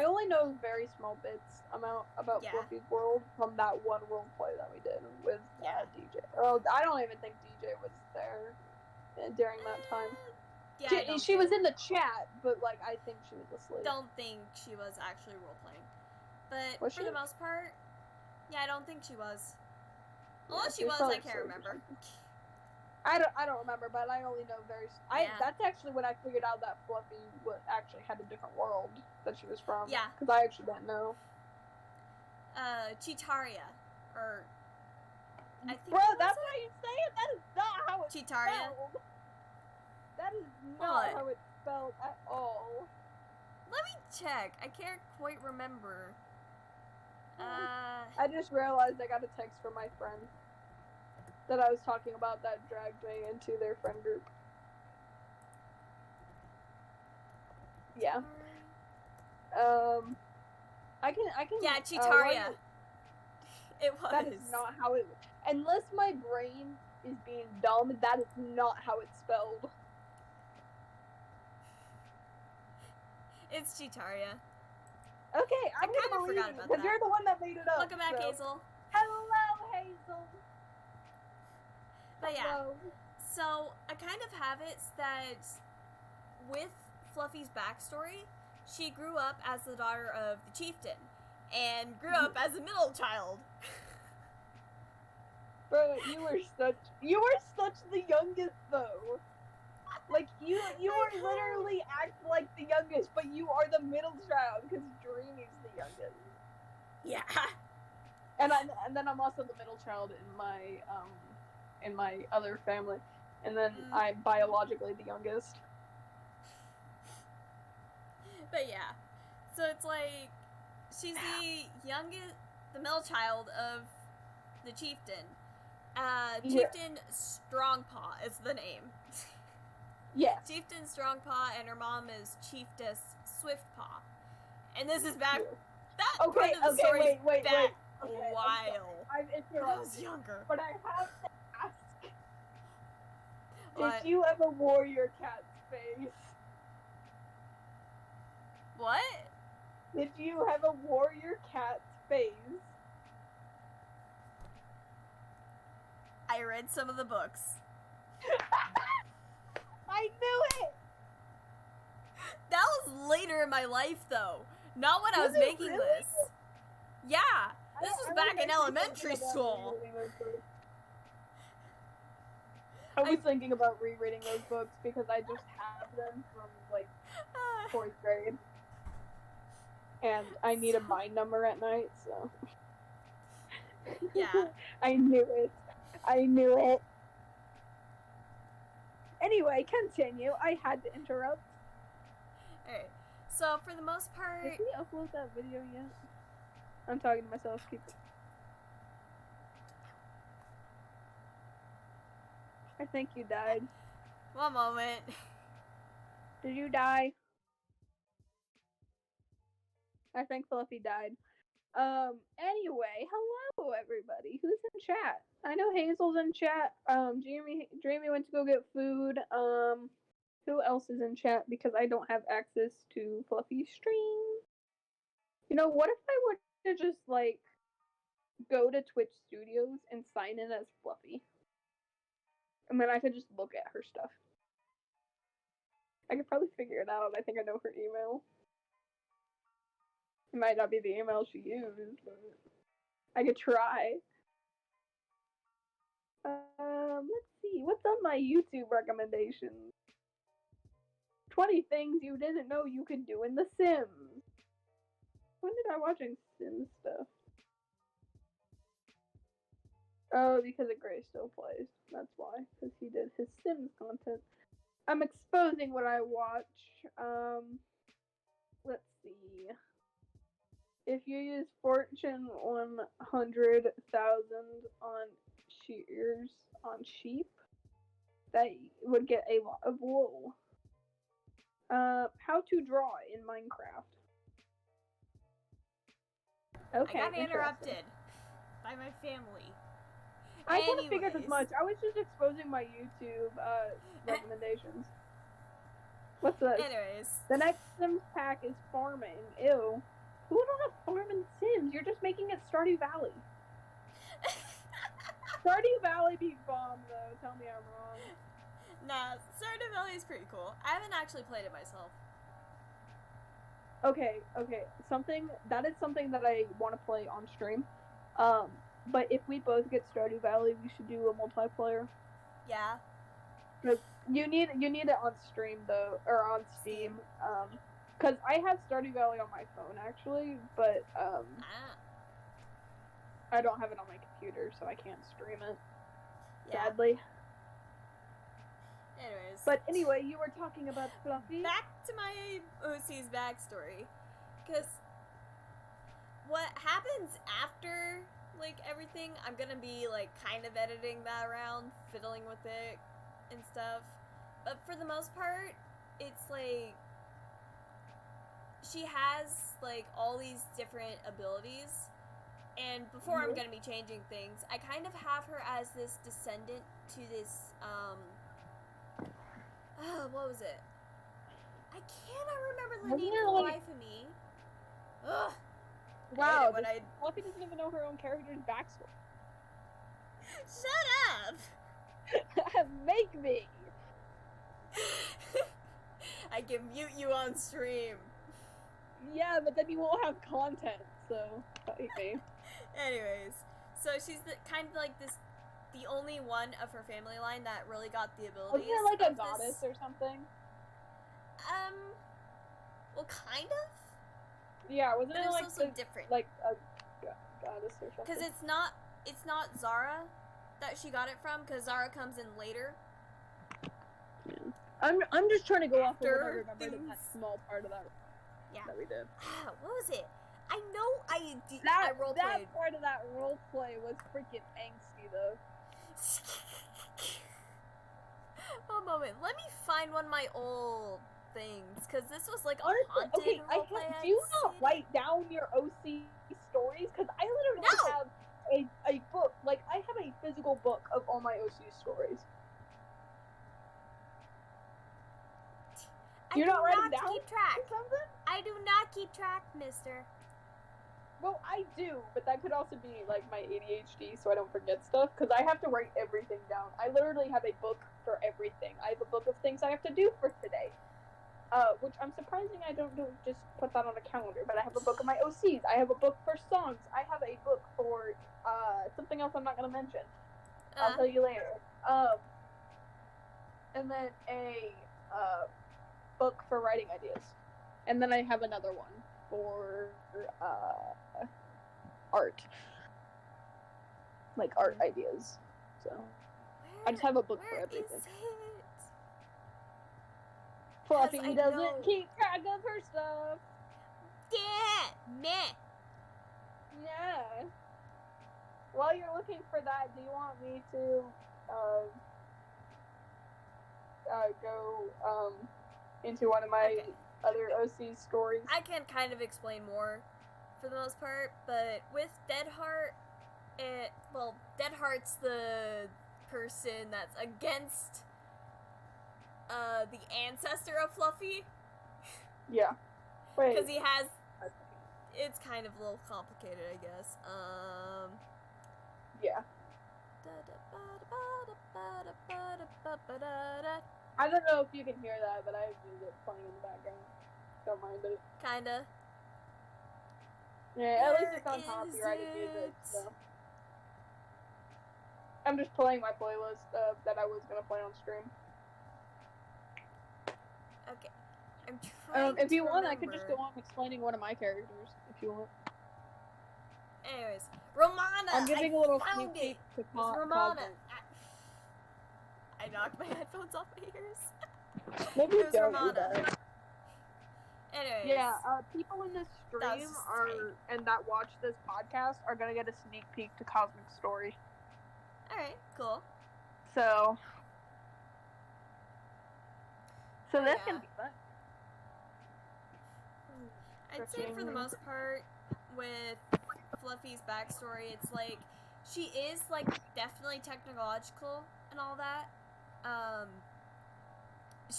only know very small bits about Fluffy's world from that one role play that we did with DJ. Well, I don't even think DJ was there during that time. Yeah, she was in the chat, but I think she was asleep. Don't think she was actually role playing, but for the most part, yeah, I don't think she was. Unless she was, I can't remember. I don't remember, but I only know that's actually when I figured out that Fluffy actually had a different world that she was from. Yeah. Because I actually didn't know. Cheetaria, or I think. Bro, that's how you say it. That is not how it's spelled. That is not how it's spelled at all. Let me check. I can't quite remember. I just realized I got a text from my friend that I was talking about that dragged me into their friend group. Yeah. I can. Yeah, Cheetaria. It was. That is not how it. Unless my brain is being dumb, that is not how it's spelled. It's Cheetaria. Okay, I'm gonna believe you because you're the one that made it up. Welcome back, Hazel. Hello, Hazel. But yeah, so I kind of have it that with Fluffy's backstory, she grew up as the daughter of the chieftain and grew up as a middle child. Bro, you were such the youngest though. You are literally act like the youngest, but you are the middle child because Dreamy's the youngest. Yeah. And then I'm also the middle child in my other family, and then I'm biologically the youngest. But yeah, so it's she's the youngest, the middle child of the chieftain. Chieftain Strongpaw is the name. Yes. Chieftain Strongpaw, and her mom is Chiefess Swiftpaw. And this is back. That part of the story is back a while. When I was younger. But I have to ask. What? Did you ever wore your cat's face? What? Did you ever wore your cat's face? I read some of the books. I knew it! That was later in my life, though. Not when I was Was it making really? this. Yeah, this was back in elementary school. I was thinking about rereading those books because I just have them from, like, 4th grade. And I need a mind number at night, so... Yeah. I knew it. I knew it. Anyway, continue. I had to interrupt. Alright, so for the most part... Did we upload that video yet? I'm talking to myself. Keep it. I think you died. One moment. Did you die? I think Fluffy died. Anyway, hello everybody. Who's in chat? I know Hazel's in chat. Jamie went to go get food. Who else is in chat? Because I don't have access to Fluffy's stream. You know, what if I were to just, like, go to Twitch Studios and sign in as Fluffy? And then I could just look at her stuff. I could probably figure it out. I think I know her email. It might not be the email she used, but I could try. Let's see. What's on my YouTube recommendations? 20 things you didn't know you could do in The Sims. When did I watching Sims stuff? Oh, because of Gray still plays. That's why. Because he did his Sims content. I'm exposing what I watch. Let's see. If you use Fortune 100,000 on shears on sheep, that would get a lot of wool. How to draw in Minecraft. Okay. I got interrupted by my family. I kind of figured as much. I was just exposing my YouTube recommendations. What's this? Anyways. The next Sims pack is farming. Ew. Who would want to farm in Sims? You're just making it Stardew Valley. Stardew Valley beat bomb, though. Tell me I'm wrong. Nah, Stardew Valley is pretty cool. I haven't actually played it myself. Okay. That is something that I want to play on stream. But if we both get Stardew Valley, we should do a multiplayer. Yeah. Because you need it on stream, though, or on Steam. Because I have Stardew Valley on my phone, actually, but, I don't have it on my computer, so I can't stream it. Yeah. Sadly. Anyways. But anyway, you were talking about Fluffy. Back to my OC's backstory. Because what happens after, like, everything, I'm gonna be, like, kind of editing that around, fiddling with it and stuff. But for the most part, it's, like, she has, like, all these different abilities. And before I'm gonna be changing things, I kind of have her as this descendant to this, what was it? I cannot remember the name for the life of me. Ugh. Wow, Fluffy doesn't even know her own character's backstory. Shut up! Make me! I can mute you on stream. Yeah, but then you won't have content, so fight me. Anyways, so she's kind of like this, the only one of her family line that really got the abilities. Wasn't it like a goddess or something? Well, kind of. Yeah, wasn't but it like also different? Like a goddess or something? Because it's not Zara that she got it from. Because Zara comes in later. Yeah. I'm just trying to go off of what I remembered in that small part of that. Yeah. That we did. What was it? I know I roleplayed. That part of that roleplay was freaking angsty, though. One moment. Let me find one of my old things, because this was like a haunted roleplay. Do you not write down your OC stories? Because I literally have a book. Like, I have a physical book of all my OC stories. You're not writing down keep track. or something? I do not keep track, mister. Well, I do, but that could also be, like, my ADHD, so I don't forget stuff, because I have to write everything down. I literally have a book for everything. I have a book of things I have to do for today, which I'm surprising I don't just put that on a calendar, but I have a book of my OCs. I have a book for songs. I have a book for, something else I'm not going to mention. I'll tell you later. And then a, book for writing ideas. And then I have another one for, art. Like, art ideas. So, I just have a book for everything. Where is it? Fluffy doesn't keep track of her stuff. Yeah, meh. Yeah. While you're looking for that, do you want me to, go, into one of my other OC stories? I can kind of explain more for the most part, but with Deadheart, Deadheart's the person that's against the ancestor of Fluffy. Yeah. Wait. Because he has... It's kind of a little complicated, I guess. Yeah. I don't know if you can hear that, but I have music playing in the background. Don't mind it. Kinda. Yeah, at least it's not copyrighted music, so. I'm just playing my playlist that I was gonna play on stream. Okay. I'm trying if you to want, remember. I could just go on explaining one of my characters, if you want. Anyways, Romana! I'm giving a little sneak peek to Romana! I knocked my headphones off my ears. Maybe it was don't Romana. Anyways. Yeah, people in this stream and that watch this podcast are gonna get a sneak peek to Cosmic Story. Alright, cool. So that's gonna be fun. I'd say for the most part, with Fluffy's backstory, it's like, she is, like, definitely technological and all that.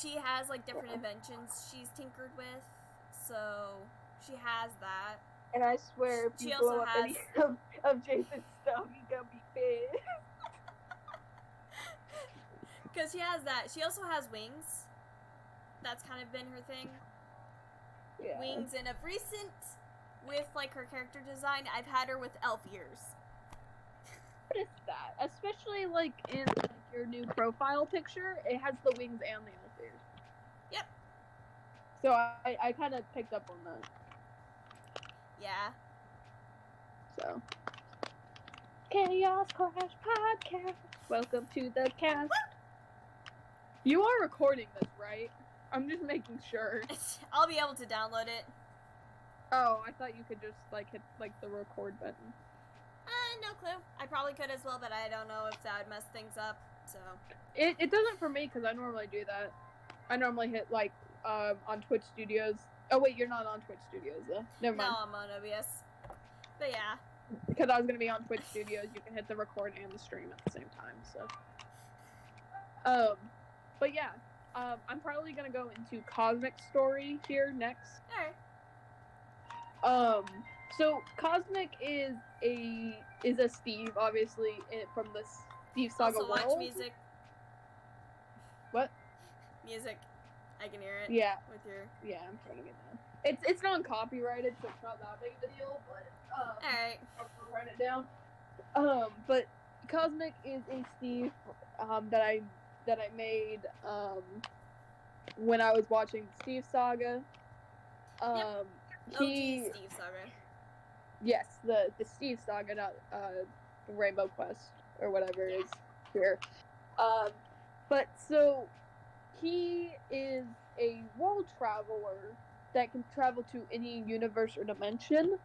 She has, like, different inventions she's tinkered with, so she has that. And I swear, if you blow up any of Jason's stuff, he's gonna be pissed. Because she has that. She also has wings. That's kind of been her thing. Yeah. Wings, and of recent, with, like, her character design, I've had her with elf ears. What is that? Especially, like, in your new profile picture, it has the wings and the elf ears. Yep. So I kind of picked up on that. Yeah. So. Chaos Clash Podcast. Welcome to the cast. You are recording this, right? I'm just making sure. I'll be able to download it. Oh, I thought you could just, like, hit, like, the record button. No clue. I probably could as well, but I don't know if that would mess things up, so. It doesn't for me, because I normally do that. I normally hit, like, on Twitch Studios. Oh, wait, you're not on Twitch Studios, though. Never mind. No, I'm on OBS. But yeah. Because I was going to be on Twitch Studios, you can hit the record and the stream at the same time, so. But yeah. I'm probably going to go into Cosmic Story here next. Alright. So Cosmic is a Steve, obviously, from the Steve Saga also world. watch music. What? Music. I can hear it. Yeah. With your... Yeah, I'm trying to get down. It's non-copyrighted, so it's not that big of a deal, but Alright. I'll write it down. But Cosmic is a Steve that I made when I was watching Steve Saga. Yep. Steve Saga. Yes, the Steve Saga, not Rainbow Quest or whatever it is here. But so he is a world traveler that can travel to any universe or dimension.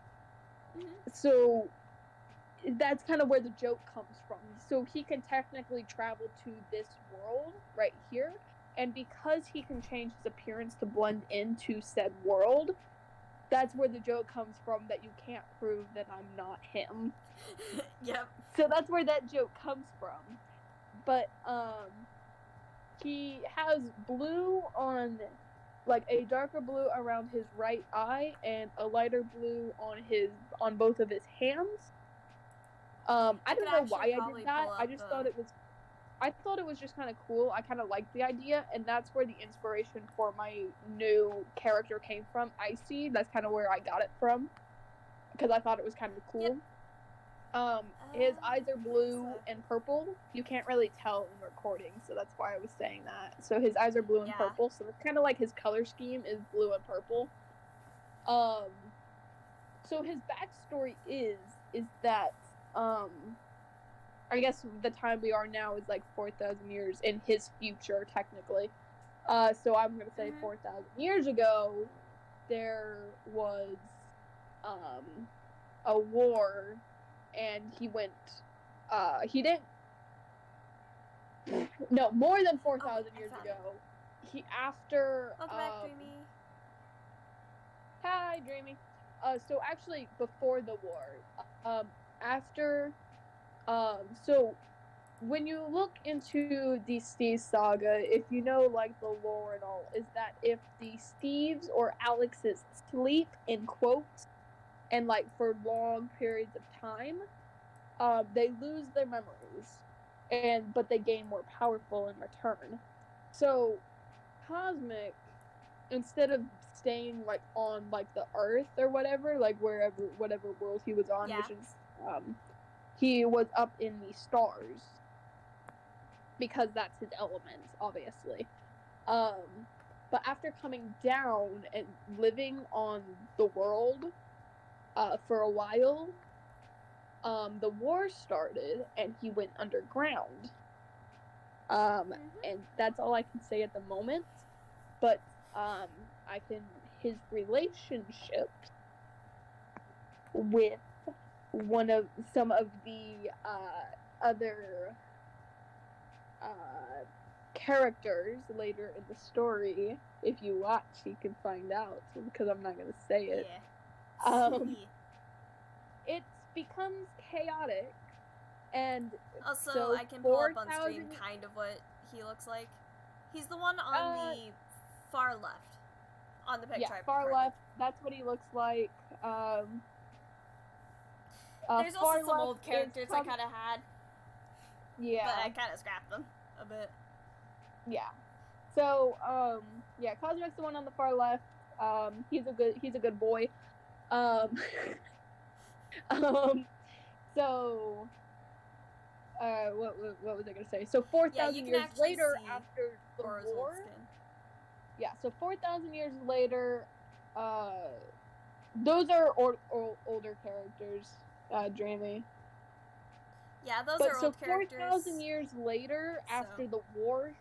Mm-hmm. So that's kind of where the joke comes from. So he can technically travel to this world right here, and because he can change his appearance to blend into said world, that's where the joke comes from, that you can't prove that I'm not him. Yep. So that's where that joke comes from. But he has blue on like a darker blue around his right eye and a lighter blue on both of his hands. I don't know why I did that. I just thought it was just kind of cool. I kind of liked the idea, and that's where the inspiration for my new character came from. Icy, that's kind of where I got it from, because I thought it was kind of cool. Yep. His eyes are blue and purple. You can't really tell in recording, so that's why I was saying that. So his eyes are blue and purple, so it's kind of like his color scheme is blue and purple. So his backstory is that, I guess the time we are now is like 4,000 years in his future, technically. So I'm going to say 4,000 years ago, there was a war, and he went, more than 4,000 years ago. Welcome back, Dreamy. Hi, Dreamy. So actually, before the war, so when you look into the Steve saga, if you know, like, the lore and all, is that if the Steves or Alexes sleep, in quotes, and, like, for long periods of time, they lose their memories, but they gain more powerful in return. So, Cosmic, instead of staying, like, on, like, the Earth or whatever, like, whatever world he was on, which is, he was up in the stars, because that's his element, obviously. But after coming down and living on the world, for a while, the war started, and he went underground. And that's all I can say at the moment, but, his relationship with some of the, other, characters later in the story, if you watch, you can find out, because I'm not gonna say it. Yeah. It becomes chaotic, and also, so I can pull up on stream kind of what he looks like. He's the one on the far left, on the picture. Yeah, far left. That's what he looks like. There's also some old characters I kind of had. Yeah. But I kind of scrapped them a bit. Yeah. So, Cosmic's the one on the far left. He's a good boy. So, what was I gonna say? So 4,000 years later, after the war. Yeah. So 4,000 years later, those are older characters, Dreamy. Yeah, those are old characters. 4,000 years later, after the war,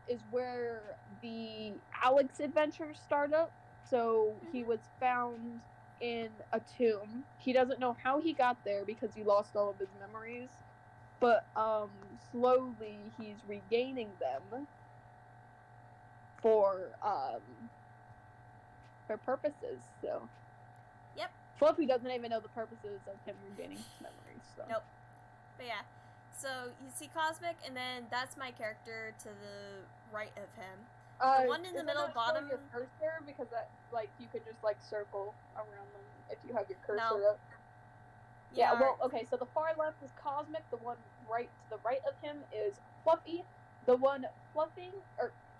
is where the Alex adventures start up. So he was found in a tomb. He doesn't know how he got there because he lost all of his memories. But slowly he's regaining them for purposes. So. Yep. Fluffy doesn't even know the purposes of him regaining his memories. So. Nope. But yeah, so you see Cosmic, and then that's my character to the right of him. The one in the middle bottom. Your cursor, because that, like, you could just, like, circle around them if you have your cursor up. Yeah. Well, okay. So the far left is Cosmic. The one to the right of him is Fluffy. The one fluffing.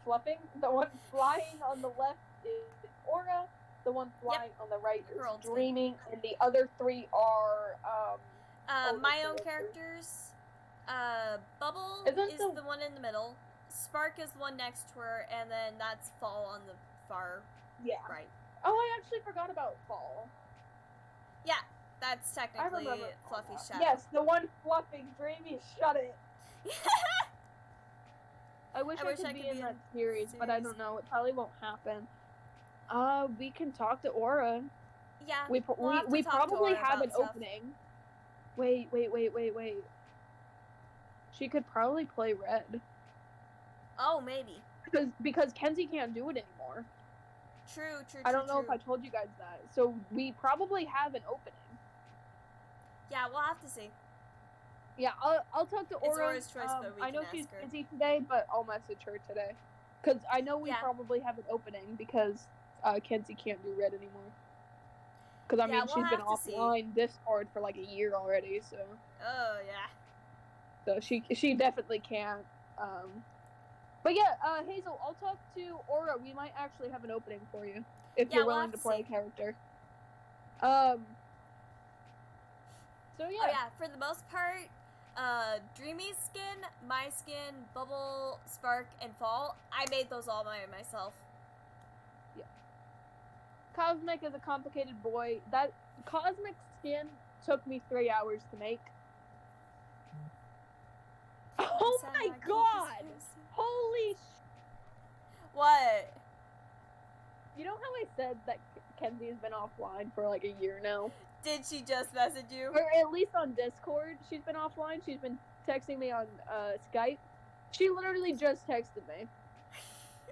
The one flying on the left is Aura. The one flying on the right is Dreaming, and the other three are my own characters. Bubble is the one in the middle. Spark is the one next to her, and then that's Fall on the far right. Oh, I actually forgot about Fall. Yeah, that's technically Fluffy's shadow. Yes, the one fluffing Dreamy, shut it. I wish I could be in that series, but I don't know. It probably won't happen. We can talk to Aura. Yeah, we probably have an opening. Wait. She could probably play Red. Oh, maybe. Because Kenzie can't do it anymore. True. I don't know if I told you guys that. So we probably have an opening. Yeah, we'll have to see. Yeah, I'll talk to Aura. It's Aura's choice, but we can I know ask she's her. busy today, but I'll message her today. Because I know we Yeah. probably have an opening because Kenzie can't do red anymore. Because, I mean, we'll she's been have to see. offline Discord for like a year already, so. Oh, yeah. So she definitely can't. But yeah, Hazel, I'll talk to Aura. We might actually have an opening for you if you're willing to play a character. So yeah. Oh yeah, for the most part, Dreamy's skin, my skin, Bubble, Spark, and Fall, I made those all by myself. Yeah. Cosmic is a complicated boy. That Cosmic skin took me 3 hours to make. Oh my god! Holy What? You know how I said that Kenzie has been offline for like a year now? Did she just message you? Or at least on Discord, she's been offline. She's been texting me on Skype. She literally just texted me.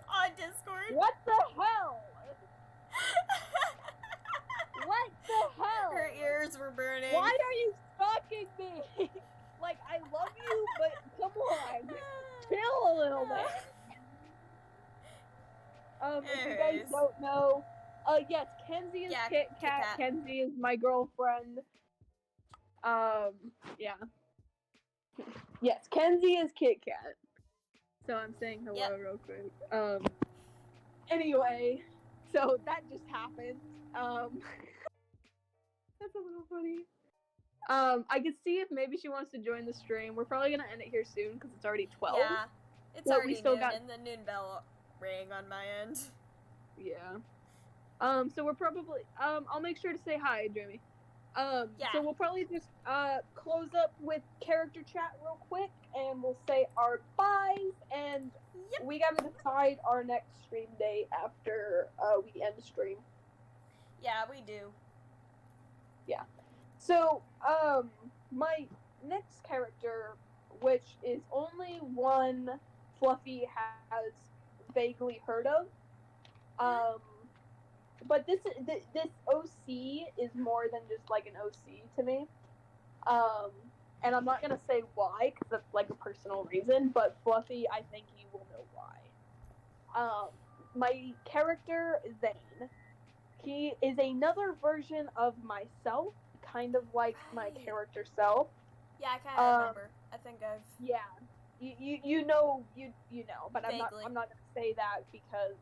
On Discord? What the hell? What the hell? Her ears were burning. Why are you stalking me? Like, I love you, but come on. Chill a little bit. If you guys don't know, yes, Kenzie is Kit Kat. Kenzie is my girlfriend. Yeah. Yes, Kenzie is Kit Kat. So I'm saying hello real quick. Anyway, so that just happened. That's a little funny. I could see if maybe she wants to join the stream. We're probably gonna end it here soon because it's already 12. Yeah, it's already noon, and the noon bell rang on my end. Yeah. So we're probably I'll make sure to say hi, Jamie. Yeah. So we'll probably just close up with character chat real quick, and we'll say our byes, and we gotta decide our next stream date after we end the stream. Yeah, we do. Yeah. So my next character, which is only one Fluffy has vaguely heard of, but this OC is more than just like an OC to me. And I'm not gonna say why because that's like a personal reason, but Fluffy, I think you will know why. My character Zane, he is another version of myself, kind of like my character self. Yeah, I kind of remember. I think I've. Yeah, you know, but vaguely. I'm not gonna say that because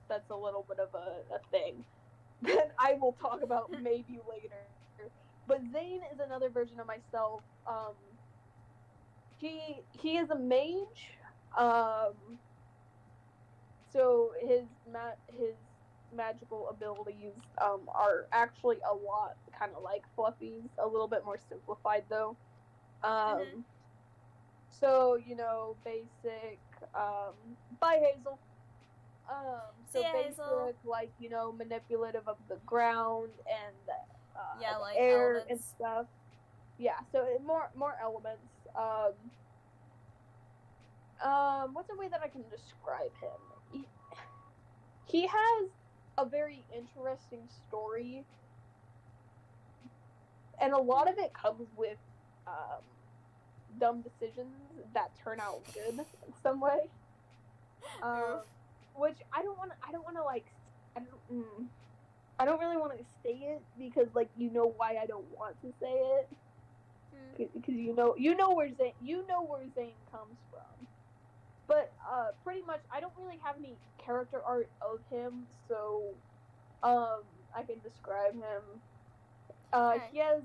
that's a little bit of a thing that I will talk about maybe later. But Zane is another version of myself. He is a mage. So his magical abilities are actually a lot kind of like Fluffy's, a little bit more simplified though. So, basic bye Hazel. So yeah, basic, Hazel. like, manipulative of the ground and like air elements. and stuff. Yeah, so more elements. What's a way that I can describe him? He has a very interesting story, and a lot of it comes with dumb decisions that turn out good in some way. Which I don't want to like. I don't really want to say it because like why I don't want to say it. Because you know where Zane comes from. But pretty much I don't really have any character art of him, so I can describe him. He has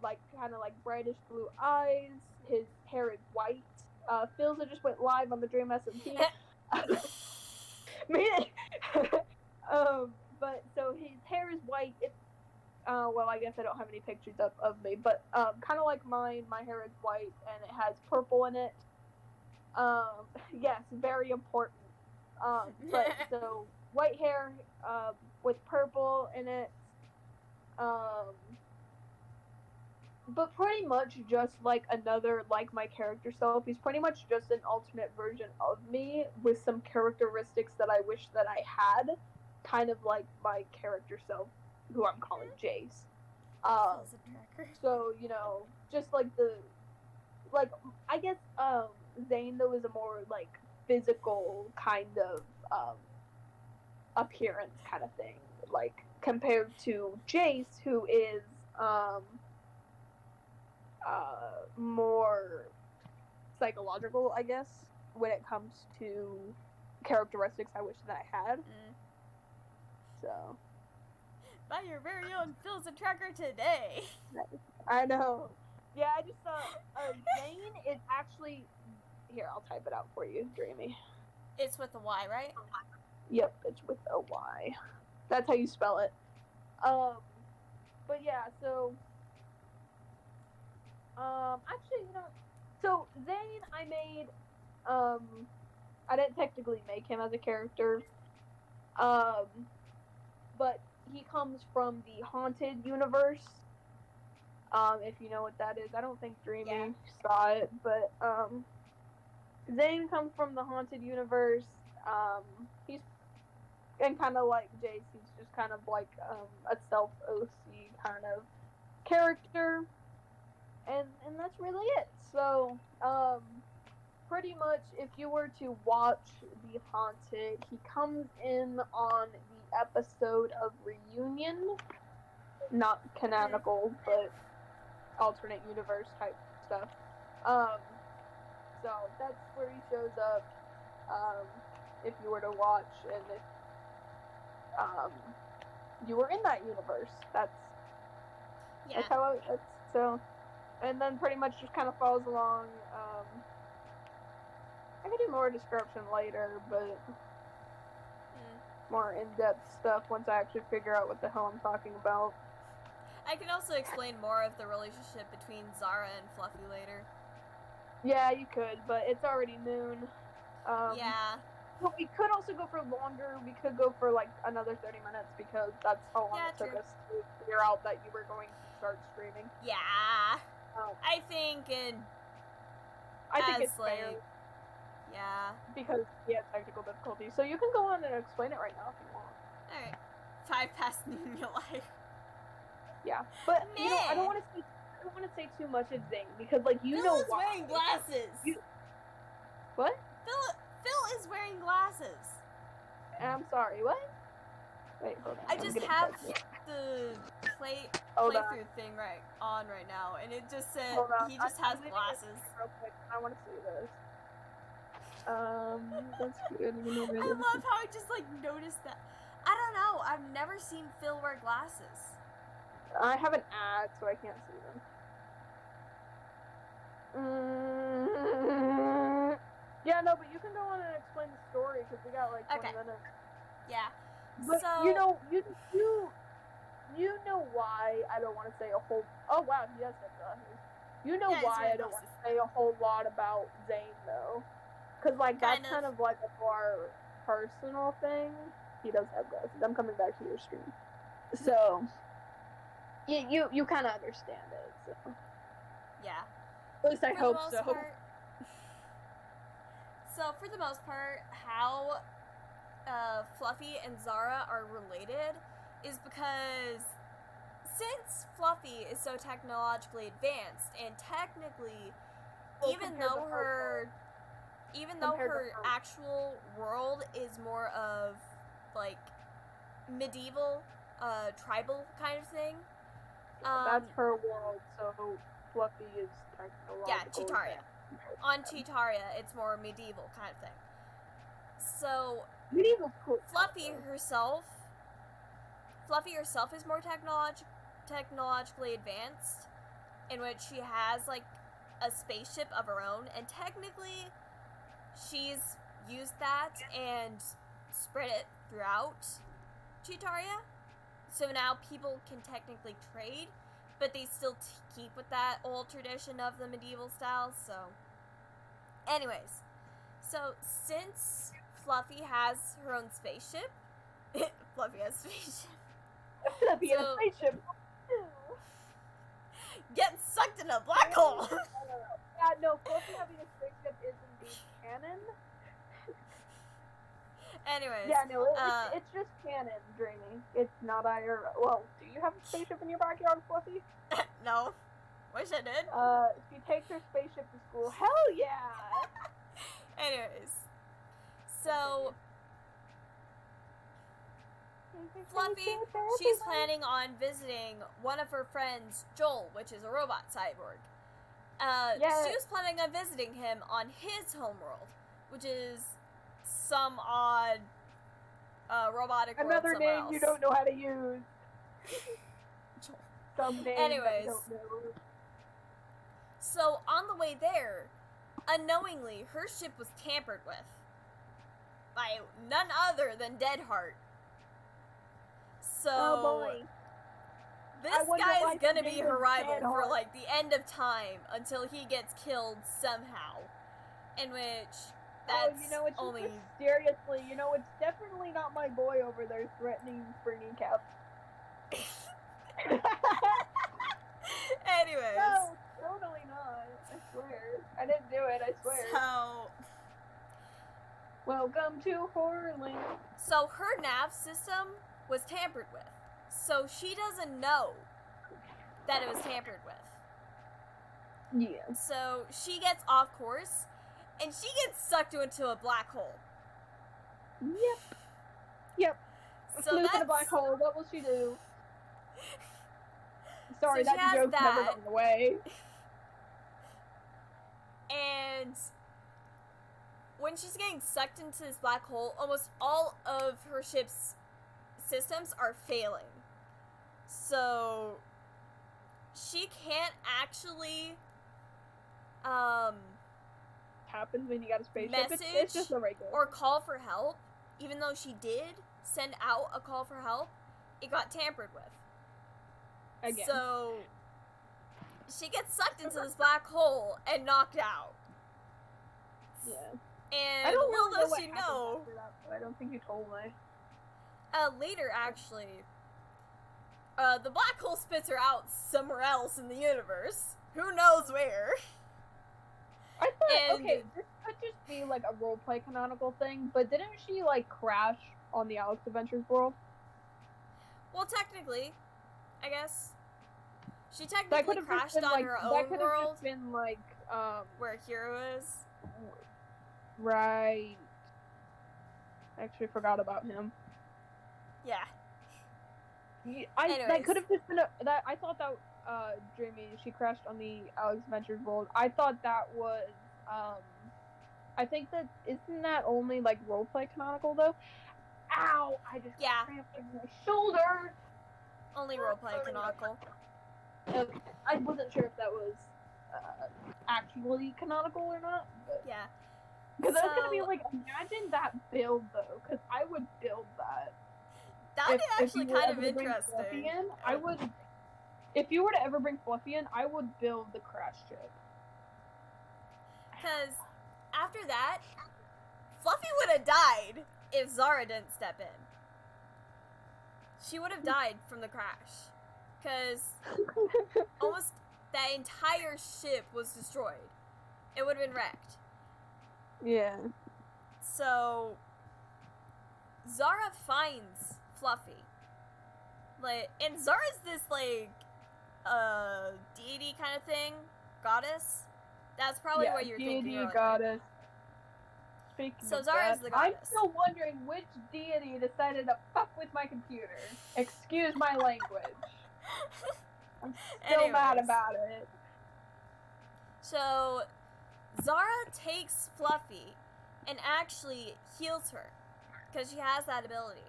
like kind of like brightest blue eyes. His hair is white. Phil's just went live on the Dream SMP. But so his hair is white. It's well, I guess I don't have any pictures of me, but kind of like mine. My hair is white and it has purple in it. Yes, very important. But so white hair with purple in it. But pretty much just like another, like my character self. He's pretty much just an alternate version of me with some characteristics that I wish that I had. Kind of like my character self, who I'm calling Jace. So, just like I guess, Zane, though, is a more, like, physical kind of, appearance kind of thing. Like, compared to Jace, who is, more psychological, I guess, when it comes to characteristics I wish that I had. So. Buy your very own Phil's a Tracker today. I know. Yeah, I just saw Zane is actually here. I'll type it out for you, Dreamy. It's with a Y, right? Yep, it's with a Y. That's how you spell it. But yeah, so actually, so Zane, I made I didn't technically make him as a character, but he comes from the Haunted universe. If you know what that is. I don't think Dreamy saw it, but Zane comes from the Haunted universe. He's, and kind of like Jace, he's just kind of like a self-OC kind of character, and that's really it. So pretty much, if you were to watch The Haunted, he comes in on the episode of Reunion, not canonical, but alternate universe type stuff. So that's where he shows up. If you were to watch, and if you were in that universe, that's how it's so. And then pretty much just kind of follows along. I can do more description later, but more in-depth stuff once I actually figure out what the hell I'm talking about. I can also explain more of the relationship between Zara and Fluffy later. Yeah, you could, but it's already noon. Yeah. But we could also go for longer. We could go for like another 30 minutes because that's how long it took us to figure out that you were going to start streaming. Yeah. I think it's fair. Yeah. Because he had technical difficulties. So you can go on and explain it right now if you want. Alright. 5 past noon in your life. Yeah. But I don't want to say too much of Zane because like Phil know is why. wearing glasses. What? Phil is wearing glasses. I'm sorry, what? Wait, hold on. I just have the playthrough thing right now, and it just said he just has glasses. Real quick, I want to see this. That's good. I love how I just like noticed that. I don't know. I've never seen Phil wear glasses. I have an ad, so I can't see them. Yeah, no, but you can go on and explain the story because we got like 20 minutes. Yeah. But so you know why I don't want to say a whole. Oh wow, he does have glasses. You know why I don't want to say a whole lot about Zane though, because like that's kind of like a more personal thing. He does have glasses. I'm coming back to your stream, so you kind of understand it. So yeah. At least I hope so. So for the most part, how Fluffy and Zara are related is because since Fluffy is so technologically advanced, and technically, even though her actual world is more of like medieval, tribal kind of thing. That's her world, so Fluffy is technological. Yeah, Cheetah. On Cheetah, it's more medieval kind of thing. So medieval cool. Fluffy herself is more technologically advanced, in which she has like a spaceship of her own, and technically she's used that and spread it throughout Cheetah. So now people can technically trade, but they still keep with that old tradition of the medieval style. So anyways, so since Fluffy has her own spaceship, Fluffy has a spaceship. Fluffy has a spaceship. Get sucked in a black hole. Yeah, no, Fluffy having a spaceship is indeed canon. Anyways. Yeah, no, it's just canon, Dreamy. It's not IRL. Well, do you have a spaceship in your backyard, Fluffy? No. Wish I did. She takes her spaceship to school. Hell yeah! Anyways, so Fluffy, she's planning on visiting one of her friends, Joel, which is a robot cyborg. She was planning on visiting him on his homeworld, which is some odd robotic world another somewhere name else. you don't know how to use. Some name Anyways, that you don't know. So on the way there, unknowingly, her ship was tampered with by none other than Deadheart. So, oh boy. This guy's gonna be her rival for like the end of time until he gets killed somehow. In which that's only seriously, it's definitely not my boy over there threatening for kneecaps. Anyways. No, totally not. I swear. I didn't do it, I swear. So welcome to Horrorland. So her nav system was tampered with. So she doesn't know that it was tampered with. Yeah. So she gets off course, and she gets sucked into a black hole. Yep. So that's in a black hole. What will she do? Sorry, so that joke's never going away. And when she's getting sucked into this black hole, almost all of her ship's systems are failing. So she can't actually happens when you got a spaceship. Message it's just a regular. Or call for help, even though she did send out a call for help, it got tampered with. Again. So she gets sucked into this black hole and knocked out. Yeah. And I don't little really does she know, that, but I don't think you told me. Later actually, the black hole spits her out somewhere else in the universe. Who knows where? I thought, okay, this could just be like a roleplay canonical thing, but didn't she like crash on the Alex Adventures world? Well, technically, I guess. She technically crashed on her own world. That could have just been like, where Hero is. Right. I actually forgot about him. Yeah. That could have just been I thought that Dreamy, she crashed on the Alex Adventures world. I thought that was I think that isn't that only like roleplay canonical though? Ow! I just cramped in my shoulder. Only roleplay canonical. Okay. I wasn't sure if that was actually canonical or not. But... yeah. Because I was gonna be like, imagine that build though, because I would build that. That'd be actually kind of interesting. I would. If you were to ever bring Fluffy in, I would build the crash ship. Because after that, Fluffy would have died if Zara didn't step in. She would have died from the crash. Because almost that entire ship was destroyed. It would have been wrecked. Yeah. So Zara finds Fluffy. And Zara's this deity kind of thing, goddess. That's probably what you're thinking. Deity, goddess. So Zara's the goddess. I'm still wondering which deity decided to fuck with my computer. Excuse my language. I'm still mad about it. So Zara takes Fluffy and actually heals her because she has that ability.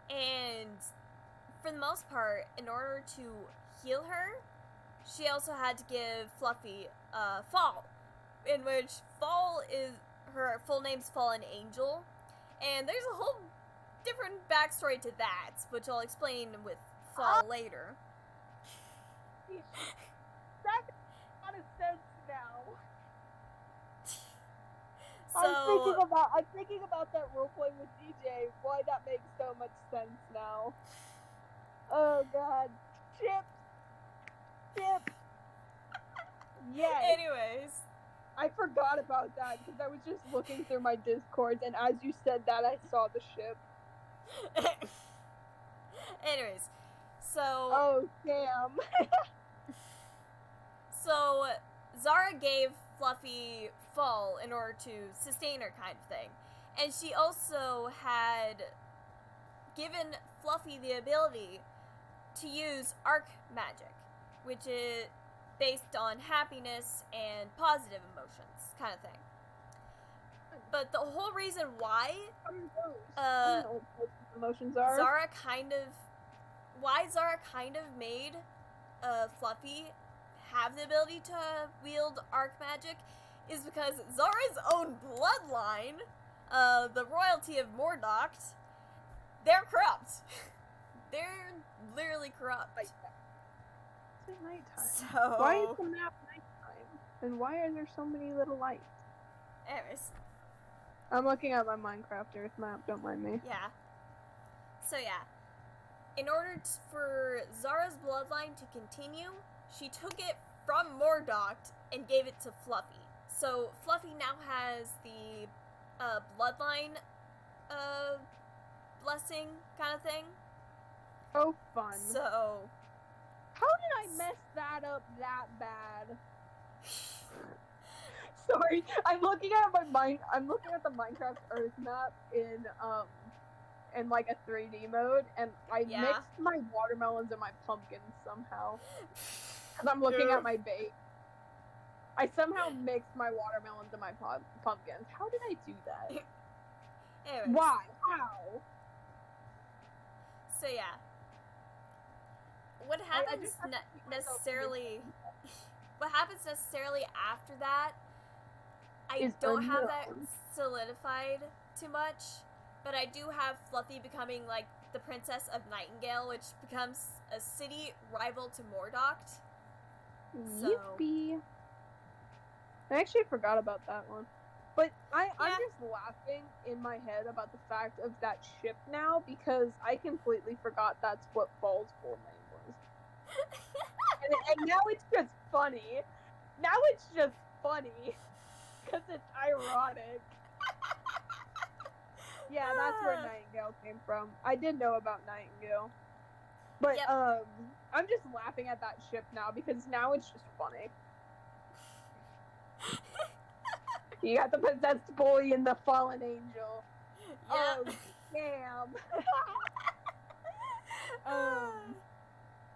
And for the most part, in order to heal her, she also had to give Fluffy Fall, in which Fall is her full name's Fallen Angel, and there's a whole different backstory to that, which I'll explain with Fall later. That makes a lot of sense now. So, I'm thinking about that roleplay with DJ. Why that makes so much sense now. Oh god. Chip. Yes. Anyways. I forgot about that because I was just looking through my Discords, and as you said that, I saw the ship. Anyways, so... oh, damn. So, Zara gave Fluffy fall in order to sustain her, kind of thing. And she also had given Fluffy the ability to use arc magic, which is based on happiness and positive emotions, kind of thing. But the whole reason why I don't know what emotions are. Zara kind of made Fluffy have the ability to wield arc magic is because Zara's own bloodline, the royalty of Mordoct, they're corrupt. They're literally corrupt. It's at nighttime. So why is the map nighttime? And why are there so many little lights? anyways, I'm looking at my Minecraft Earth map, don't mind me. yeah. So yeah, in order for Zara's bloodline to continue, she took it from Mordoct and gave it to Fluffy. So Fluffy now has the bloodline blessing kind of thing. Oh, fun. So how did I mess that up that bad? Sorry, I'm looking at the Minecraft Earth map in like a 3D mode, and I mixed my watermelons and my pumpkins somehow. Cause I'm looking at my bait. I somehow mixed my watermelons and my pumpkins. How did I do that? anyways, Why? How? So yeah, what happens necessarily? What happens necessarily after that? I don't have that solidified too much, but I do have Fluffy becoming like the Princess of Nightingale, which becomes a city rival to Mordoct. Yippee! I actually forgot about that one. But I'm just laughing in my head about the fact of that ship now, because I completely forgot that's what Ball's full name was. and now it's just funny. Now it's just funny. Because it's ironic. Yeah, that's where Nightingale came from. I did know about Nightingale. But, I'm just laughing at that ship now, because now it's just funny. You got the possessed boy and the fallen angel. Yeah. Oh, damn.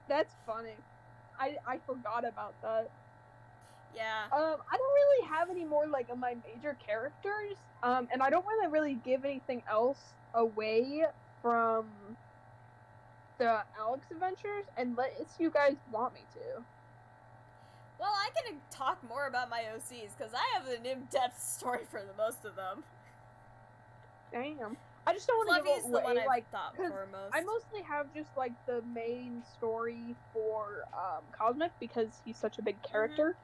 That's funny. I forgot about that. Yeah. I don't really have any more like of my major characters. And I don't really give anything else away from the Alex Adventures unless you guys want me to. Well, I can talk more about my OCs, because I have an in-depth story for the most of them. Damn. I just don't want to give the away, one like, thought for most. I mostly have just, like, the main story for, Cosmic, because he's such a big character.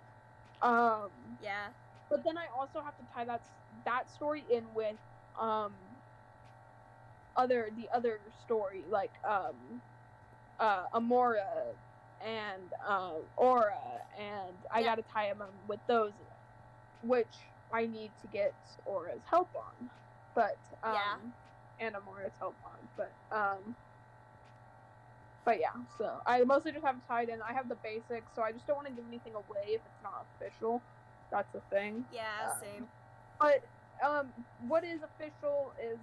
Yeah. But then I also have to tie that story in with, the other story, like, Amora and Aura, and I gotta tie them with those, which I need to get Aura's help on, but and Amora's help on, but yeah. So I mostly just have it tied in. I have the basics, so I just don't want to give anything away if it's not official. That's the thing. Yeah, same. But what is official is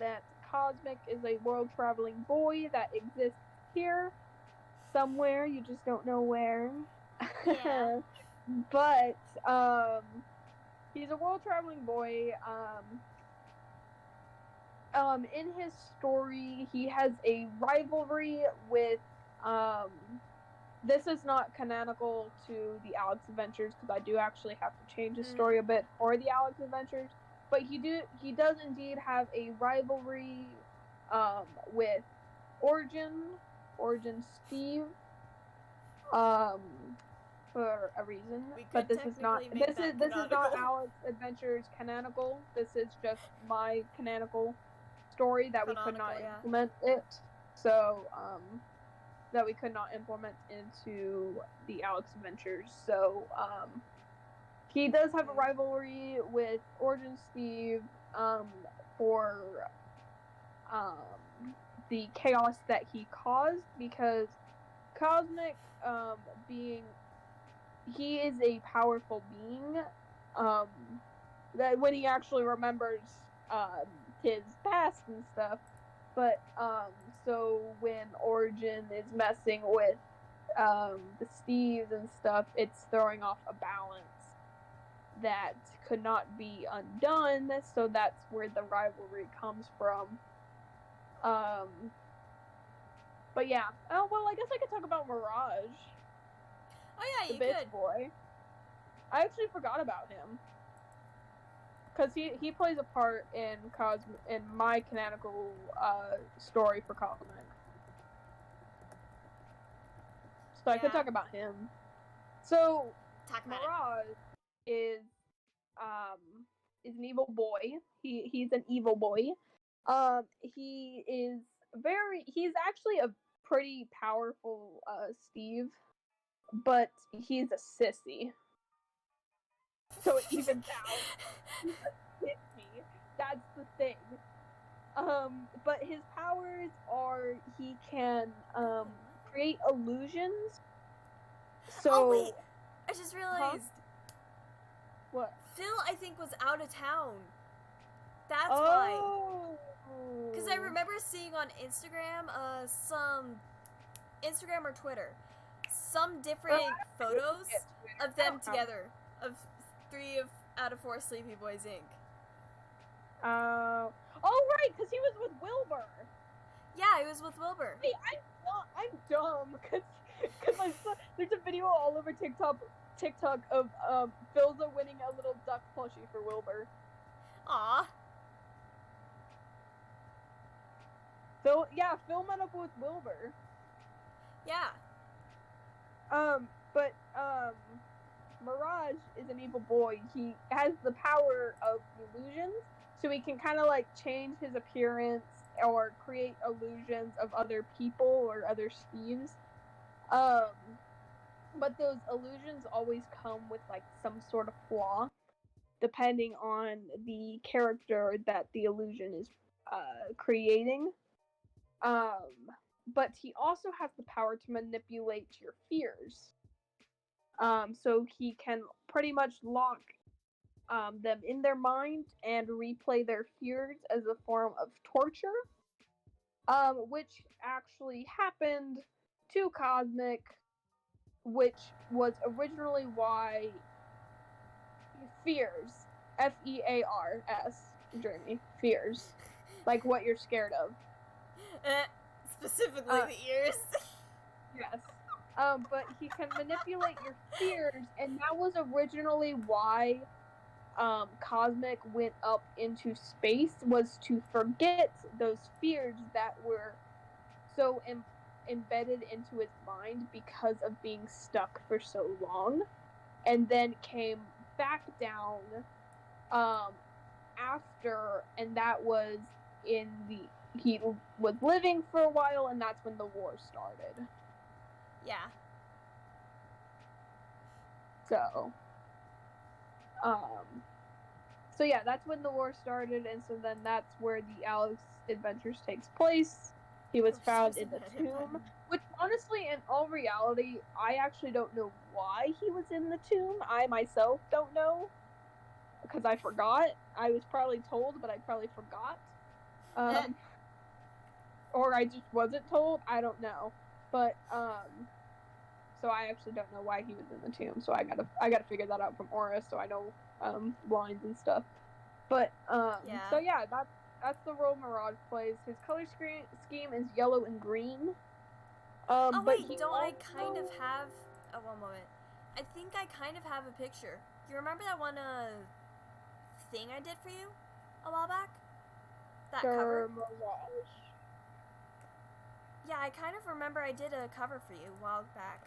that Cosmic is a world-traveling boy that exists here. Somewhere, you just don't know where. Yeah. But, he's a world-traveling boy. In his story, he has a rivalry with, this is not canonical to the Alex Adventures, because I do actually have to change his story a bit for the Alex Adventures, but he does indeed have a rivalry, with Origin Steve, for a reason. But this is not Alex Adventures canonical. This is just my canonical story that we could not implement it. So that we could not implement into the Alex Adventures. So he does have a rivalry with Origin Steve for the chaos that he caused, because Cosmic, he is a powerful being, that when he actually remembers his past and stuff. But so when Origin is messing with the Steves and stuff, it's throwing off a balance that could not be undone, so that's where the rivalry comes from. But yeah. Oh, well, I guess I could talk about Mirage. Oh yeah, the you bitch could. boy. I actually forgot about him. Because he plays a part in my canonical story for Cosmic. So I could talk about him. So Mirage is an evil boy. He's an evil boy. He's actually a pretty powerful Steve, but he's a sissy. So it evens out. He's a sissy. That's the thing. But his powers are he can create illusions. So oh wait, I just realized. What? Phil, I think, was out of town. That's why. Because I remember seeing on Instagram, Instagram or Twitter, some different photos of them together, of 3 out of 4 Sleepy Boys Inc. Oh right, because he was with Wilbur. Yeah, he was with Wilbur. Hey, I'm dumb because there's a video all over TikTok of Philza winning a little duck plushie for Wilbur. Aw. Phil met up with Wilbur. Yeah. But Mirage is an evil boy. He has the power of illusions, so he can kind of like change his appearance or create illusions of other people or other Steves. But those illusions always come with like some sort of flaw, depending on the character that the illusion is creating. But he also has the power to manipulate your fears. So he can pretty much lock them in their mind and replay their fears as a form of torture. Which actually happened to Cosmic, which was originally why fears, F-E-A-R-S, Jeremy, fears, like what you're scared of. Specifically the ears. Yes. But he can manipulate your fears, and that was originally why Cosmic went up into space, was to forget those fears that were so embedded into his mind because of being stuck for so long, and then came back down after, and that was he was living for a while, and that's when the war started. Yeah. So yeah, that's when the war started, and so then that's where the Alex adventures takes place. He was found in the tomb, which honestly, in all reality, I actually don't know why he was in the tomb. I myself don't know, because I forgot. I was probably told, but I probably forgot. Or I just wasn't told. I don't know. But so I actually don't know why he was in the tomb. So I gotta figure that out from Aura, so I know lines and stuff. But so yeah, that's the role Mirage plays. His color scheme is yellow and green. Oh wait, I kind of have? Oh, one moment. I think I kind of have a picture. You remember that one thing I did for you a while back? That cover? Mirage. Yeah, I kind of remember I did a cover for you a while back.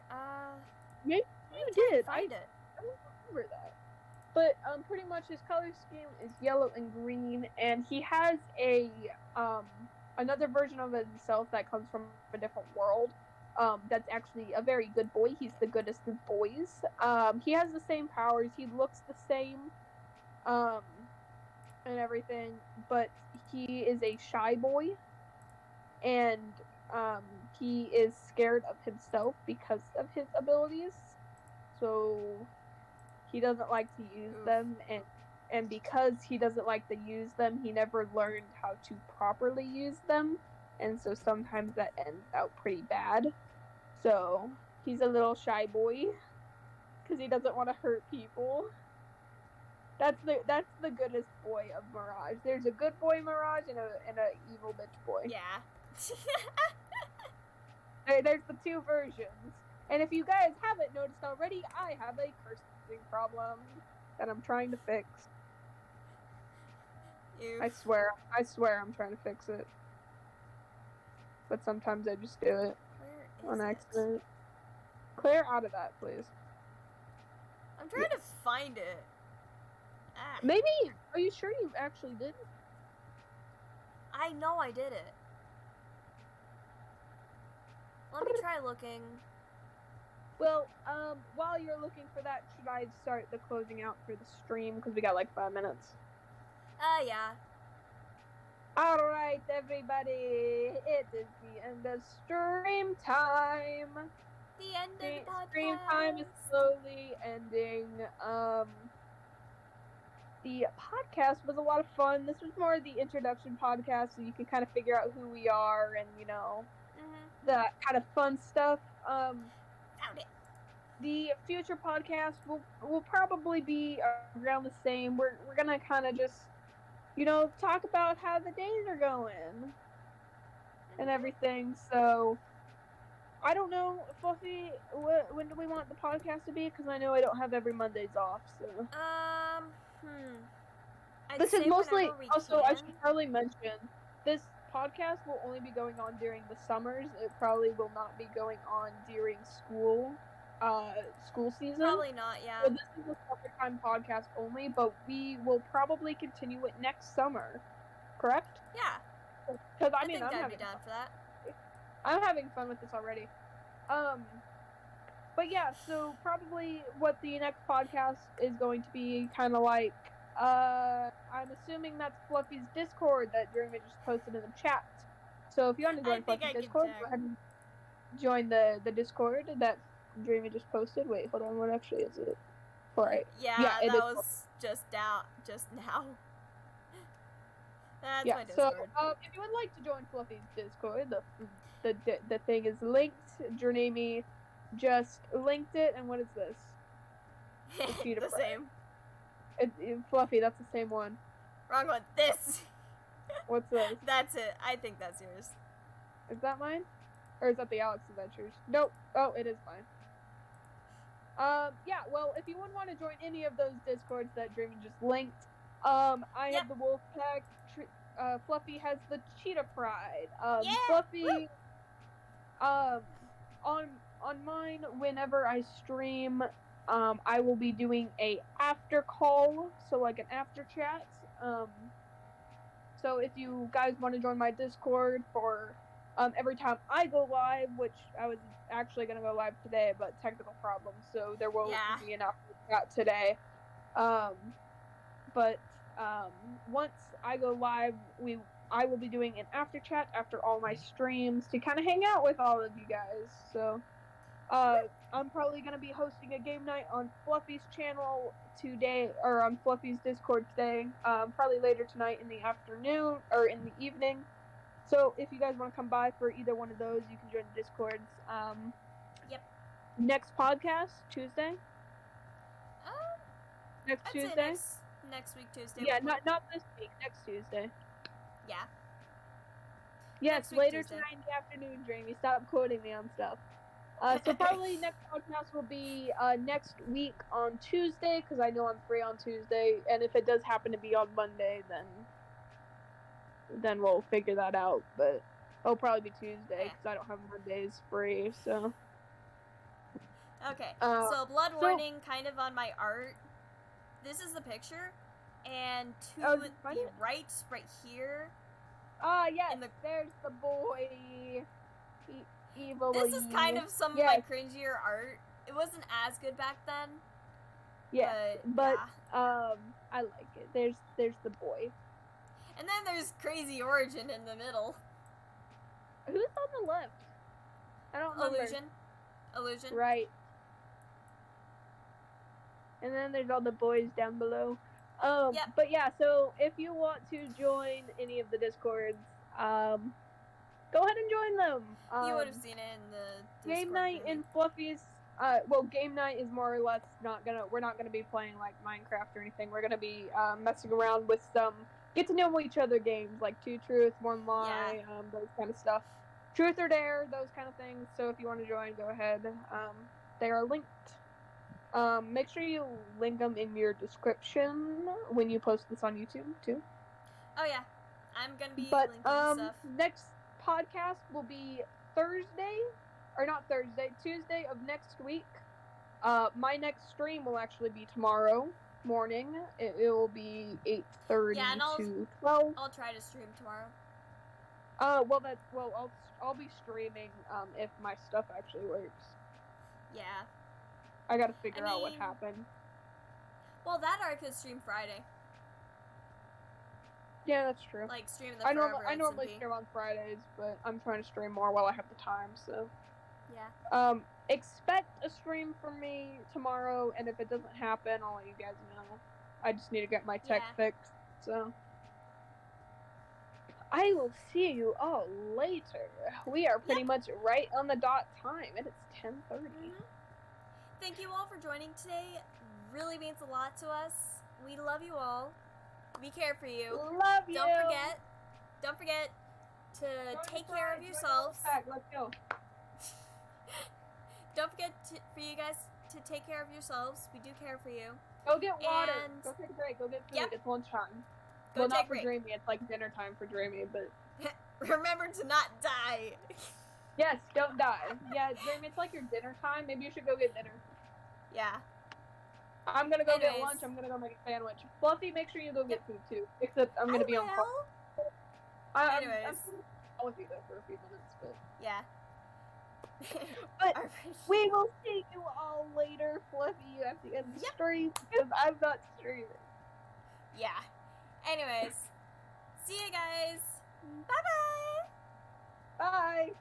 Maybe you did. I don't remember that. But pretty much his color scheme is yellow and green, and he has a another version of himself that comes from a different world. That's actually a very good boy. He's the goodest of boys. He has the same powers. He looks the same, and everything. But he is a shy boy, and he is scared of himself because of his abilities. So he doesn't like to use them, and because he doesn't like to use them, he never learned how to properly use them, and so sometimes that ends out pretty bad. So he's a little shy boy because he doesn't want to hurt people. That's the goodest boy of Mirage. There's a good boy Mirage and a evil bitch boy. Yeah. There's the two versions. And if you guys haven't noticed already, I have a cursing problem that I'm trying to fix. Ew. I swear I'm trying to fix it. But sometimes I just do it on accident. Clear out of that, please. I'm trying to find it. Ah. Maybe, are you sure you actually did? I know I did it. Let me try looking. Well, while you're looking for that, should I start the closing out for the stream? Because we got like 5 minutes. Yeah. Alright, everybody, it is the end of stream time. The end of the podcast. Stream time is slowly ending. The podcast was a lot of fun. This was more the introduction podcast, so you can kind of figure out who we are and, you know, the kind of fun stuff. Found it. The future podcast will probably be around the same. We're gonna kind of just, you know, talk about how the days are going and everything. So I don't know, Fluffy, when do we want the podcast to be? Because I know I don't have every Mondays off. So this is mostly also I should probably mention this podcast will only be going on during the summers. It probably will not be going on during school season. Probably not, yeah. So this is a summertime podcast only, but we will probably continue it next summer. Correct? Yeah. Because I think I'd be down for that. I'm having fun with this already. But yeah, so probably what the next podcast is going to be kind of like, I'm assuming that's Fluffy's Discord that Jeremy just posted in the chat. So if you want to join Fluffy's Discord, go ahead and join the Discord that Jeremy just posted. Wait, hold on, what actually is it? Alright. Yeah, that was just now. That's my Discord. So, if you would like to join Fluffy's Discord, the thing is linked. Jeremy just linked it, and what is this? The same. Fluffy, that's the same one. Wrong one. This. What's this? That's it. I think that's yours. Is that mine? Or is that the Alex Adventures? Nope. Oh, it is mine. Yeah, well, if you wouldn't want to join any of those Discords that Jeremy just linked, I have the Wolf Pack, Fluffy has the Cheetah Pride. Fluffy, on mine, whenever I stream, I will be doing a after call, so like an after chat. So if you guys want to join my Discord for every time I go live, which I was actually going to go live today, but technical problems, so there won't be an after chat today. But once I go live, I will be doing an after chat after all my streams to kind of hang out with all of you guys. So I'm probably going to be hosting a game night on Fluffy's channel today, or on Fluffy's Discord today, probably later tonight in the afternoon, or in the evening. So if you guys want to come by for either one of those, you can join the Discords. Next podcast, Tuesday? Next Tuesday? Next week, Tuesday. Yeah, not this week, next Tuesday. Yeah. Yes, later Tuesday. Tonight in the afternoon, Jamie. Stop quoting me on stuff. So probably next podcast will be next week on Tuesday, because I know I'm free on Tuesday, and if it does happen to be on Monday, then we'll figure that out, but it'll probably be Tuesday, because I don't have Mondays free, so. Okay, so blood warning kind of on my art. This is the picture, and to the right here. Yes, there's the boy. Evil. This is kind of some of my cringier art. It wasn't as good back then. Yeah, but I like it. There's the boy. And then there's Crazy Origin in the middle. Who's on the left? I don't remember. Illusion. Right. And then there's all the boys down below. Yep. But yeah, so if you want to join any of the Discords, go ahead and join them. You would have seen it in the Discord Game night community. and Fluffy's. Game night is more or less we're not gonna be playing like Minecraft or anything. We're gonna be messing around with some get to know each other games like 2 Truth, 1 Lie, those kind of stuff. Truth or Dare, those kind of things. So if you want to join, go ahead. They are linked. Make sure you link them in your description when you post this on YouTube too. Oh yeah, I'm gonna be linking stuff. Next podcast will be Tuesday of next week. My next stream will actually be tomorrow morning. It will be 8:30 to 12. I'll try to stream tomorrow. I'll be streaming if my stuff actually works. Yeah. I gotta figure out what happened. Well, that or I could stream Friday. Yeah, that's true. Like stream the I normally stream on Fridays, but I'm trying to stream more while I have the time, so. Yeah. Expect a stream from me tomorrow, and if it doesn't happen, I'll let you guys know. I just need to get my tech fixed, so. I will see you all later. We are pretty much right on the dot time, and it's 10:30. Thank you all for joining today. Really means a lot to us. We love you all. We care for you. Love you. Don't forget to take care of yourselves. Let's go. Don't forget for you guys to take care of yourselves. We do care for you. Go get water. Go take a break. Go get food. Yep. It's lunchtime. Go not for Dreamy. It's like dinner time for Dreamy, but. Remember to not die. Yes, don't die. Yeah, Dreamy, it's like your dinner time. Maybe you should go get dinner. Yeah. I'm gonna go get lunch. I'm gonna go make a sandwich. Fluffy, make sure you go get food too. Except I'm gonna be on call. I'm with you though for a few minutes, but. Yeah. But we will see you all later, Fluffy. You have to end the stream because I'm not streaming. Yeah. Anyways, see you guys. Bye-bye. Bye.